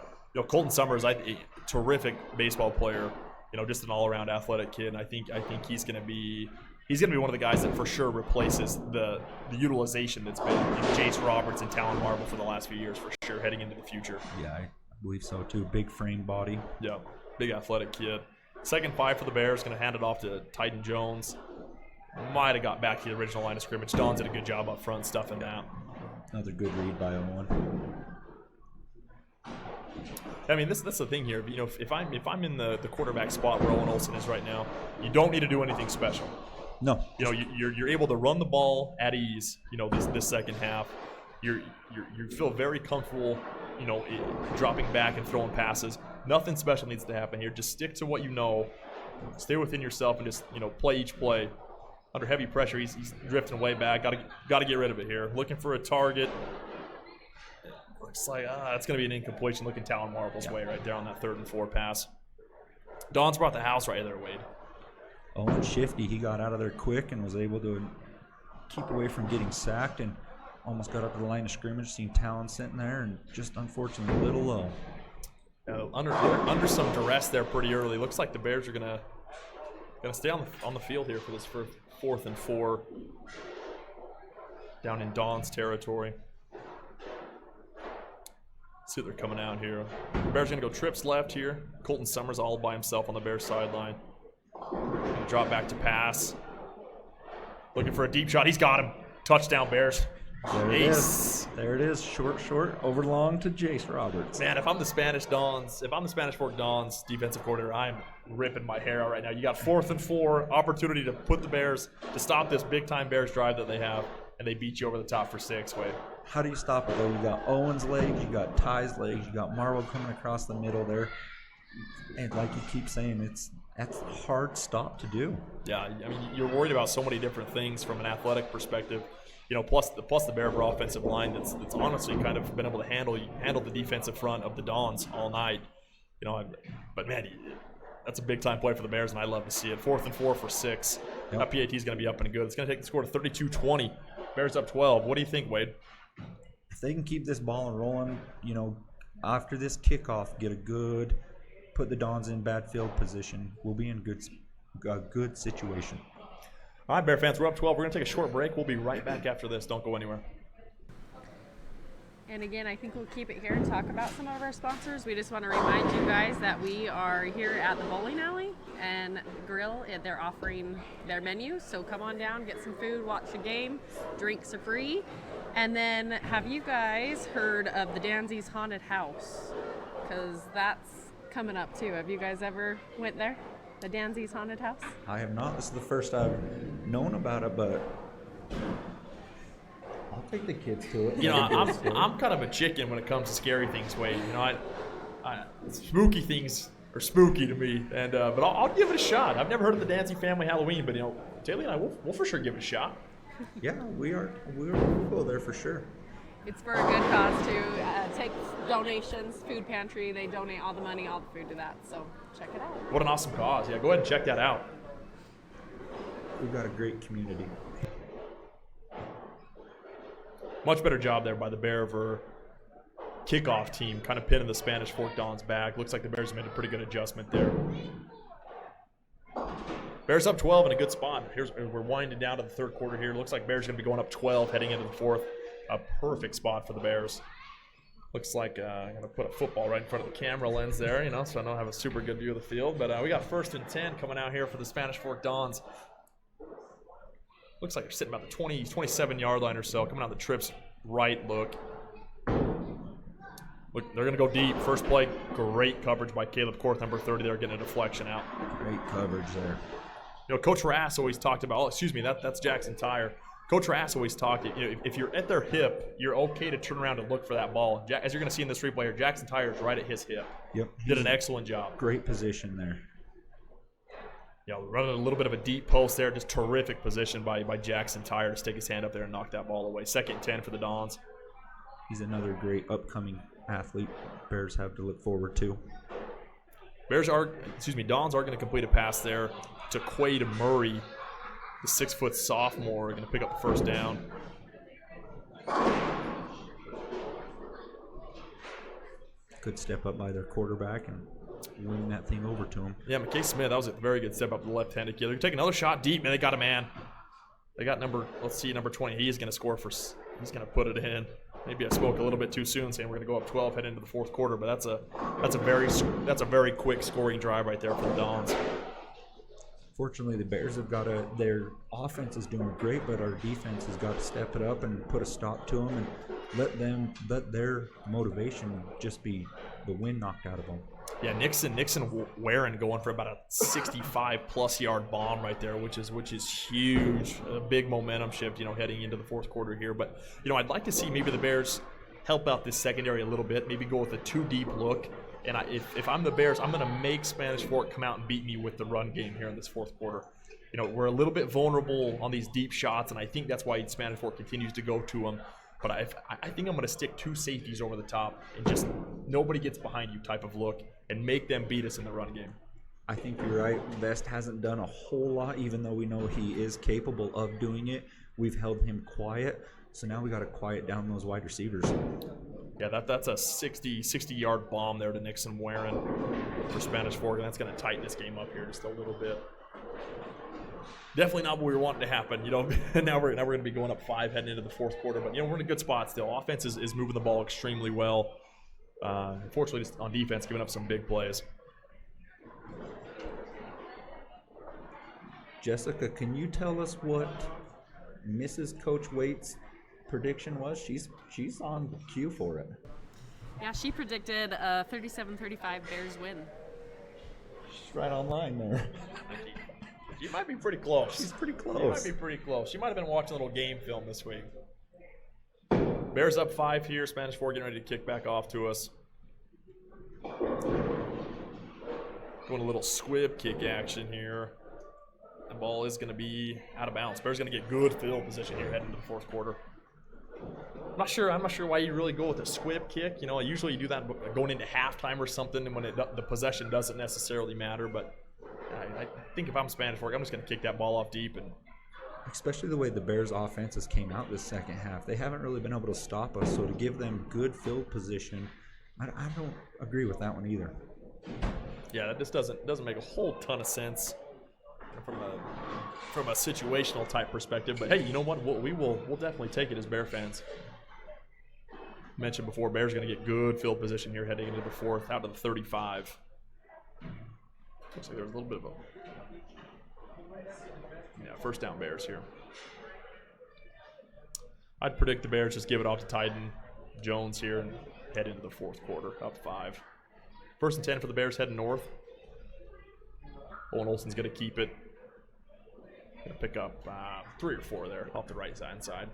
Colton Summers, a terrific baseball player, just an all-around athletic kid. And I think he's going to be one of the guys that for sure replaces the utilization that's been Jace Roberts and Talon Marble for the last few years for sure heading into the future. Yeah, I believe so too. Big frame body. Yeah, big athletic kid. 2nd 5 for the Bears. Going to hand it off to Titan Jones. Might have got back to the original line of scrimmage. Don's did a good job up front stuffing that. Another good read by Owen. I mean, that's the thing here. If I'm in the quarterback spot where Owen Olsen is right now, you don't need to do anything special. No. You're able to run the ball at ease. This second half, you feel very comfortable. Dropping back and throwing passes. Nothing special needs to happen here. Just stick to what you know. Stay within yourself and just play each play. Under heavy pressure, he's drifting way back. Got to get rid of it here. Looking for a target. Looks like it's going to be an incompletion. Looking Talon Marble's way right there on that 3rd and 4 pass. Don's brought the house right there, Wade. Owen shifty. He got out of there quick and was able to keep away from getting sacked and almost got up to the line of scrimmage. Seen Talon sitting there and just unfortunately a little low. Under some duress there pretty early. Looks like the Bears are gonna stay on the field here for this 4th and 4 down in Don's territory. See what they're coming out here. The Bears are gonna go trips left here. Colton Summers all by himself on the Bears sideline. Drop back to pass. Looking for a deep shot. He's got him. Touchdown, Bears. There it is. There it is. Short, over long to Jace Roberts. Man, if I'm the Spanish Fork Dons defensive coordinator, I'm ripping my hair out right now. You got 4th and 4, opportunity to put the Bears, to stop this big-time Bears drive that they have, and they beat you over the top for 6, Wade. How do you stop it, though? You got Owen's legs, you got Ty's legs, you got Marvel coming across the middle there. And like you keep saying, that's a hard stop to do. Yeah, I mean, you're worried about so many different things from an athletic perspective. You know, plus the Bear offensive line that's honestly kind of been able to handle the defensive front of the Dons all night. You know, but man, that's a big time play for the Bears, and I love to see it. 4th and 4 for 6. Yep. That PAT is going to be up and good. It's going to take the score to 32-20. Bears up 12. What do you think, Wade? If they can keep this ball rolling, you know, after this kickoff, put the Dons in bad field position, we'll be in a good situation. All right, Bear fans, we're up 12. We're going to take a short break. We'll be right back after this. Don't go anywhere. And again, I think we'll keep it here and talk about some of our sponsors. We just want to remind you guys that we are here at the bowling alley and grill. They're offering their menu, so come on down, get some food, watch a game. Drinks are free. And then, have you guys heard of the Danzy's Haunted House? Because that's coming up too. Have you guys ever went there? The Danzy's Haunted House? I have not. This is the first I've known about it, but I'll take the kids to it. You know, I'm kind of a chicken when it comes to scary things, Wade. You know, spooky things are spooky to me, and but I'll give it a shot. I've never heard of the Danzy Family Halloween, but you know, Taylor and I will for sure give it a shot. Yeah, we'll go there for sure. It's for a good cause to take donations, food pantry. They donate all the money, all the food to that. So check it out. What an awesome cause. Yeah, go ahead and check that out. We've got a great community. Much better job there by the Bear kickoff team, kind of pinning the Spanish Fork Dons back. Looks like the Bears made a pretty good adjustment there. Bears up 12 in a good spot. We're winding down to the third quarter here. Looks like Bears going to be going up 12 heading into the fourth. A perfect spot for the Bears. Looks like I'm going to put a football right in front of the camera lens there, you know, so I don't have a super good view of the field. But we got 1st and 10 coming out here for the Spanish Fork Dons. Looks like they're sitting about the 27-yard line or so, coming out the trips right. Look, they're going to go deep. First play, great coverage by Caleb Korth, number 30 there, getting a deflection out. Great coverage there. You know, Coach Rass always talked about, that's Jackson Tyre. Coach Rass always talked, you know, if you're at their hip, you're okay to turn around and look for that ball. As you're going to see in this replay here, Jackson Tyre is right at his hip. Yep. Did an excellent job. Great position there. Yeah, running a little bit of a deep post there. Just terrific position by Jackson Tyre to stick his hand up there and knock that ball away. 2nd and 10 for the Dons. He's another great upcoming athlete Bears have to look forward to. Dons are going to complete a pass there to Quade Murray, the 6-foot sophomore, going to pick up the first down. Good step up by their quarterback and wing that thing over to him. Yeah, McKay Smith, that was a very good step up to the left-handed kid. They're taking another shot deep, man. They got a man. They got number 20. He is going to score he's going to put it in. Maybe I spoke a little bit too soon saying we're going to go up 12 heading into the fourth quarter, but that's a very quick scoring drive right there for the Dons. Fortunately, the Bears have their offense is doing great, but our defense has got to step it up and put a stop to them and let their motivation just be the wind knocked out of them. Yeah, Nixon Warren going for about a 65-plus yard bomb right there, which is huge. A big momentum shift, you know, heading into the fourth quarter here. But, you know, I'd like to see maybe the Bears help out this secondary a little bit, maybe go with a 2-deep look. And if I'm the Bears, I'm going to make Spanish Fork come out and beat me with the run game here in this fourth quarter. You know, we're a little bit vulnerable on these deep shots, and I think that's why Spanish Fork continues to go to them. But I think I'm going to stick 2 safeties over the top and just nobody gets behind you type of look and make them beat us in the run game. I think you're right. Vest hasn't done a whole lot, even though we know he is capable of doing it. We've held him quiet, so now we got to quiet down those wide receivers. Yeah, that's a 60-yard bomb there to Nixon Warren for Spanish Fork, and that's going to tighten this game up here just a little bit. Definitely not what we were wanting to happen, you know. now we're going to be going up 5 heading into the fourth quarter, but you know we're in a good spot still. Offense is moving the ball extremely well. Unfortunately, just on defense, giving up some big plays. Jessica, can you tell us what Mrs. Coach Waite's prediction was, she's on cue for it. Yeah, she predicted a 37-35 Bears win. She's right on line there. She might be pretty close. She's pretty She close. might be pretty close. She might have been watching a little game film this week. Bears up 5 here. Spanish Fort getting ready to kick back off to us. Going a little squib kick action here. The ball is going to be out of bounds. Bears going to get good field position here heading into the fourth quarter. I'm not sure why you really go with a squib kick. You know, usually you do that going into halftime or something, and when the possession doesn't necessarily matter. But I think if I'm Spanish Fork, I'm just going to kick that ball off deep. And especially the way the Bears' offenses came out this second half, they haven't really been able to stop us. So to give them good field position, I don't agree with that one either. Yeah, that just doesn't make a whole ton of sense from a situational type perspective. But hey, you know what? We'll definitely take it as Bear fans. Mentioned before, Bears going to get good field position here heading into the fourth, out to the 35. Looks like there's a little bit of a first down Bears here. I'd predict the Bears just give it off to Titan Jones here and head into the fourth quarter, up 5. First and 10 for the Bears heading north. Owen Olsen's going to keep it. Going to pick up 3 or 4 there off the right side.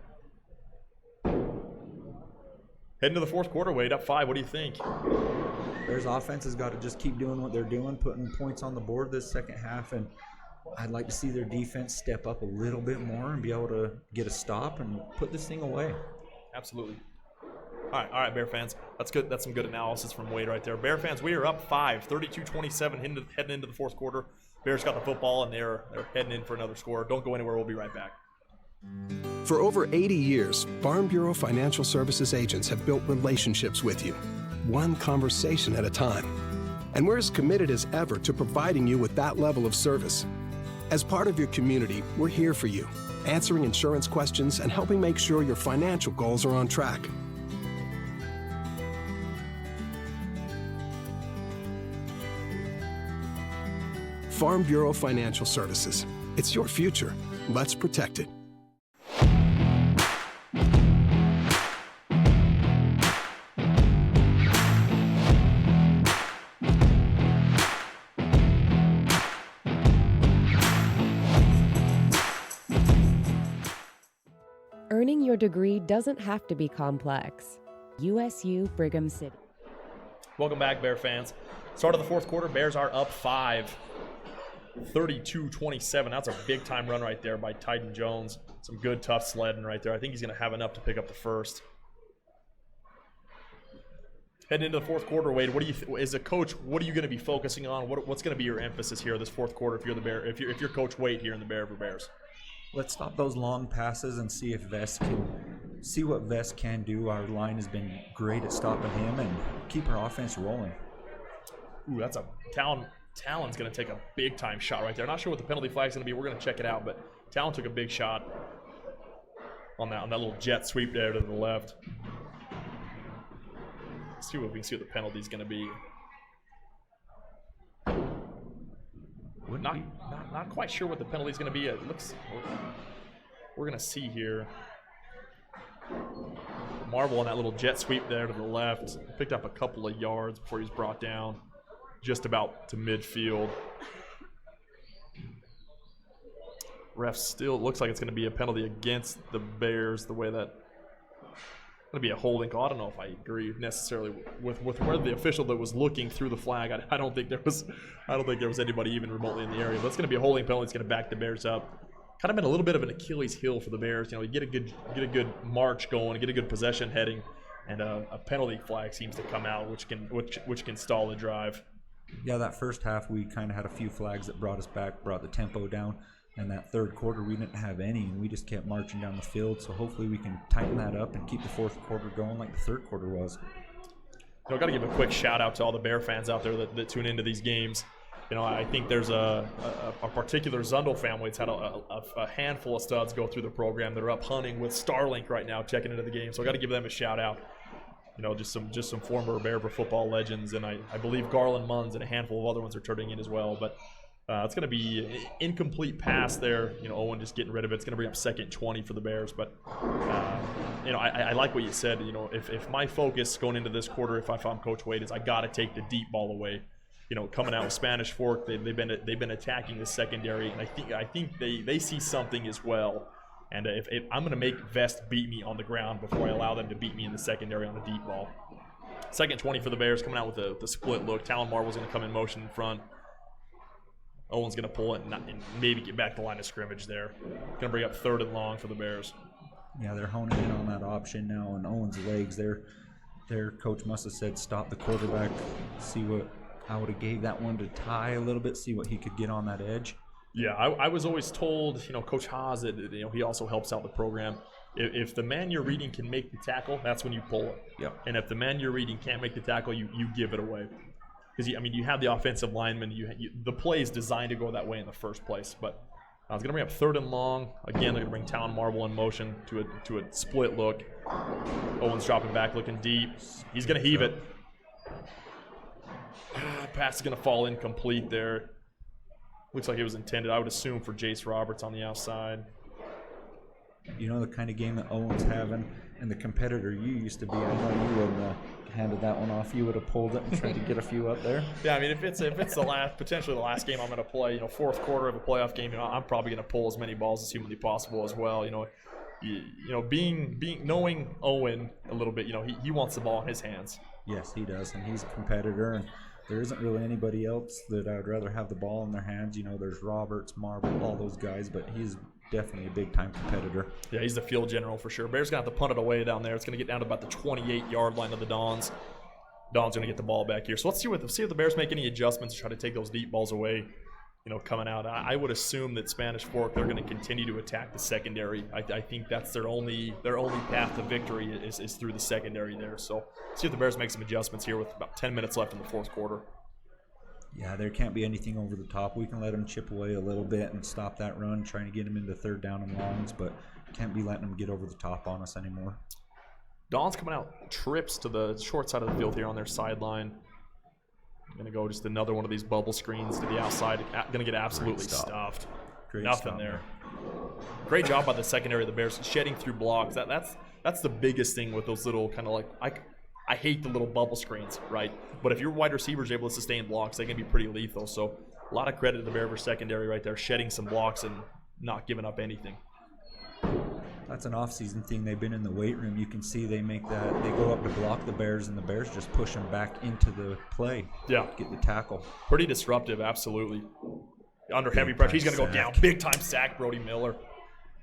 Heading to the fourth quarter, Wade, up 5. What do you think? Bears offense has got to just keep doing what they're doing, putting points on the board this second half, and I'd like to see their defense step up a little bit more and be able to get a stop and put this thing away. Absolutely. All right, Bear fans. That's good. That's some good analysis from Wade right there. Bear fans, we are up 5, 32-27, heading into the fourth quarter. Bears got the football, and they're heading in for another score. Don't go anywhere. We'll be right back. For over 80 years, Farm Bureau Financial Services agents have built relationships with you, one conversation at a time. And we're as committed as ever to providing you with that level of service. As part of your community, we're here for you, answering insurance questions and helping make sure your financial goals are on track. Farm Bureau Financial Services. It's your future. Let's protect it. Earning your degree doesn't have to be complex. USU Brigham City. Welcome back, Bear fans. Start of the fourth quarter, Bears are up 5, 32-27. That's a big-time run right there by Titan Jones. Some good, tough sledding right there. I think he's going to have enough to pick up the first. Heading into the fourth quarter, Wade, what do you as a coach, what are you going to be focusing on? What's going to be your emphasis here this fourth quarter if you're the Bear, if you're Coach Wade here in the Bears? Let's stop those long passes and see if what Vest can do. Our line has been great at stopping him and keep our offense rolling. Ooh, that's a Talon's going to take a big-time shot right there. Not sure what the penalty flag's going to be. We're going to check it out, but Talon took a big shot on that little jet sweep there to the left. Let's see what we can see what the penalty's going to be. Not quite sure what the penalty's going to be. It looks. We're going to see here. Marvel on that little jet sweep there to the left. Picked up a couple of yards before he was brought down, just about to midfield. Ref still looks like it's going to be a penalty against the Bears. The way that going to be a holding call. I don't know if I agree necessarily with where the official that was looking through the flag. I don't think there was anybody even remotely in the area. But it's going to be a holding penalty. It's going to back the Bears up. Kind of been a little bit of an Achilles heel for the Bears. You know, you get a good march going, get a good possession heading, and a penalty flag seems to come out, which can stall the drive. Yeah, that first half we kind of had a few flags that brought us back, brought the tempo down. And that third quarter, we didn't have any, and we just kept marching down the field. So hopefully we can tighten that up and keep the fourth quarter going like the third quarter was. You know, I've got to give a quick shout out to all the Bear fans out there that tune into these games. You know, I think there's a particular Zundel family that's had a handful of studs go through the program that are up hunting with Starlink right now, checking into the game. So I got to give them a shout out. You know, just some former Bear football legends, and I believe Garland Munns and a handful of other ones are turning in as well. But It's going to be an incomplete pass there. Owen just getting rid of it. It's going to bring up 2nd 20 for the Bears. But, I like what you said. If my focus going into this quarter, if I'm Coach Wade, is I got to take the deep ball away. Coming out with Spanish Fork, they've been attacking the secondary, and I think they see something as well. And if I'm going to make Vest beat me on the ground before I allow them to beat me in the secondary on the deep ball. 2nd 20 for the Bears, coming out with the split look. Talon Marvel's going to come in motion in front. Owen's going to pull it and maybe get back the line of scrimmage there. Going to bring up 3rd and long for the Bears. Yeah, they're honing in on that option now, and Owen's legs. Their coach must have said stop the quarterback, see what. I would have gave that one to Ty a little bit, see what he could get on that edge. Yeah, I was always told, Coach Haas, that he also helps out the program. If the man you're reading can make the tackle, that's when you pull it. Yep. And if the man you're reading can't make the tackle, you give it away. Because you have the offensive lineman. The play is designed to go that way in the first place. But I was going to bring up 3rd and long. Again, they're going to bring Talon Marvel in motion to a split look. Owen's dropping back, looking deep. He's going to heave it. Pass is going to fall incomplete there. Looks like it was intended, I would assume, for Jace Roberts on the outside. The kind of game that Owen's having, and the competitor you used to be, I know you wouldn't have handed that one off. You would have pulled it and tried to get a few up there. Yeah, if it's the potentially the last game I'm going to play, 4th quarter of a playoff game, I'm probably going to pull as many balls as humanly possible as well. Knowing Owen a little bit, he wants the ball in his hands. Yes, he does, and he's a competitor, and there isn't really anybody else that I would rather have the ball in their hands. There's Roberts, Marvel, all those guys, but he's definitely a big-time competitor. Yeah, he's the field general for sure. Bears going to have to punt it away down there. It's going to get down to about the 28-yard line of the Dons. Dons going to get the ball back here. So let's see if the Bears make any adjustments to try to take those deep balls away, coming out. I would assume that Spanish Fork, they're going to continue to attack the secondary. I think that's their only path to victory is through the secondary there. So see if the Bears make some adjustments here with about 10 minutes left in the 4th quarter. Yeah, there can't be anything over the top. We can let them chip away a little bit and stop that run, trying to get them into 3rd down and longs, but can't be letting them get over the top on us anymore. Don's coming out, trips to the short side of the field here on their sideline. Going to go just another one of these bubble screens to the outside. Going to get absolutely stuffed. Nothing there. Great job by the secondary of the Bears, shedding through blocks. That's the biggest thing with those little kind of like I hate the little bubble screens, right? But if your wide receiver is able to sustain blocks, they can be pretty lethal. So a lot of credit to the Bears secondary right there, shedding some blocks and not giving up anything. That's an off-season thing. They've been in the weight room. You can see they make that. They go up to block the Bears, and the Bears just push them back into the play. Yeah, get the tackle. Pretty disruptive, absolutely. Under heavy pressure, he's going to go down. Big-time sack, Brody Miller.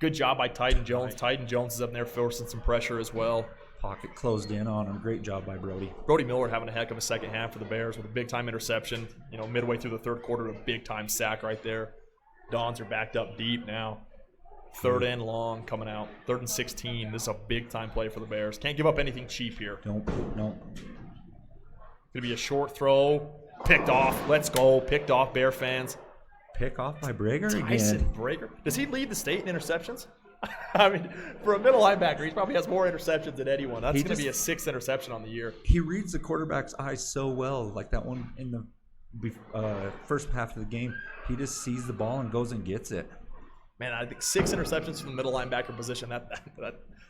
Good job by Titan Jones. Titan Jones is up there forcing some pressure as well. Pocket closed in on him. Great job by Brody. Brody Miller having a heck of a second half for the Bears with a big-time interception. Midway through the 3rd quarter, a big-time sack right there. Dons are backed up deep now. 3rd and long coming out. 3rd and 16. This is a big-time play for the Bears. Can't give up anything cheap here. Nope. Going to be a short throw. Picked off. Let's go. Picked off, Bear fans. Pick off by Brager again. Tyson Brager. Does he lead the state in interceptions? For a middle linebacker, he probably has more interceptions than anyone. That's going to be a 6th interception on the year. He reads the quarterback's eyes so well. Like that one in the first half of the game. He just sees the ball and goes and gets it. Man, I think 6 interceptions from the middle linebacker position.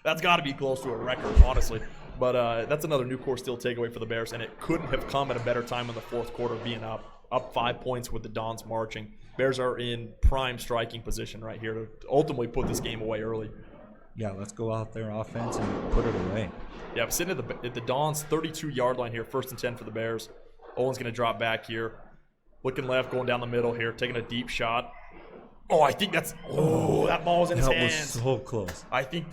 That's got to be close to a record, honestly. But that's another new core steel takeaway for the Bears, and it couldn't have come at a better time in the 4th quarter, being up 5 points with the Dons marching. Bears are in prime striking position right here to ultimately put this game away early. Yeah, let's go out there offense and put it away. Yeah, I'm sitting at the Dons' 32-yard line here, 1st and 10 for the Bears. Owen's going to drop back here. Looking left, going down the middle here, taking a deep shot. Oh, I think that ball's in his hands. That was so close. I think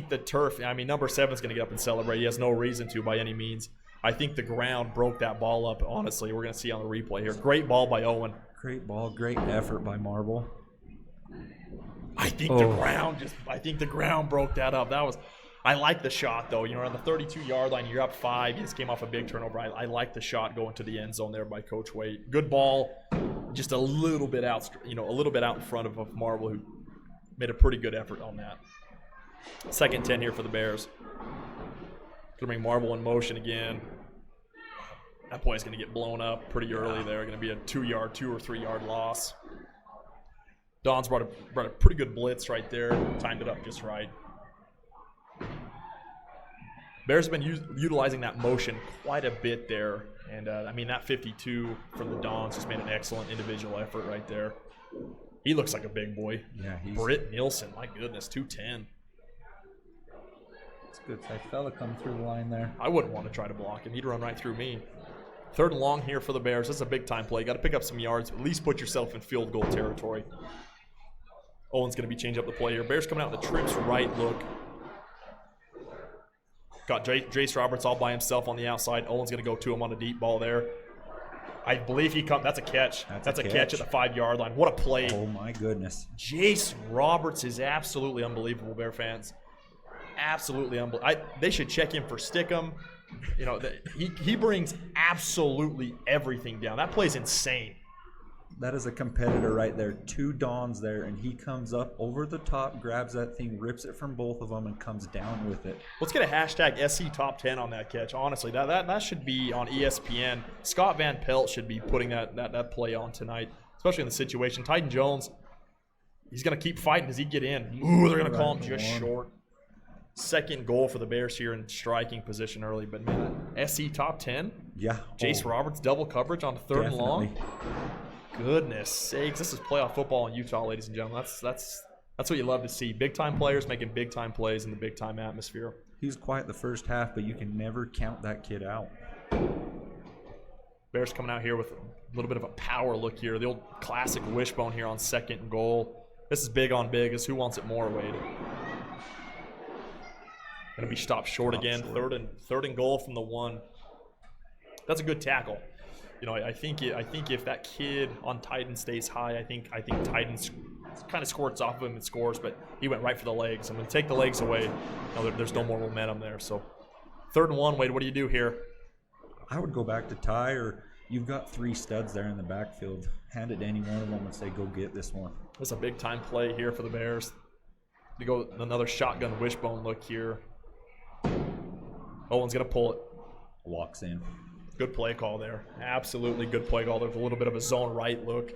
the turf, number 7 is going to get up and celebrate. He has no reason to by any means. I think the ground broke that ball up, honestly. We're going to see on the replay here. Great ball by Owen. Great ball, great effort by Marble. I think the ground broke that up. I like the shot, though. On the 32-yard line, you're up 5. You just came off a big turnover. I like the shot going to the end zone there by Coach Wade. Good ball, just a little bit out, in front of Marble, who made a pretty good effort on that. 2nd and 10 here for the Bears. Going to bring Marble in motion again. That play's going to get blown up pretty early there. Going to be a 2 or 3 yard loss. Don's brought a pretty good blitz right there, timed it up just right. Bears have been utilizing that motion quite a bit there. And, I mean, that 52 from the Dons just made an excellent individual effort right there. He looks like a big boy. Yeah, he's Britt Nielsen, my goodness, 210. It's a good size fella coming through the line there. I wouldn't want to try to block him. He'd run right through me. 3rd and long here for the Bears. This is a big-time play. Got to pick up some yards. At least put yourself in field goal territory. Owen's going to be changing up the play here. Bears coming out in the trips right look. Got Jace Roberts all by himself on the outside. Owen's going to go to him on a deep ball there. I believe that's a catch. That's a catch at the 5-yard line. What a play. Oh, my goodness. Jace Roberts is absolutely unbelievable, Bear fans. Absolutely unbelievable. They should check him for Stickum. You know, he brings absolutely everything down. That play's insane. That is a competitor right there. 2 Dons there, and he comes up over the top, grabs that thing, rips it from both of them, and comes down with it. Let's get a hashtag SC Top 10 on that catch. Honestly, that should be on ESPN. Scott Van Pelt should be putting that play on tonight, especially in the situation. Titan Jones, he's going to keep fighting. Does he get in? Ooh, they're going to call him just short. 2nd goal for the Bears here in striking position early, but man, SC Top 10? Yeah. Jace Roberts, double coverage on 3rd and long? Goodness sakes, this is playoff football in Utah, ladies and gentlemen. That's what you love to see. Big-time players making big-time plays in the big-time atmosphere. He was quiet the first half, but you can never count that kid out. Bears coming out here with a little bit of a power look here. The old classic wishbone here on 2nd and goal. This is big on big. This is who wants it more, Wade. Going to be stopped short again. Short. Third and goal from the 1. That's a good tackle. You know, I think if that kid on Titan stays high, I think Titan kind of squirts off of him and scores, but he went right for the legs. I'm going to take the legs away. No, there's no more momentum there. So 3rd and 1, Wade, what do you do here? I would go back to Ty, or you've got 3 studs there in the backfield. Hand it to any one of them and say, go get this one. That's a big-time play here for the Bears. They go another shotgun wishbone look here. Owen's going to pull it. Walks in. Good play call there. Absolutely good play call. There's a little bit of a zone right look.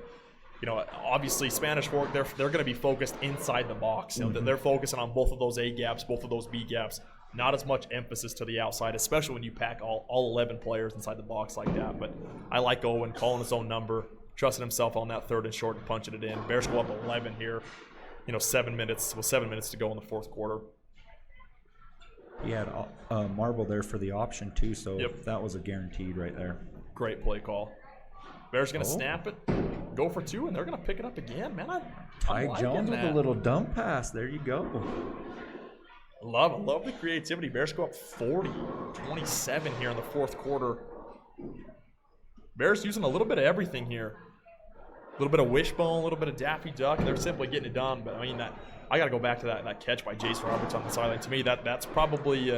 You know, obviously Spanish Fork, they're going to be focused inside the box. You know, they're focusing on both of those A gaps, both of those B gaps. Not as much emphasis to the outside, especially when you pack all 11 players inside the box like that. But I like Owen calling his own number, trusting himself on that 3rd and short and punching it in. Bears go up 11 here. You know, 7 minutes to go in the 4th quarter. He had Marble there for the option too, so that was a guaranteed right there. Great play call. Bears going to snap it, go for 2, and they're going to pick it up again. Man, Ty Jones with a little dump pass. There you go. Love the creativity. Bears go up 40-27 here in the 4th quarter. Bears using a little bit of everything here. A little bit of wishbone, a little bit of Daffy Duck. They're simply getting it done. But I mean, I got to go back to that catch by Jace Roberts on the sideline. To me, that's probably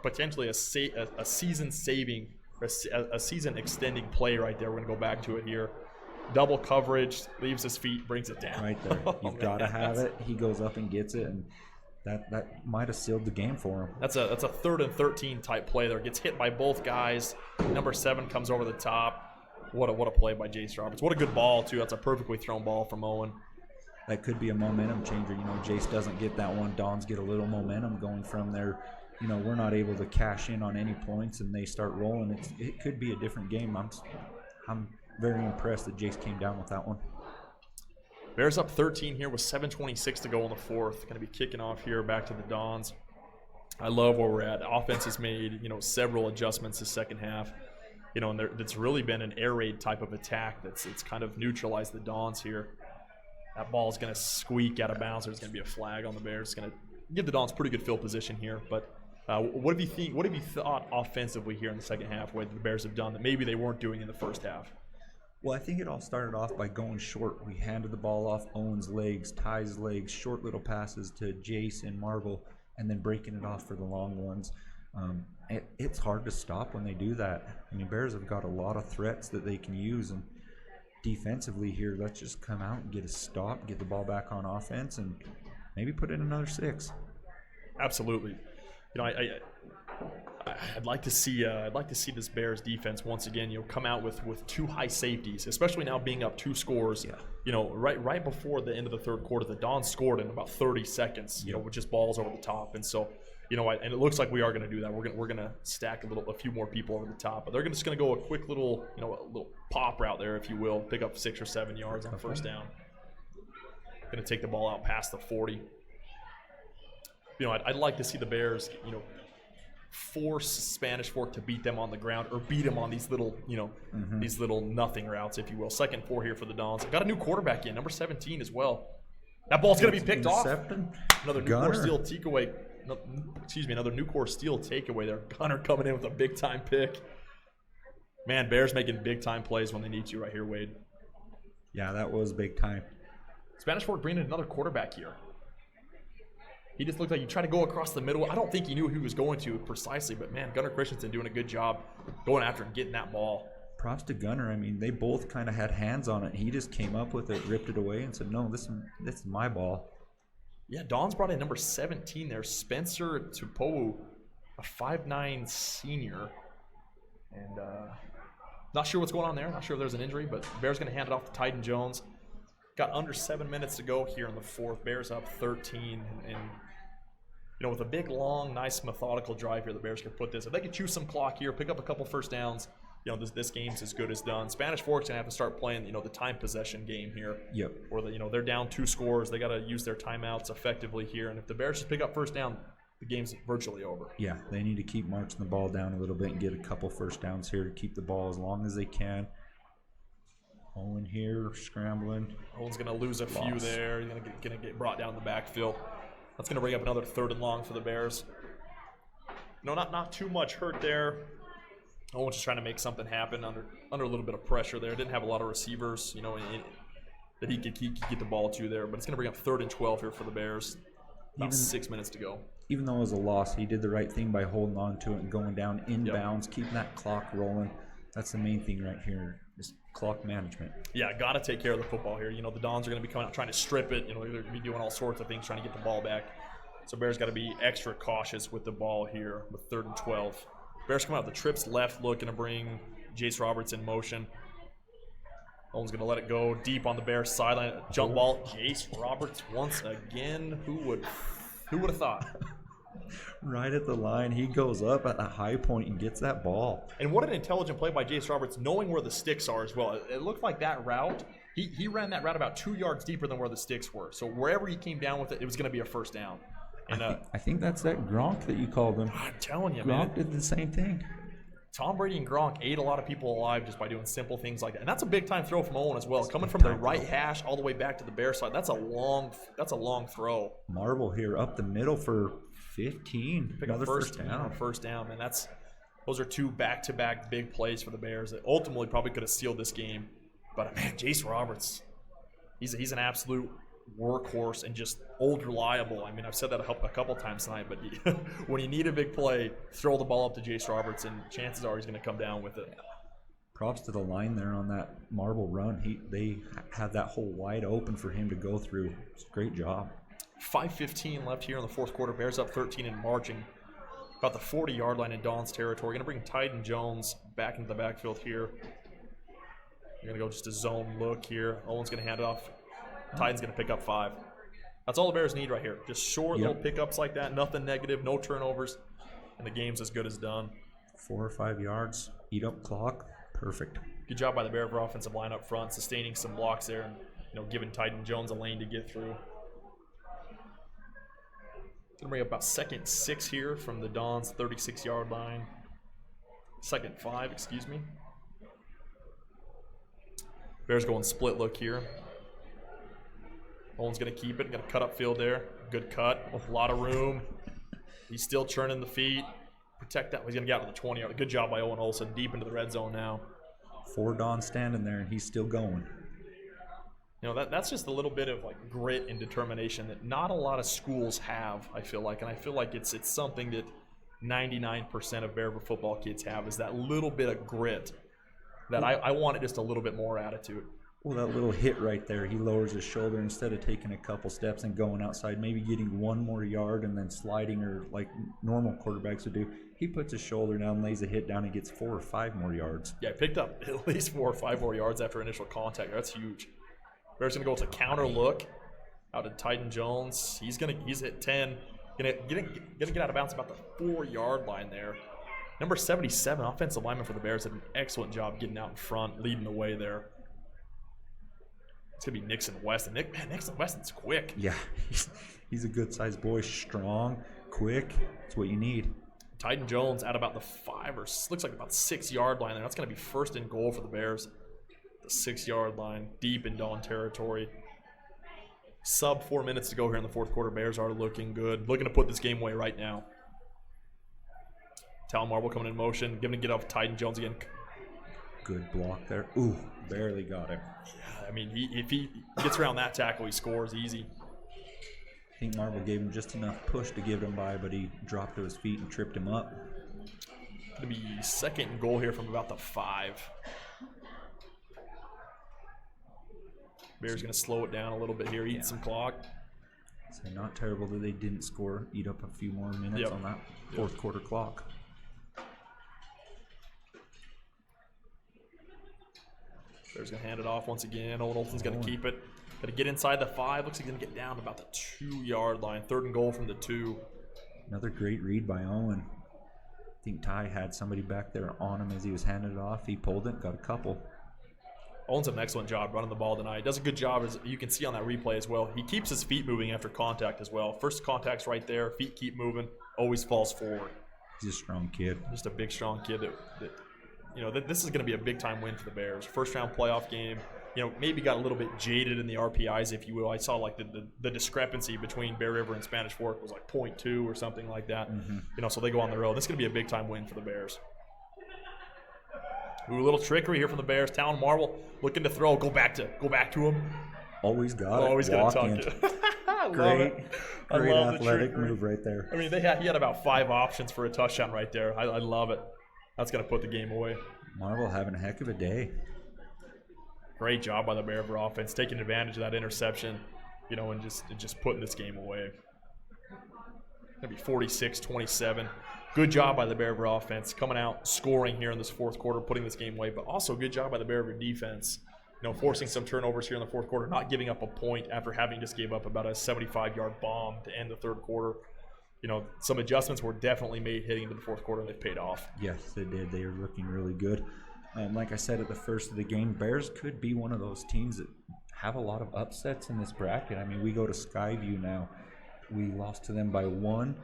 potentially a season-saving, a season-extending play right there. We're gonna go back to it here. Double coverage, leaves his feet, brings it down. Right there. You've got to have it. He goes up and gets it, and that might have sealed the game for him. That's a 3rd and 13 type play there. Gets hit by both guys. Number 7 comes over the top. What a play by Jace Roberts. What a good ball too. That's a perfectly thrown ball from Owen. That could be a momentum changer. You know, Jace doesn't get that one. Dons get a little momentum going from there. You know, we're not able to cash in on any points, and they start rolling. It could be a different game. I'm very impressed that Jace came down with that one. Bears up 13 here with 7:26 to go in the 4th. Going to be kicking off here back to the Dons. I love where we're at. Offense has made, several adjustments the second half. And it's really been an air raid type of attack it's kind of neutralized the Dons here. That ball's going to squeak out of bounds. There's going to be a flag on the Bears. It's going to give the Dons pretty good field position here. But what have you thought offensively here in the second half, what the Bears have done that maybe they weren't doing in the first half? Well, I think it all started off by going short. We handed the ball off Owen's legs, Ty's legs, short little passes to Jace and Marble, and then breaking it off for the long ones. It's hard to stop when they do that. I mean, Bears have got a lot of threats that they can use, and defensively here, let's just come out and get a stop, get the ball back on offense, and maybe put in another 6. Absolutely. I'd like to see this Bears defense once again, come out with 2 high safeties, especially now being up 2 scores. Yeah. Right before the end of the third quarter, the Dons scored in about 30 seconds. With just balls over the top, and so and it looks like we are going to do that. We're gonna stack a few more people over the top, but they're just going to go a quick little a little pop route there, if you will, pick up 6 or 7 yards on first down. Going to take the ball out past the 40. I'd like to see the Bears, force Spanish Fork to beat them on the ground or beat them on these little, these little nothing routes, if you will. 2nd and 4 here for the Dons. Got a new quarterback in, number 17 as well. That ball's going to be picked off. Another Nucor Steel takeaway. Another Nucor Steel takeaway there. Gunner coming in with a big-time pick. Man, Bears making big-time plays when they need to right here, Wade. Yeah, that was big time. Spanish Fork bringing in another quarterback here. He just looked like he tried to go across the middle. I don't think he knew who he was going to precisely, but man, Gunnar Christensen doing a good job going after and getting that ball. Props to Gunnar. I mean, they both kind of had hands on it. He just came up with it, ripped it away, and said, "No, this is my ball." Yeah, Don's brought in number 17 there, Spencer Tupowu, a 5'9" senior, and not sure what's going on there. Not sure if there's an injury, but Bears going to hand it off to Tyden Jones. Got under 7 minutes to go here in the 4th. Bears up 13, and with a big, long, nice, methodical drive here, the Bears could put this. If they could chew some clock here, pick up a couple first downs, this game's as good as done. Spanish Fork's gonna have to start playing, the time possession game here. Yep. Or they're down 2 scores. They got to use their timeouts effectively here, and if the Bears just pick up first down, the game's virtually over. Yeah, they need to keep marching the ball down a little bit and get a couple first downs here to keep the ball as long as they can. Owen here scrambling. Owen's going to lose a few there. He's going to get brought down the backfield. That's going to bring up another 3rd and long for the Bears. Not too much hurt there. Owen's just trying to make something happen under a little bit of pressure there. Didn't have a lot of receivers, that he could get the ball to there. But it's going to bring up 3rd and 12 here for the Bears. About 6 minutes to go. Even though it was a loss, he did the right thing by holding on to it and going down inbounds, keeping that clock rolling. That's the main thing right here, is clock management. Yeah, got to take care of the football here. The Dons are going to be coming out trying to strip it. They're going to be doing all sorts of things trying to get the ball back. So Bears got to be extra cautious with the ball here with 3rd and 12. Bears coming out the trips left, looking to bring Jace Roberts in motion. Owen's going to let it go deep on the Bears sideline. Jump ball. Jace Roberts once again. Who would have thought? Right at the line, he goes up at a high point and gets that ball. And what an intelligent play by Jace Roberts, knowing where the sticks are as well. It looked like that route, he ran that route about 2 yards deeper than where the sticks were. So wherever he came down with it, it was going to be a first down. And I think that's that Gronk that you called him. I'm telling you, Gronk did the same thing. Tom Brady and Gronk ate a lot of people alive just by doing simple things like that. And that's a big-time throw from Owen as well. Coming from the right hash all the way back to the Bear side, that's a long throw. Marble here up the middle for 15. Pick another first down, man. Those are 2 back-to-back big plays for the Bears that ultimately probably could have sealed this game. But man, Jace Roberts, he's an absolute workhorse and just old reliable. I mean, I've said that a couple times tonight, but when you need a big play, throw the ball up to Jace Roberts, and chances are he's going to come down with it. Props to the line there on that Marble run. They had that hole wide open for him to go through. It's a great job. 5:15 left here in the 4th quarter. Bears up 13 and marching. About the 40-yard line in Don's territory. Going to bring Tyden Jones back into the backfield here. You're going to go just a zone look here. Owen's going to hand it off. Tyden's going to pick up 5. That's all the Bears need right here. Just short little pickups like that. Nothing negative, no turnovers. And the game's as good as done. 4 or 5 yards. Eat up clock. Perfect. Good job by the Bear offensive line up front, sustaining some blocks there and giving Tyden Jones a lane to get through. Going to bring up about 2nd 6 here from the Dons 36-yard line. 2nd 5, excuse me. Bears going split look here. Owen's going to keep it. Going to cut up field there. Good cut. A lot of room. He's still churning the feet. Protect that. He's going to get out to the 20-yard. Good job by Owen Olsen. Deep into the red zone now. 4 Don standing there, and he's still going. That's just a little bit of grit and determination that not a lot of schools have, I feel like. And I feel like it's something that 99% of Bear football kids have, is that little bit of grit that I wanted just a little bit more attitude. Well, that little hit right there, he lowers his shoulder instead of taking a couple steps and going outside, maybe getting one more yard and then sliding or like normal quarterbacks would do. He puts his shoulder down, lays a hit down, and gets 4 or 5 more yards. Yeah, picked up at least 4 or 5 more yards after initial contact. That's huge. Bears going to go with a counter look out to Titan Jones. He's at 10. Gonna get out of bounds about the 4-yard line there. Number 77, offensive lineman for the Bears, did an excellent job getting out in front, leading the way there. It's going to be Nixon Weston. Nixon Weston's quick. Yeah, he's a good-sized boy, strong, quick. That's what you need. Titan Jones at about the 5 or looks like about 6-yard line there. That's going to be first and goal for the Bears. The 6-yard line, deep in Dawn territory. Sub 4 minutes to go here in the fourth quarter. Bears are looking good. Looking to put this game away right now. Talon Marble coming in motion. Going to get off Titan Jones again. Good block there. Ooh, barely got him. Yeah, I mean, if he gets around that tackle, he scores easy. I think Marble gave him just enough push to get him by, but he dropped to his feet and tripped him up. Going to be second and goal here from about the 5. Bears going to slow it down a little bit here, eat some clock. So not terrible that they didn't score, eat up a few more minutes on that fourth quarter clock. Bears going to hand it off once again. Owen Olsen's going to keep it. Got to get inside the 5. Looks like he's going to get down to about the 2-yard line. Third and goal from the 2. Another great read by Owen. I think Ty had somebody back there on him as he was handing it off. He pulled it, got a couple. Owen's done an excellent job running the ball tonight. Does a good job, as you can see on that replay as well. He keeps his feet moving after contact as well. First contact's right there. Feet keep moving. Always falls forward. He's a strong kid. Just a big, strong kid that this is going to be a big-time win for the Bears. First-round playoff game. Maybe got a little bit jaded in the RPIs, if you will. I saw like the discrepancy between Bear River and Spanish Fork was like 0.2 or something like that. Mm-hmm. So they go on the road. This is going to be a big-time win for the Bears. Ooh, a little trickery here from the Bears. Talon Marble looking to throw. Go back to him. Always got it. Always going to tuck it. I love it. Great love athletic move right there. I mean, he had about 5 options for a touchdown right there. I love it. That's going to put the game away. Marble having a heck of a day. Great job by the Bear River offense, taking advantage of that interception, and just putting this game away. Going to be 46-27. Good job by the Bear River offense, coming out, scoring here in this fourth quarter, putting this game away, but also good job by the Bear River defense, forcing some turnovers here in the fourth quarter, not giving up a point after having just gave up about a 75-yard bomb to end the third quarter. Some adjustments were definitely made heading into the fourth quarter, and they've paid off. Yes, they did. They are looking really good. Like I said at the first of the game, Bears could be one of those teams that have a lot of upsets in this bracket. I mean, we go to Skyview now. We lost to them by 1.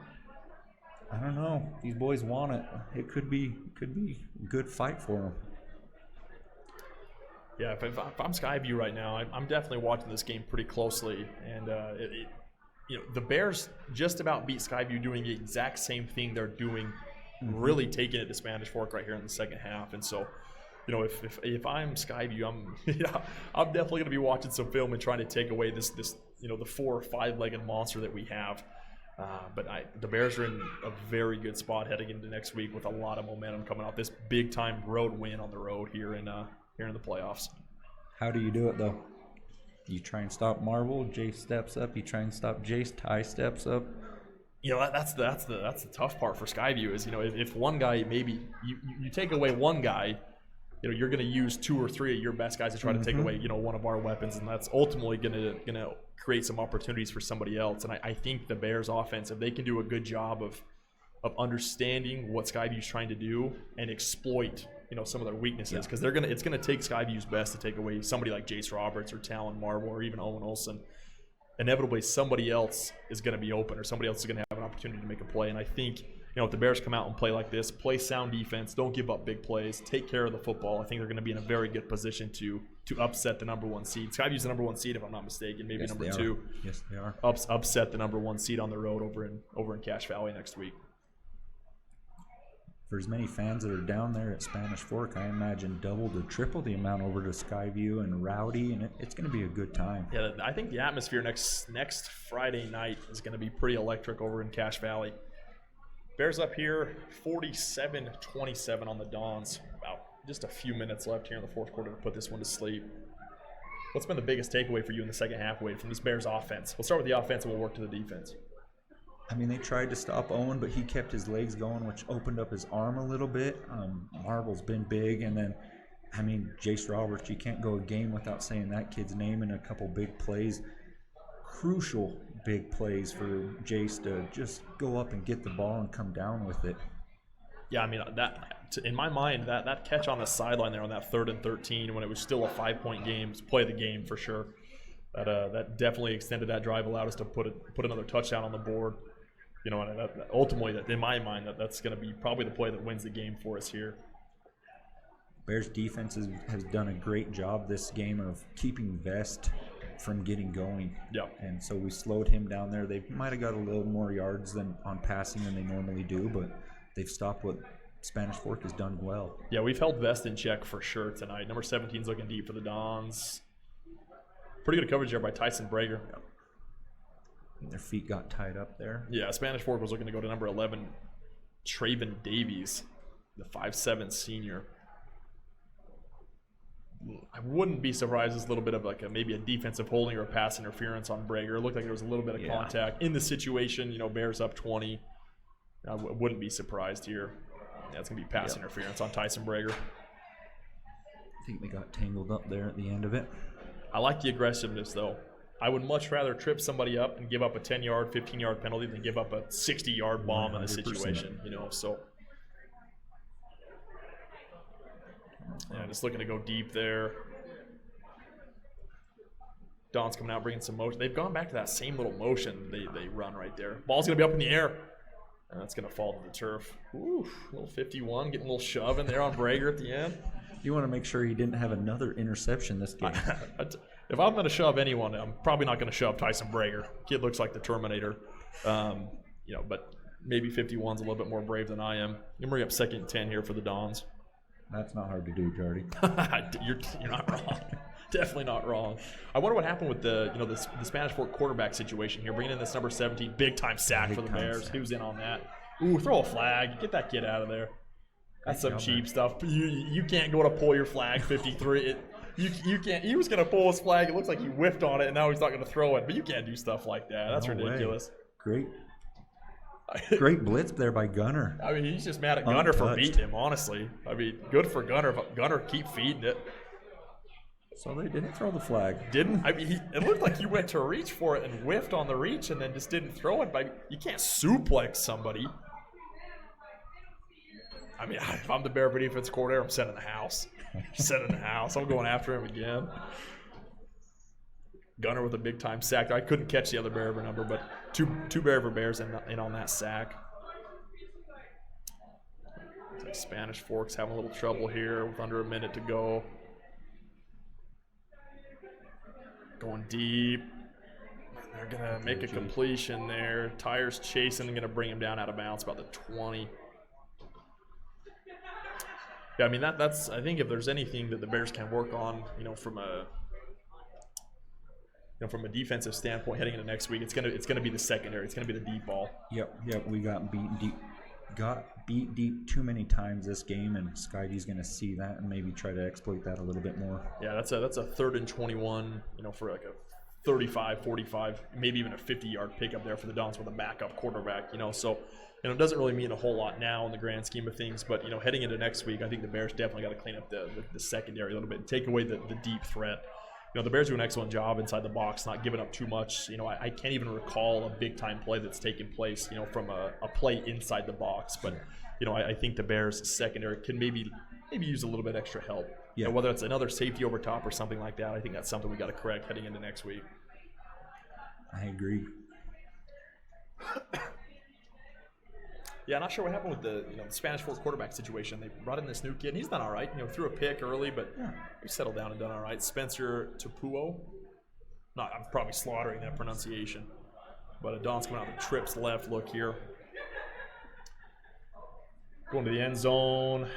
I don't know. These boys want it. It could be a good fight for them. Yeah, if I'm Skyview right now, I'm definitely watching this game pretty closely. And the Bears just about beat Skyview doing the exact same thing they're doing, really taking it to Spanish Fork right here in the second half. And so, if I'm Skyview, I'm definitely going to be watching some film and trying to take away this the 4 or 5-legged monster that we have. But the Bears are in a very good spot heading into next week with a lot of momentum coming off this big-time road win on the road here in the playoffs. How do you do it, though? You try and stop Marble, Jace steps up. You try and stop Jace, Ty steps up. That's the tough part for Skyview is, if one guy, maybe you take away one guy, you're going to use 2 or 3 of your best guys to try to take away, one of our weapons, and that's ultimately going to create some opportunities for somebody else. And I think the Bears offense, if they can do a good job of understanding what Skyview's trying to do and exploit, some of their weaknesses, because it's gonna take Skyview's best to take away somebody like Jace Roberts or Talon Marble or even Owen Olsen. Inevitably, somebody else is going to be open, or somebody else is going to have an opportunity to make a play. And I think, if the Bears come out and play like this, play sound defense, don't give up big plays, take care of the football, I think they're going to be in a very good position to upset the number 1 seed. Skyview's the number 1 seed, if I'm not mistaken, maybe yes, number 2. Yes, they are. Upset the number 1 seed on the road over in Cache Valley next week. For as many fans that are down there at Spanish Fork, I imagine double to triple the amount over to Skyview and Rowdy, and it's going to be a good time. Yeah, I think the atmosphere next Friday night is going to be pretty electric over in Cache Valley. Bears up here, 47-27 on the Dons. About just a few minutes left here in the fourth quarter to put this one to sleep. what's been the biggest takeaway for you in the second half, Wade, from this Bears offense? We'll start with the offense and we'll work to the defense. I mean, they tried to stop Owen, but he kept his legs going, which opened up his arm a little bit. Marvel's been big, and then, I mean, Jace Roberts, you can't go a game without saying that kid's name in a couple big plays. Crucial big plays for Jace to just go up and get the ball and come down with it. Yeah, I mean, in my mind, that catch on the sideline there on that 3rd and 13 when it was still a 5-point game, was play of the game for sure. That definitely extended that drive, allowed us to put another touchdown on the board. You know, and ultimately, in my mind, that's going to be probably the play that wins the game for us here. Bears defense has done a great job this game of keeping Vest from getting going. Yeah. And so we slowed him down there. They might have got a little more yards on passing than they normally do, but they've stopped what Spanish Fork has done well. Yeah, we've held Vest in check for sure tonight. Number 17's looking deep for the Dons. Pretty good coverage there by Tyson Brager. Yep. Their feet got tied up there. Yeah, Spanish Fork was looking to go to number 11, Traven Davies, the 5'7" senior. I wouldn't be surprised. It's a little bit of like maybe a defensive holding or a pass interference on Brager. It looked like there was a little bit of contact in the situation. You know, Bears up 20. I wouldn't be surprised here. Yeah, it's going to be pass interference on Tyson Brager. I think they got tangled up there at the end of it. I like the aggressiveness, though. I would much rather trip somebody up and give up a 10-yard, 15-yard penalty than give up a 60-yard bomb 100%. In a situation, you know, so. Yeah, just looking to go deep there. Don's coming out, bringing some motion. They've gone back to that same little motion they run right there. Ball's going to be up in the air. And that's going to fall to the turf. Ooh, little 51, getting a little shove in there on Brager at the end. You want to make sure he didn't have another interception this game. If I'm going to shove anyone, I'm probably not going to shove Tyson Brager. Kid looks like the Terminator. You know, but maybe 51's a little bit more brave than I am. You bring up 2nd and 10 here for the Dons. That's not hard to do, Jardy. You're not wrong. Definitely not wrong. I wonder what happened with the Spanish Fork quarterback situation here. Bringing in this number 17, big time sack for the Bears. Who's in on that? Ooh, throw a flag. Get that kid out of there. That's some cheap stuff. You can't go to pull your flag 53. You can't. He was going to pull his flag. It looks like he whiffed on it, and now he's not going to throw it. But you can't do stuff like that. That's ridiculous. Great blitz there by Gunner. I mean, he's just mad at Gunner for beating him, honestly. I mean, good for Gunner. Gunner keep feeding it. So they didn't throw the flag. Didn't? I mean, it looked like he went to reach for it and whiffed on the reach and then just didn't throw it. But you can't suplex somebody. I mean, if I'm the Bear defense coordinator, I'm setting the house. I'm going after him again. Gunner with a big-time sack. I couldn't catch the other Bear number, but two Bears in on that sack. It's like Spanish Fork's having a little trouble here with under a minute to go. Going deep. They're going to make a completion there. Tires chasing and going to bring him down out of bounds about the 20. Yeah, I mean, that's I think if there's anything that the Bears can work on, you know, from a defensive standpoint heading into next week, it's gonna be the secondary. It's gonna be the deep ball. Yep. We got beat deep too many times this game, and Skydie's gonna see that and maybe try to exploit that a little bit more. Yeah, that's a 3rd and 21. You know, for like a 35, 45, maybe even a 50-yard pickup there for the Dons with a backup quarterback. You know, so. You know, it doesn't really mean a whole lot now in the grand scheme of things, but, you know, heading into next week, I think the Bears definitely got to clean up the secondary a little bit and take away the deep threat. You know, the Bears do an excellent job inside the box, not giving up too much. You know, I can't even recall a big-time play that's taken place, you know, from a play inside the box. But, you know, I think the Bears secondary can maybe use a little bit extra help. Yeah. You know, whether it's another safety over top or something like that, I think that's something we got to correct heading into next week. I agree. Yeah, not sure what happened with the Spanish Fork quarterback situation. They brought in this new kid. He's done all right. You know, threw a pick early, but he's settled down and done all right. Spencer Tapuo. I'm probably slaughtering that pronunciation. But Don's coming out with trips left look here. Going to the end zone.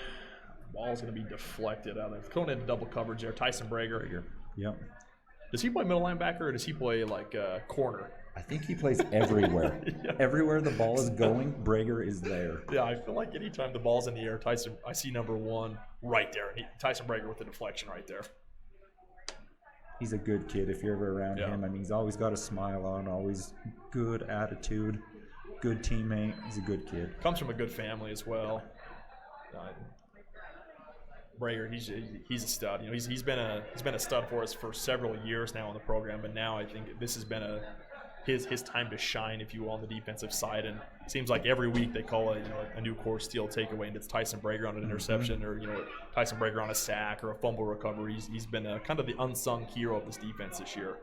Ball's going to be deflected out of there. Going into double coverage there. Tyson Brager. Yep. Does he play middle linebacker or does he play like corner? I think he plays everywhere. Yeah. Everywhere the ball is going, Brager is there. Yeah, I feel like anytime the ball's in the air, I see number 1 right there. Tyson Brager with the deflection right there. he's a good kid if you're ever around him. I mean, he's always got a smile on, always good attitude, good teammate. He's a good kid. Comes from a good family as well. Brager, he's a stud. You know, he's been a stud for us for several years now in the program, but now I think this has been his time to shine, if you will, on the defensive side. And it seems like every week they call a new core steal takeaway, and it's Tyson Brager on an interception, or Tyson Brager on a sack or a fumble recovery. He's been kind of the unsung hero of this defense this year.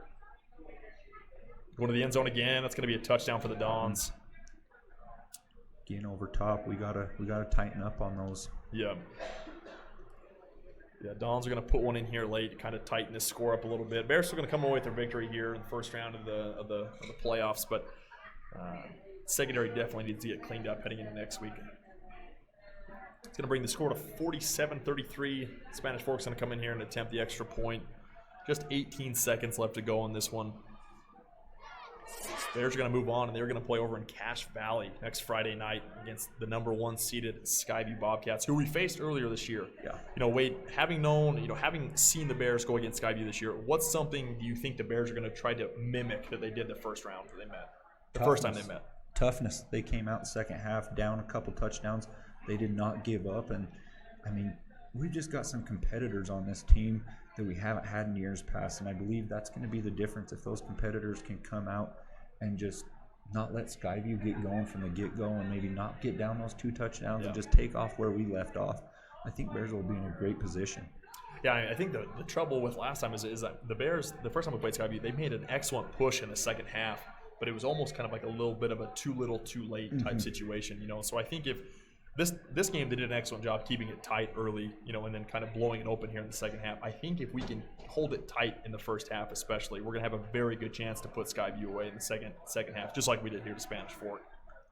Going to the end zone again. That's going to be a touchdown for the Dons. Again, over top, we gotta tighten up on those. Yeah. Yeah, Dons are going to put one in here late to kind of tighten this score up a little bit. Bears are going to come away with their victory here in the first round of the playoffs, but secondary definitely needs to get cleaned up heading into next week. It's going to bring the score to 47-33. Spanish Fork's going to come in here and attempt the extra point. Just 18 seconds left to go on this one. Bears are going to move on, and they're going to play over in Cache Valley next Friday night against the number 1 seeded Skyview Bobcats, who we faced earlier this year. Yeah. Wade, having seen the Bears go against Skyview this year, what's something do you think the Bears are going to try to mimic that they did the first round that they met? First time they met. Toughness. They came out second half, down a couple touchdowns. They did not give up, and I mean, we've just got some competitors on this team that we haven't had in years past, and I believe that's going to be the difference if those competitors can come out and just not let Skyview get going from the get-go and maybe not get down those 2 touchdowns and just take off where we left off. I think Bears will be in a great position. Yeah, I think the trouble with last time is that the Bears, the first time we played Skyview, they made an excellent push in the second half, but it was almost kind of like a little bit of a too little, too late type situation, So I think if this game, they did an excellent job keeping it tight early, and then kind of blowing it open here in the second half. I think if we can hold it tight in the first half especially, we're going to have a very good chance to put Skyview away in the second half, just like we did here to Spanish Fork.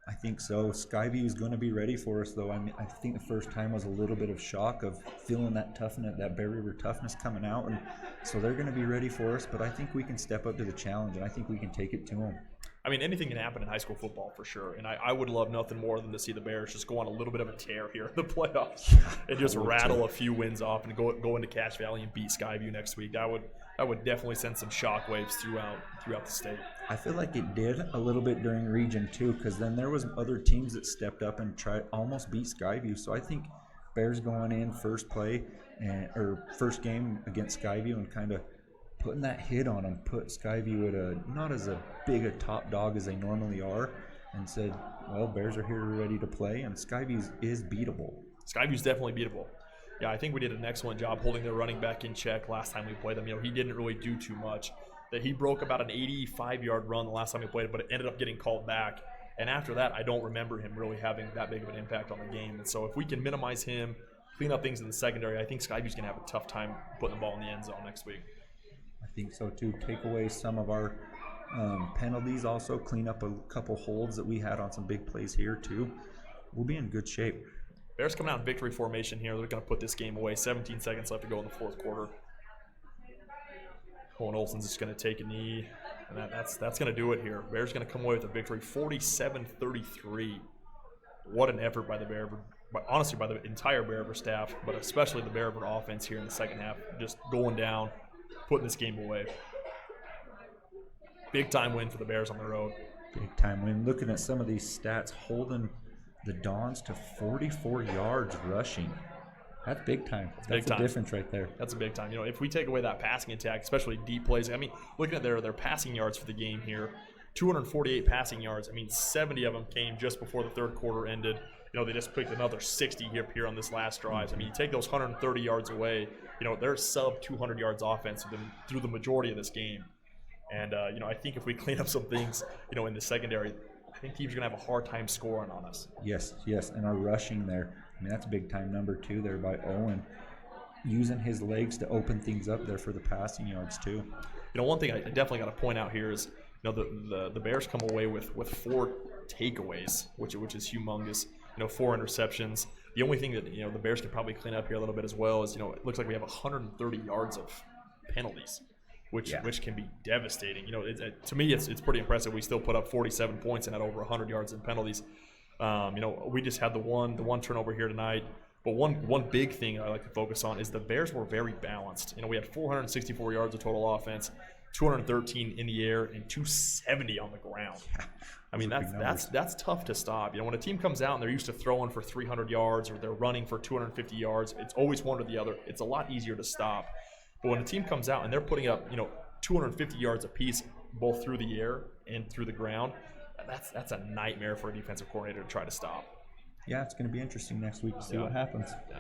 I think so. Skyview is going to be ready for us, though. I mean, I think the first time was a little bit of shock of feeling that toughness, that Bear River toughness coming out, and so they're going to be ready for us, but I think we can step up to the challenge, and I think we can take it to them. I mean, anything can happen in high school football for sure, and I would love nothing more than to see the Bears just go on a little bit of a tear here in the playoffs and just rattle a few wins off and go into Cache Valley and beat Skyview next week. That would definitely send some shockwaves throughout the state. I feel like it did a little bit during region too, because then there was other teams that stepped up and almost beat Skyview. So I think Bears going in first game against Skyview and kind of putting that hit on them, put Skyview at not as a big a top dog as they normally are, and said, well, Bears are here ready to play, and Skyview is beatable. Skyview's definitely beatable. Yeah, I think we did an excellent job holding their running back in check last time we played them. He didn't really do too much. That he broke about an 85-yard run the last time we played it, but it ended up getting called back. And after that, I don't remember him really having that big of an impact on the game. And so if we can minimize him, clean up things in the secondary, I think Skyview's going to have a tough time putting the ball in the end zone next week. I think so too. Take away some of our penalties, also clean up a couple holds that we had on some big plays here too. We'll be in good shape. Bears coming out in victory formation here. They're going to put this game away. 17 seconds left to go in the fourth quarter. Colin Olson's just going to take a knee, and that's going to do it here. Bears going to come away with a victory, 47-33. What an effort by the Bear River, honestly by the entire Bear River staff, but especially the Bear River offense here in the second half, just going down, putting this game away. Big time win for the Bears on the road. Big time win. Looking at some of these stats, holding the Dons to 44 yards rushing. That's big time. That's a difference right there. That's a big time. If we take away that passing attack, especially deep plays, looking at their passing yards for the game here, 248 passing yards. 70 of them came just before the third quarter ended. They just picked another 60 here on this last drive. You take those 130 yards away, they're sub 200 yards offense through the majority of this game. And, I think if we clean up some things, in the secondary, I think teams are going to have a hard time scoring on us. Yes. And our rushing there, that's a big time number 2 there by Owen. Using his legs to open things up there for the passing yards too. One thing I definitely got to point out here is, the Bears come away with 4 takeaways, which is humongous. 4 interceptions. The only thing that, the Bears can probably clean up here a little bit as well is, it looks like we have 130 yards of penalties. Which can be devastating. To me, it's pretty impressive. We still put up 47 points and had over 100 yards in penalties. We just had the one turnover here tonight. But one big thing I like to focus on is the Bears were very balanced. We had 464 yards of total offense, 213 in the air, and 270 on the ground. I mean, that's tough to stop. When a team comes out and they're used to throwing for 300 yards or they're running for 250 yards, it's always one or the other. It's a lot easier to stop. But when a team comes out and they're putting up, 250 yards apiece, both through the air and through the ground, that's a nightmare for a defensive coordinator to try to stop. Yeah, it's going to be interesting next week to see what happens. Yeah.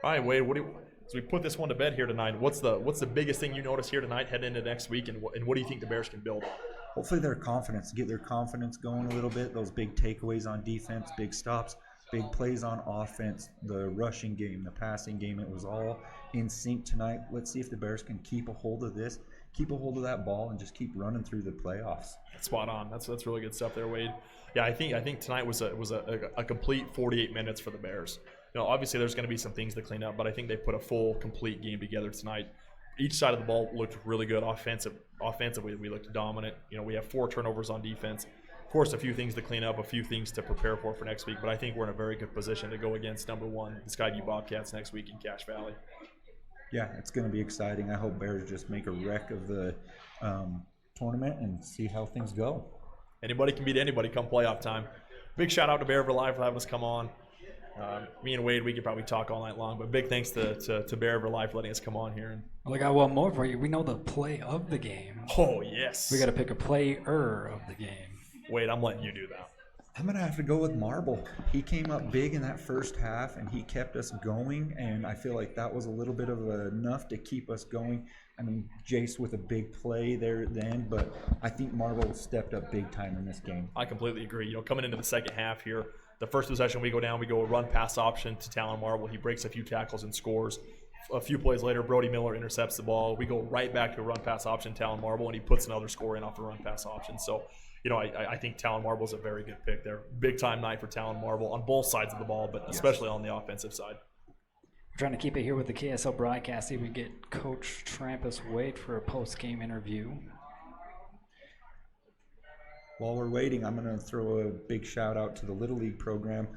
All right, Wade. So we put this one to bed here tonight. What's the biggest thing you notice here tonight, heading into next week, and what do you think the Bears can build on? Hopefully their confidence, get their confidence going a little bit. Those big takeaways on defense, big stops, big plays on offense, the rushing game, the passing game. It was all in sync tonight. Let's see if the Bears can keep a hold of this, keep a hold of that ball, and just keep running through the playoffs. Spot on. That's really good stuff there, Wade. Yeah, I think tonight was a complete 48 minutes for the Bears. Obviously there's going to be some things to clean up, but I think they put a full, complete game together tonight. Each side of the ball looked really good. Offensively, we looked dominant. We have 4 turnovers on defense. Of course, a few things to clean up, a few things to prepare for next week, but I think we're in a very good position to go against number 1, the Skyview Bobcats, next week in Cache Valley. Yeah, it's going to be exciting. I hope Bears just make a wreck of the tournament and see how things go. Anybody can beat anybody come playoff time. Big shout out to Bear Live for having us come on. Me and Wade, we could probably talk all night long, but big thanks to Bear Live for letting us come on here. Well, I got one more for you. We know the play of the game. Oh, yes. We got to pick a player of the game. Wade, I'm letting you do that. I'm going to have to go with Marble. He came up big in that first half, and he kept us going, and I feel like that was a little bit of enough to keep us going. I mean, Jace with a big play there at the end, but I think Marble stepped up big time in this game. I completely agree. Coming into the second half here, the first possession we go down, we go a run-pass option to Talon Marble. He breaks a few tackles and scores. A few plays later, Brody Miller intercepts the ball. We go right back to a run-pass option, Talon Marble, and he puts another score in off the run-pass option. So, I think Talon Marble is a very good pick there. Big-time night for Talon Marble on both sides of the ball, but especially on the offensive side. We're trying to keep it here with the KSL broadcast. See if we get Coach Trampus Wade for a post-game interview. While we're waiting, I'm going to throw a big shout out to the Little League program.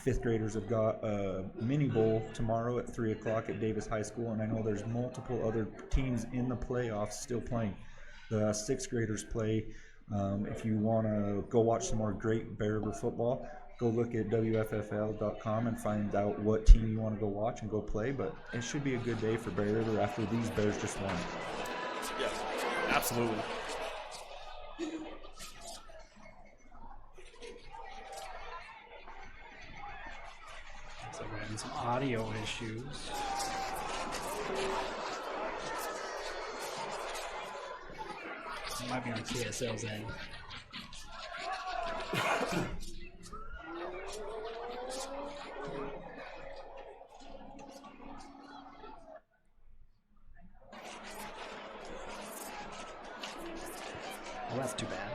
Fifth graders have got a mini bowl tomorrow at 3 o'clock at Davis High School, and I know there's multiple other teams in the playoffs still playing. The sixth graders play. If you want to go watch some more great Bear River football, go look at WFFL.com and find out what team you want to go watch and go play. But it should be a good day for Bear River after these Bears just won. Yes, absolutely. So we're having some audio issues. It might be on KSL's end. Well, that's too bad.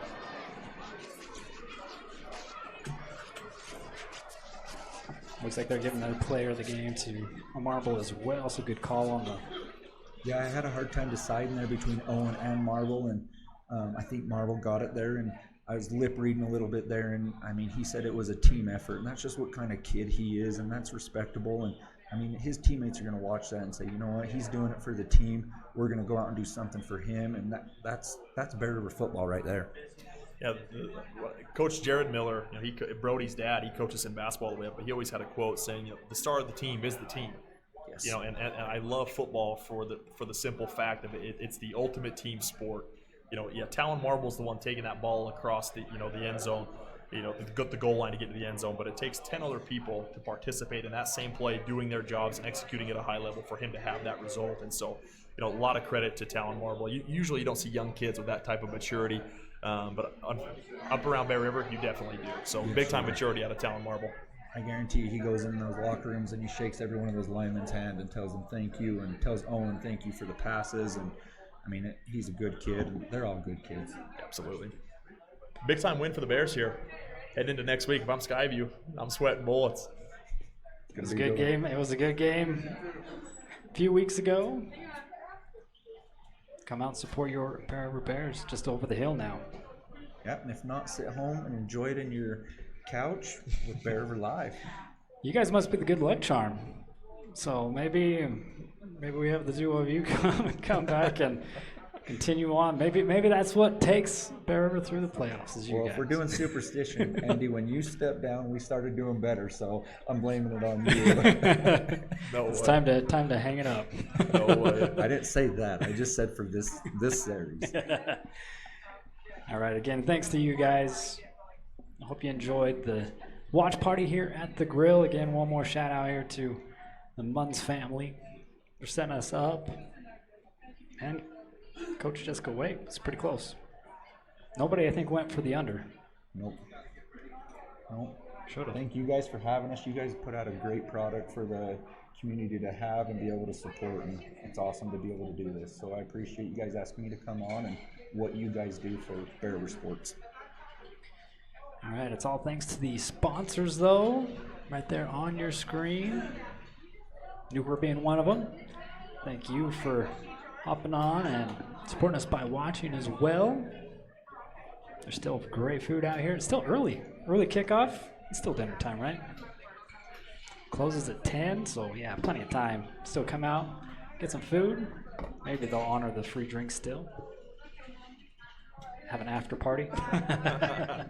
Looks like they're giving their player of the game to a Marble as well, so good call on the... Yeah, I had a hard time deciding there between Owen and Marble, and I think Marble got it there, and I was lip reading a little bit there, and I mean, he said it was a team effort, and that's just what kind of kid he is, and that's respectable. And I mean, his teammates are going to watch that and say, you know what, he's doing it for the team. We're going to go out and do something for him, and that's Bear River football right there. Yeah, Coach Jared Miller, Brody's dad, he coaches in basketball a little bit, but he always had a quote saying, the star of the team is the team. Yes. And I love football for the simple fact of it's the ultimate team sport. Talon Marble's the one taking that ball across the end zone, the goal line to get to the end zone, but it takes 10 other people to participate in that same play, doing their jobs and executing at a high level for him to have that result. And so, a lot of credit to Talon Marble. Usually you don't see young kids with that type of maturity, but up around Bear River, you definitely do. So big-time maturity out of Talon Marble. I guarantee he goes in those locker rooms and he shakes every one of those linemen's hand and tells them thank you, and tells Owen thank you for the passes. And I mean, he's a good kid, and they're all good kids. Absolutely. Big-time win for the Bears here. Heading into next week, if I'm Skyview, I'm sweating bullets. It was a good game. It was a good game a few weeks ago. Come out and support your Bear River Bears just over the hill now. Yep, and if not, sit home and enjoy it in your couch with Bear River Live. You guys must be the good luck charm. So maybe we have the duo of you come back and continue on. Maybe that's what takes Bear River through the playoffs. Is you Well, guys. if we're doing superstition, Andy, when you stepped down, we started doing better. So I'm blaming it on you. No It's way. time to hang it up. No way. I didn't say that. I just said for this series. All right. Again, thanks to you guys. I hope you enjoyed the watch party here at the grill. Again, one more shout out here to the Munns family for setting us up, and Coach Jessica Wade. It's pretty close. Nobody, I think, went for the under. Nope. Should have. Thank you guys for having us. You guys put out a great product for the community to have and be able to support, and it's awesome to be able to do this. So I appreciate you guys asking me to come on and what you guys do for Bear River Sports. All right, it's all thanks to the sponsors, though, right there on your screen. Nucor being one of them. Thank you for hopping on and supporting us by watching as well. There's still great food out here. It's still early kickoff. It's still dinner time, right? Closes at 10, so yeah, plenty of time. Still come out, get some food. Maybe they'll honor the free drinks still. Have an after party.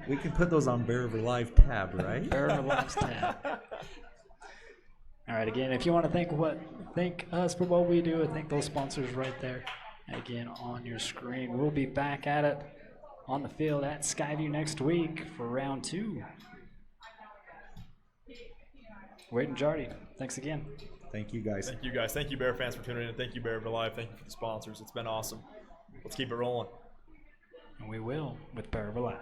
We can put those on Bear River Live tab, right? Bear River Live's tab. All right, again, if you want to thank us for what we do, thank those sponsors right there. Again, on your screen. We'll be back at it on the field at Skyview next week for round 2. Wade and Jardy, thanks again. Thank you guys. Thank you guys. Thank you, Bear fans, for tuning in. Thank you, Bear River Live. Thank you for the sponsors. It's been awesome. Let's keep it rolling. And we will with Bear River Live.